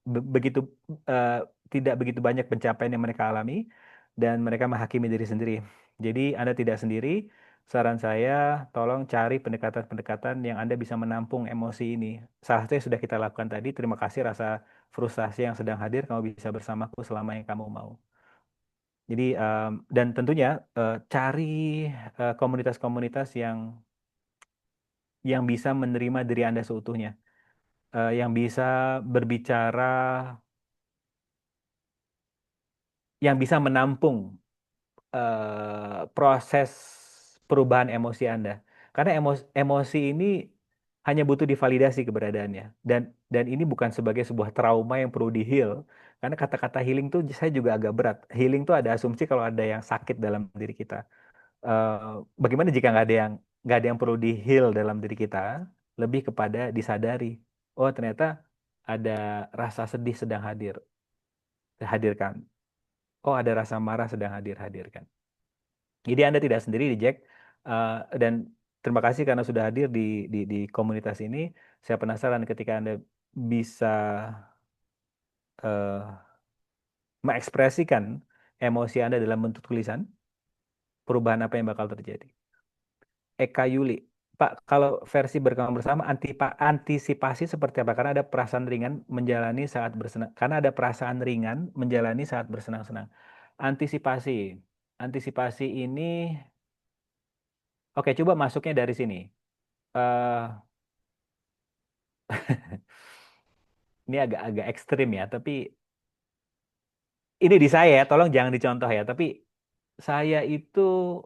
begitu eh, tidak begitu banyak pencapaian yang mereka alami dan mereka menghakimi diri sendiri. Jadi Anda tidak sendiri. Saran saya, tolong cari pendekatan-pendekatan yang Anda bisa menampung emosi ini. Salah satu yang sudah kita lakukan tadi, terima kasih rasa frustasi yang sedang hadir, kamu bisa bersamaku selama yang kamu mau. Jadi dan tentunya cari komunitas-komunitas yang bisa menerima diri Anda seutuhnya, yang bisa berbicara, yang bisa menampung proses perubahan emosi Anda. Karena emosi ini hanya butuh divalidasi keberadaannya. Dan ini bukan sebagai sebuah trauma yang perlu di-heal. Karena kata-kata healing tuh saya juga agak berat. Healing tuh ada asumsi kalau ada yang sakit dalam diri kita. Bagaimana jika nggak ada yang perlu di-heal dalam diri kita, lebih kepada disadari. Oh ternyata ada rasa sedih sedang hadirkan. Oh ada rasa marah sedang hadirkan. Jadi Anda tidak sendiri di Jack. Dan terima kasih karena sudah hadir di komunitas ini. Saya penasaran ketika Anda bisa mengekspresikan emosi Anda dalam bentuk tulisan, perubahan apa yang bakal terjadi. Eka Yuli, Pak, kalau versi berkembang bersama antisipasi seperti apa? Karena ada perasaan ringan menjalani saat bersenang. Karena ada perasaan ringan menjalani saat bersenang-senang. Antisipasi, antisipasi ini, oke, coba masuknya dari sini. eh Ini agak-agak ekstrim ya, tapi ini di saya ya, tolong jangan dicontoh ya. Tapi saya itu,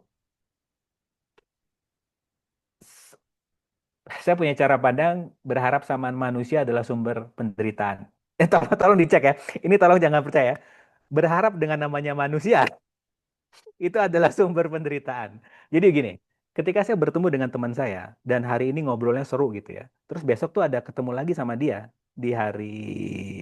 saya punya cara pandang berharap sama manusia adalah sumber penderitaan. Tolong dicek ya. Ini tolong jangan percaya. Berharap dengan namanya manusia itu adalah sumber penderitaan. Jadi gini, ketika saya bertemu dengan teman saya dan hari ini ngobrolnya seru gitu ya. Terus besok tuh ada ketemu lagi sama dia di hari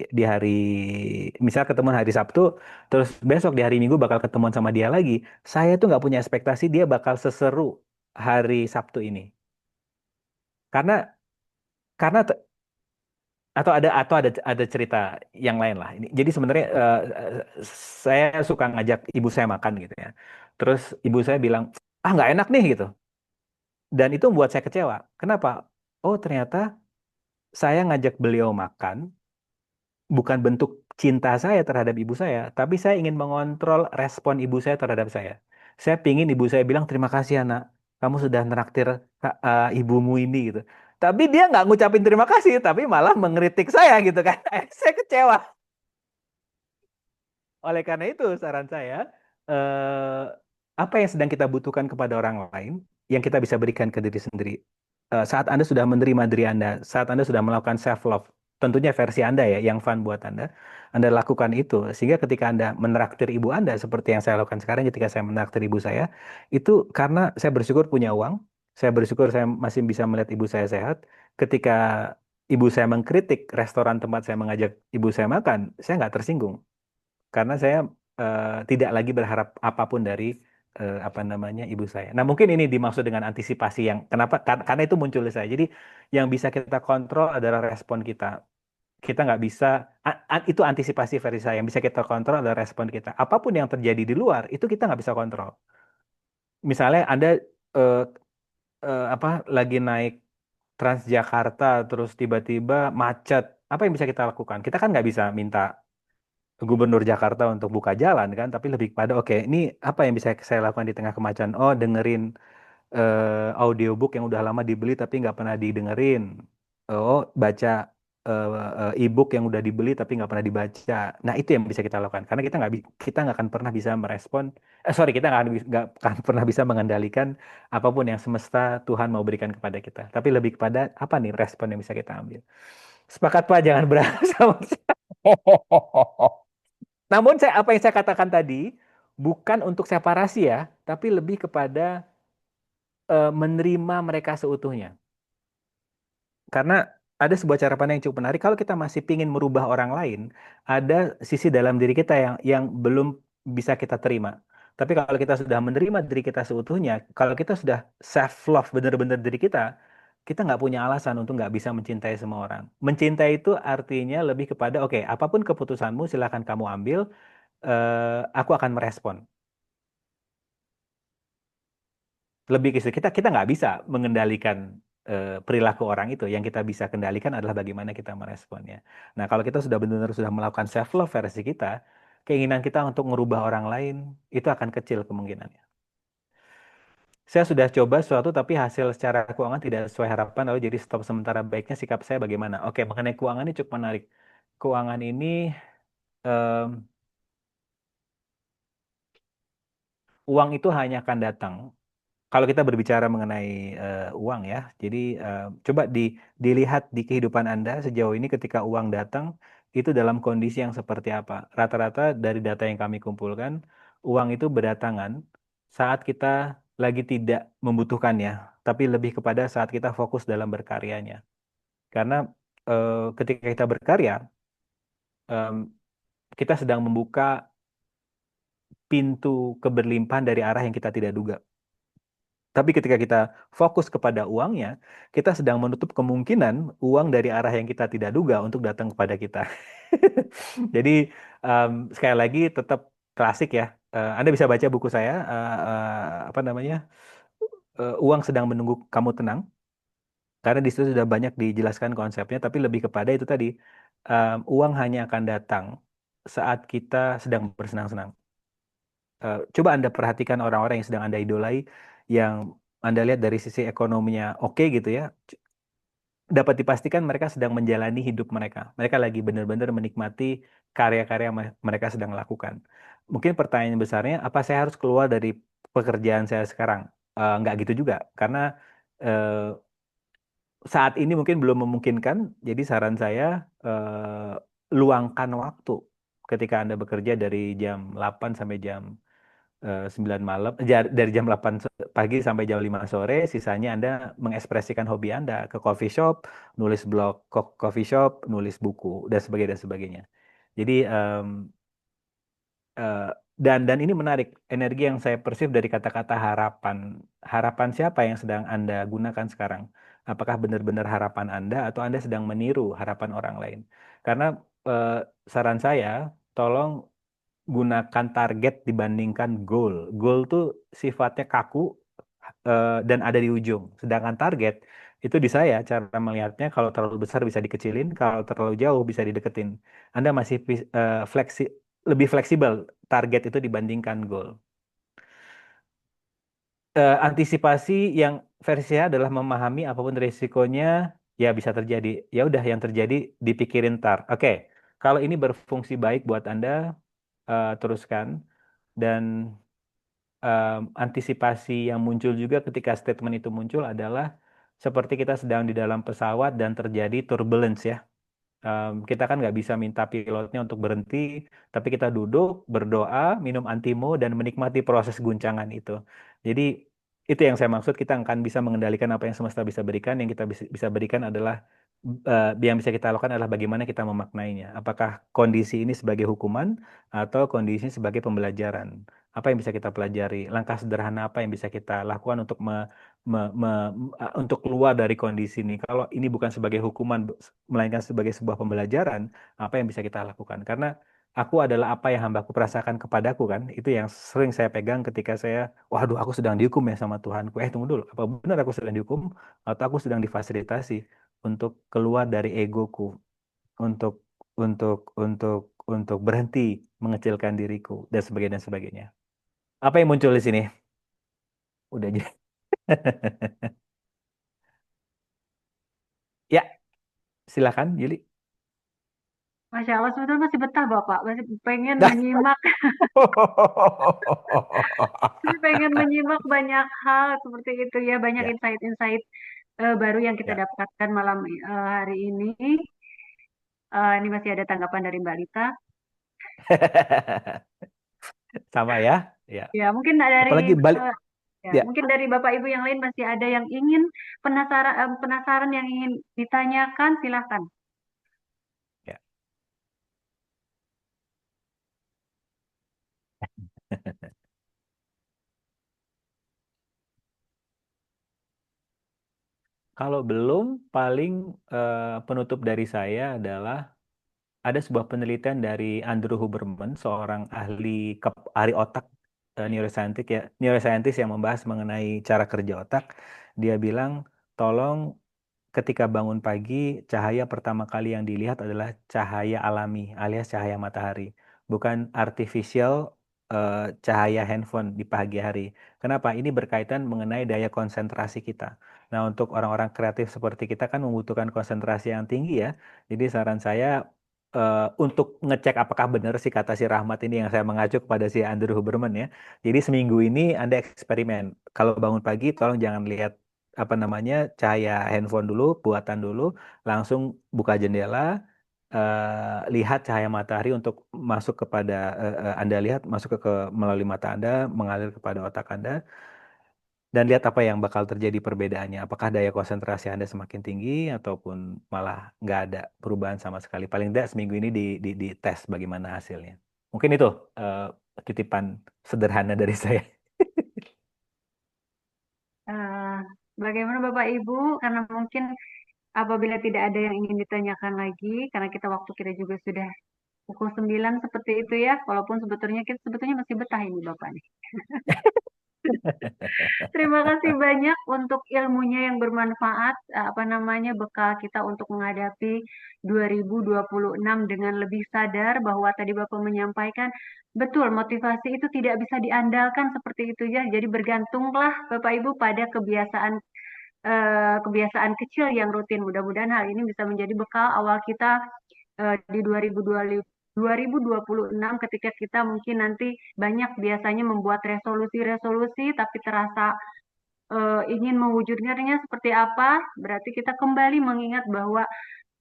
misal ketemu hari Sabtu, terus besok di hari Minggu bakal ketemuan sama dia lagi. Saya tuh nggak punya ekspektasi dia bakal seseru hari Sabtu ini. Karena karena atau ada cerita yang lain lah. Jadi sebenarnya saya suka ngajak ibu saya makan gitu ya. Terus ibu saya bilang, ah nggak enak nih gitu. Dan itu membuat saya kecewa. Kenapa? Oh ternyata saya ngajak beliau makan bukan bentuk cinta saya terhadap ibu saya, tapi saya ingin mengontrol respon ibu saya terhadap saya. Saya pingin ibu saya bilang terima kasih anak, kamu sudah menraktir ibumu ini gitu. Tapi dia nggak ngucapin terima kasih, tapi malah mengkritik saya gitu kan. Saya kecewa. Oleh karena itu saran saya, eh, apa yang sedang kita butuhkan kepada orang lain, yang kita bisa berikan ke diri sendiri. Saat Anda sudah menerima diri Anda, saat Anda sudah melakukan self love, tentunya versi Anda ya, yang fun buat Anda lakukan itu. Sehingga ketika Anda menraktir ibu Anda, seperti yang saya lakukan sekarang ketika saya menraktir ibu saya, itu karena saya bersyukur punya uang, saya bersyukur saya masih bisa melihat ibu saya sehat. Ketika ibu saya mengkritik restoran tempat saya mengajak ibu saya makan, saya nggak tersinggung. Karena saya tidak lagi berharap apapun dari apa namanya ibu saya. Nah mungkin ini dimaksud dengan antisipasi yang kenapa? Karena itu muncul di saya. Jadi yang bisa kita kontrol adalah respon kita. Kita nggak bisa itu antisipasi versi saya. Yang bisa kita kontrol adalah respon kita. Apapun yang terjadi di luar itu kita nggak bisa kontrol. Misalnya Anda eh, apa lagi naik Transjakarta terus tiba-tiba macet, apa yang bisa kita lakukan? Kita kan nggak bisa minta Gubernur Jakarta untuk buka jalan kan, tapi lebih pada oke, ini apa yang bisa saya lakukan di tengah kemacetan? Oh, dengerin audiobook yang udah lama dibeli tapi nggak pernah didengerin. Oh, baca e-book yang udah dibeli tapi nggak pernah dibaca. Nah, itu yang bisa kita lakukan karena kita nggak akan pernah bisa merespon. Kita nggak akan pernah bisa mengendalikan apapun yang semesta Tuhan mau berikan kepada kita. Tapi lebih kepada apa nih respon yang bisa kita ambil. Sepakat Pak, jangan berantem sama saya. Namun apa yang saya katakan tadi bukan untuk separasi ya, tapi lebih kepada menerima mereka seutuhnya. Karena ada sebuah cara pandang yang cukup menarik. Kalau kita masih ingin merubah orang lain, ada sisi dalam diri kita yang belum bisa kita terima. Tapi kalau kita sudah menerima diri kita seutuhnya, kalau kita sudah self love benar-benar diri kita nggak punya alasan untuk nggak bisa mencintai semua orang. Mencintai itu artinya lebih kepada oke, apapun keputusanmu silakan kamu ambil, aku akan merespon. Lebih ke situ. Kita nggak bisa mengendalikan perilaku orang itu. Yang kita bisa kendalikan adalah bagaimana kita meresponnya. Nah, kalau kita sudah benar-benar sudah melakukan self love versi kita, keinginan kita untuk merubah orang lain itu akan kecil kemungkinannya. Saya sudah coba sesuatu tapi hasil secara keuangan tidak sesuai harapan, lalu jadi stop sementara. Baiknya sikap saya bagaimana? Oke, mengenai keuangan ini cukup menarik. Keuangan ini em, uang itu hanya akan datang. Kalau kita berbicara mengenai uang ya, jadi coba dilihat di kehidupan Anda sejauh ini ketika uang datang, itu dalam kondisi yang seperti apa. Rata-rata dari data yang kami kumpulkan, uang itu berdatangan saat kita lagi tidak membutuhkannya, tapi lebih kepada saat kita fokus dalam berkaryanya. Karena ketika kita berkarya, em, kita sedang membuka pintu keberlimpahan dari arah yang kita tidak duga. Tapi ketika kita fokus kepada uangnya, kita sedang menutup kemungkinan uang dari arah yang kita tidak duga untuk datang kepada kita. Jadi sekali lagi tetap klasik ya. Anda bisa baca buku saya, apa namanya, Uang Sedang Menunggu Kamu Tenang. Karena di situ sudah banyak dijelaskan konsepnya, tapi lebih kepada itu tadi, uang hanya akan datang saat kita sedang bersenang-senang. Coba Anda perhatikan orang-orang yang sedang Anda idolai, yang Anda lihat dari sisi ekonominya oke gitu ya, dapat dipastikan mereka sedang menjalani hidup mereka. Mereka lagi benar-benar menikmati karya-karya yang mereka sedang lakukan. Mungkin pertanyaan besarnya, apa saya harus keluar dari pekerjaan saya sekarang? Nggak gitu juga, karena eh, saat ini mungkin belum memungkinkan. Jadi saran saya, luangkan waktu ketika Anda bekerja dari jam 8 sampai jam 9 malam, dari jam 8 pagi sampai jam 5 sore, sisanya Anda mengekspresikan hobi Anda ke coffee shop, nulis blog coffee shop, nulis buku, dan sebagainya, dan sebagainya. Jadi, eh, dan ini menarik, energi yang saya persif dari kata-kata harapan. Harapan siapa yang sedang Anda gunakan sekarang? Apakah benar-benar harapan Anda atau Anda sedang meniru harapan orang lain? Karena eh, saran saya, tolong gunakan target dibandingkan goal. Goal tuh sifatnya kaku dan ada di ujung. Sedangkan target itu di saya cara melihatnya, kalau terlalu besar bisa dikecilin, kalau terlalu jauh bisa dideketin. Anda masih lebih fleksibel target itu dibandingkan goal. Antisipasi yang versi saya adalah memahami apapun risikonya ya bisa terjadi. Ya udah yang terjadi dipikirin tar. Oke, kalau ini berfungsi baik buat Anda, teruskan. Dan antisipasi yang muncul juga ketika statement itu muncul adalah seperti kita sedang di dalam pesawat dan terjadi turbulence ya. Kita kan nggak bisa minta pilotnya untuk berhenti, tapi kita duduk, berdoa, minum antimo, dan menikmati proses guncangan itu. Jadi itu yang saya maksud, kita akan bisa mengendalikan apa yang semesta bisa berikan. Yang kita bisa berikan adalah yang bisa kita lakukan adalah bagaimana kita memaknainya. Apakah kondisi ini sebagai hukuman atau kondisi ini sebagai pembelajaran? Apa yang bisa kita pelajari? Langkah sederhana apa yang bisa kita lakukan untuk untuk keluar dari kondisi ini? Kalau ini bukan sebagai hukuman, melainkan sebagai sebuah pembelajaran, apa yang bisa kita lakukan? Karena aku adalah apa yang hambaku perasakan kepadaku kan. Itu yang sering saya pegang ketika saya, waduh aku sedang dihukum ya sama Tuhanku. Tunggu dulu, apa benar aku sedang dihukum atau aku sedang difasilitasi untuk keluar dari egoku, untuk untuk berhenti mengecilkan diriku dan sebagainya dan sebagainya. Apa yang muncul di sini? Udah aja. Ya, silakan Yuli.
Masya Allah, sebetulnya masih betah Bapak, masih pengen menyimak, masih pengen menyimak banyak hal seperti itu ya, banyak
Ya,
insight-insight baru yang kita
ya.
dapatkan malam hari ini. Ini masih ada tanggapan dari Mbak Lita.
Sama ya. Ya.
Ya, mungkin dari
Apalagi balik ya.
mungkin dari Bapak Ibu yang lain masih ada yang ingin penasaran yang ingin ditanyakan, silakan.
Ya. Kalau belum, paling penutup dari saya adalah ada sebuah penelitian dari Andrew Huberman, seorang ahli otak neuroscientist yang membahas mengenai cara kerja otak. Dia bilang, tolong ketika bangun pagi, cahaya pertama kali yang dilihat adalah cahaya alami alias cahaya matahari, bukan artificial cahaya handphone di pagi hari. Kenapa? Ini berkaitan mengenai daya konsentrasi kita. Nah, untuk orang-orang kreatif seperti kita kan membutuhkan konsentrasi yang tinggi ya. Jadi saran saya untuk ngecek apakah benar si kata si Rahmat ini yang saya mengacu kepada si Andrew Huberman ya. Jadi seminggu ini Anda eksperimen. Kalau bangun pagi tolong jangan lihat apa namanya cahaya handphone dulu, buatan dulu, langsung buka jendela, lihat cahaya matahari untuk masuk kepada Anda lihat masuk melalui mata Anda, mengalir kepada otak Anda, dan lihat apa yang bakal terjadi perbedaannya. Apakah daya konsentrasi Anda semakin tinggi ataupun malah nggak ada perubahan sama sekali. Paling tidak seminggu ini di tes bagaimana hasilnya. Mungkin itu titipan sederhana dari saya.
Bagaimana Bapak Ibu? Karena mungkin apabila tidak ada yang ingin ditanyakan lagi, karena waktu kita juga sudah pukul 9 seperti itu ya, walaupun sebetulnya masih betah ini Bapak nih. Terima kasih banyak untuk ilmunya yang bermanfaat, bekal kita untuk menghadapi 2026 dengan lebih sadar bahwa tadi Bapak menyampaikan, betul motivasi itu tidak bisa diandalkan seperti itu ya. Jadi bergantunglah Bapak Ibu pada kebiasaan kecil yang rutin. Mudah-mudahan hal ini bisa menjadi bekal awal kita di 2026 ketika kita mungkin nanti banyak biasanya membuat resolusi-resolusi tapi terasa ingin mewujudkannya seperti apa, berarti kita kembali mengingat bahwa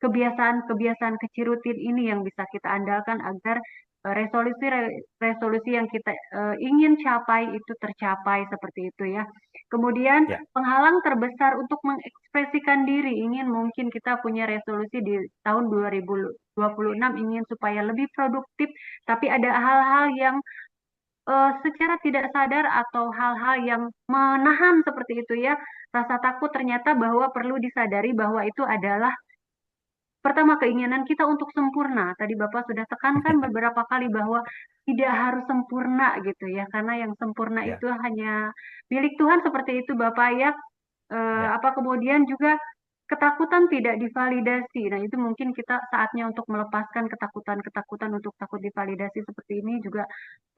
kebiasaan-kebiasaan kecil rutin ini yang bisa kita andalkan agar resolusi yang kita ingin capai itu tercapai seperti itu ya. Kemudian
Ya.
penghalang terbesar untuk mengekspresikan diri, mungkin kita punya resolusi di tahun 2026 ingin supaya lebih produktif, tapi ada hal-hal yang secara tidak sadar atau hal-hal yang menahan seperti itu ya, rasa takut ternyata bahwa perlu disadari bahwa itu adalah pertama keinginan kita untuk sempurna. Tadi Bapak sudah tekankan beberapa kali bahwa tidak harus sempurna gitu ya, karena yang sempurna
Ya.
itu hanya milik Tuhan seperti itu Bapak ya.
Ya.
Kemudian juga ketakutan tidak divalidasi. Nah, itu mungkin kita saatnya untuk melepaskan ketakutan-ketakutan untuk takut divalidasi seperti ini, juga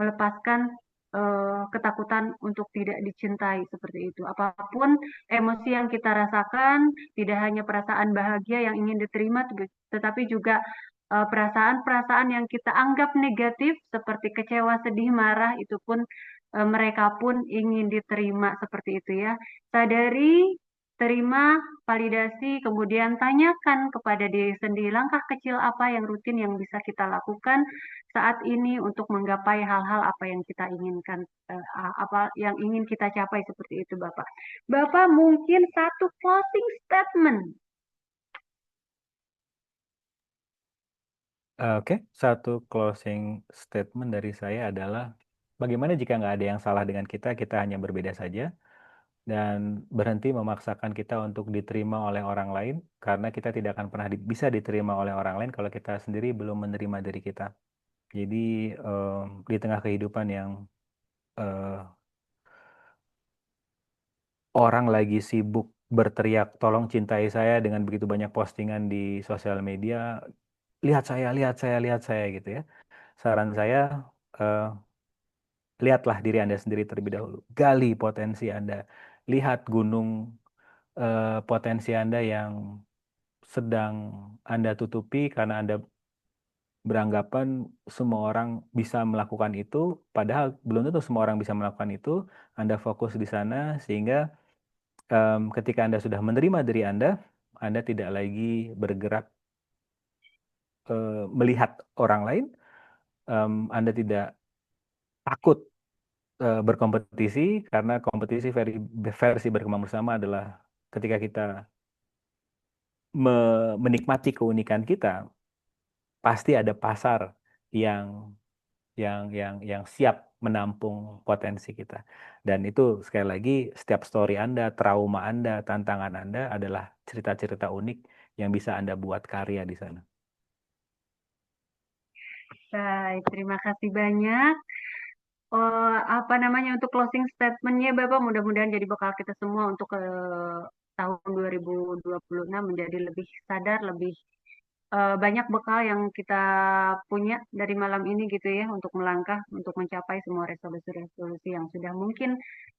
melepaskan ketakutan untuk tidak dicintai seperti itu. Apapun emosi yang kita rasakan, tidak hanya perasaan bahagia yang ingin diterima, tetapi juga perasaan-perasaan yang kita anggap negatif seperti kecewa, sedih, marah, itu pun mereka pun ingin diterima seperti itu ya. Sadari, terima, validasi, kemudian tanyakan kepada diri sendiri langkah kecil apa yang rutin yang bisa kita lakukan saat ini untuk menggapai hal-hal apa yang kita inginkan, apa yang ingin kita capai seperti itu Bapak. Bapak mungkin satu closing statement
Oke, satu closing statement dari saya adalah bagaimana jika nggak ada yang salah dengan kita hanya berbeda saja dan berhenti memaksakan kita untuk diterima oleh orang lain karena kita tidak akan pernah bisa diterima oleh orang lain kalau kita sendiri belum menerima diri kita. Jadi di tengah kehidupan yang eh, orang lagi sibuk berteriak tolong cintai saya dengan begitu banyak postingan di sosial media, lihat saya, lihat saya, lihat saya gitu ya. Saran saya, eh, lihatlah diri Anda sendiri terlebih dahulu. Gali potensi Anda. Lihat gunung potensi Anda yang sedang Anda tutupi karena Anda beranggapan semua orang bisa melakukan itu, padahal belum tentu semua orang bisa melakukan itu. Anda fokus di sana sehingga ketika Anda sudah menerima diri Anda tidak lagi bergerak melihat orang lain, Anda tidak takut berkompetisi karena kompetisi versi berkembang bersama adalah ketika kita menikmati keunikan kita, pasti ada pasar yang yang siap menampung potensi kita. Dan itu sekali lagi setiap story Anda, trauma Anda, tantangan Anda adalah cerita-cerita unik yang bisa Anda buat karya di sana.
Baik, terima kasih banyak. Apa namanya untuk closing statementnya Bapak, mudah-mudahan jadi bekal kita semua untuk tahun 2026 menjadi lebih sadar, lebih banyak bekal yang kita punya dari malam ini gitu ya untuk melangkah, untuk mencapai semua resolusi-resolusi yang sudah mungkin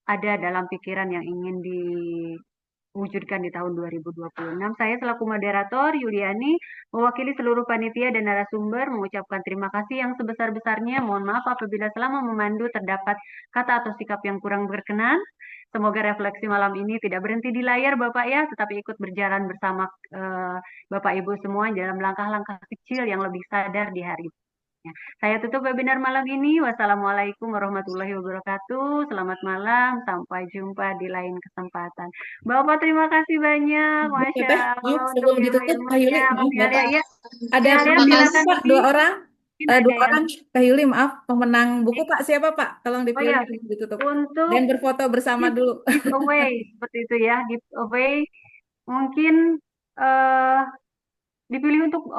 ada dalam pikiran yang ingin diwujudkan di tahun 2026. Saya selaku moderator Yuliani mewakili seluruh panitia dan narasumber mengucapkan terima kasih yang sebesar-besarnya. Mohon maaf apabila selama memandu terdapat kata atau sikap yang kurang berkenan. Semoga refleksi malam ini tidak berhenti di layar Bapak ya, tetapi ikut berjalan bersama Bapak Ibu semua dalam langkah-langkah kecil yang lebih sadar di hari ini. Saya tutup webinar malam ini. Wassalamualaikum warahmatullahi wabarakatuh. Selamat malam. Sampai jumpa di lain kesempatan. Bapak terima kasih banyak.
Ya,
Masya
Teh,
Allah
maaf
untuk
sebelum ditutup, Kak Yuli,
ilmu-ilmunya.
maaf
Umi
ya,
Arya,
Pak.
ya.
Ada
Umi Arya
pemenang buku,
silakan
Pak,
Umi.
dua orang.
Mungkin ada
Dua
yang
orang, Kak Yuli, maaf, pemenang buku, Pak, siapa, Pak? Tolong
oh ya,
dipilih sebelum ditutup.
untuk
Dan berfoto bersama dulu.
giveaway seperti itu ya, giveaway mungkin eh dipilih untuk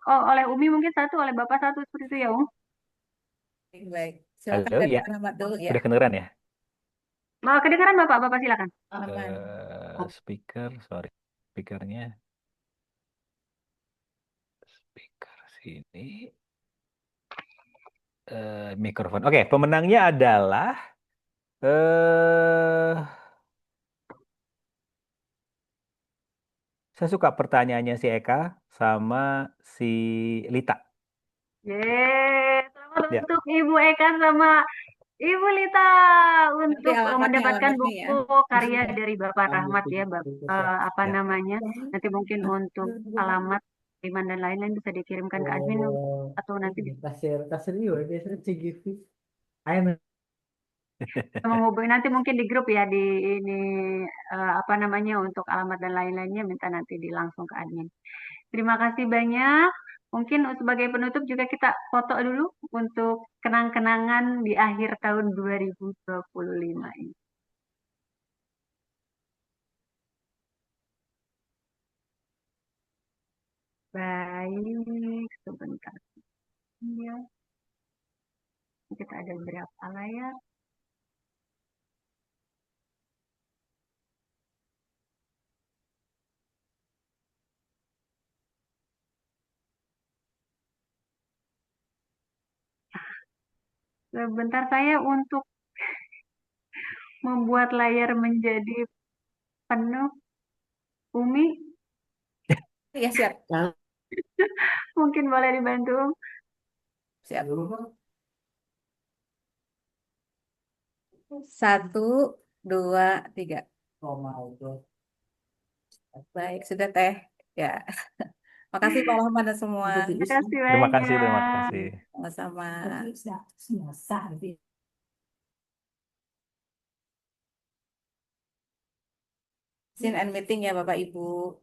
oleh Umi mungkin satu, oleh Bapak satu seperti itu ya,
Baik, silakan
Halo,
dari
ya.
Pak Rahmat dulu ya.
Udah kedengeran ya?
Mau kedengaran Bapak silakan.
Aman.
Speaker, sorry. Speakernya. Speaker sini. Mikrofon. Oke, pemenangnya adalah saya suka pertanyaannya si Eka sama si Lita.
Selamat
Ya.
untuk Ibu Eka sama Ibu Lita untuk mendapatkan
alamatnya ya.
buku karya dari Bapak Rahmat ya, apa
Ya.
namanya. Nanti mungkin untuk alamat Iman dan lain-lain bisa dikirimkan ke admin atau nanti
kasir juga biasanya CGV.
menghubungi nanti mungkin di grup ya di ini apa namanya untuk alamat dan lain-lainnya minta nanti langsung ke admin. Terima kasih banyak. Mungkin sebagai penutup juga kita foto dulu untuk kenang-kenangan di akhir tahun 2025 ini. Baik, sebentar. Ya. Kita ada berapa layar? Sebentar saya untuk membuat layar menjadi penuh. Umi,
Ya, siap.
mungkin boleh dibantu.
Siap. 1, 2, 3. Baik, sudah Teh. Ya. Makasih Pak Rahmat dan semua.
Terima kasih
Terima kasih,
banyak.
terima kasih.
Sama-sama. Scene and meeting ya Bapak Ibu.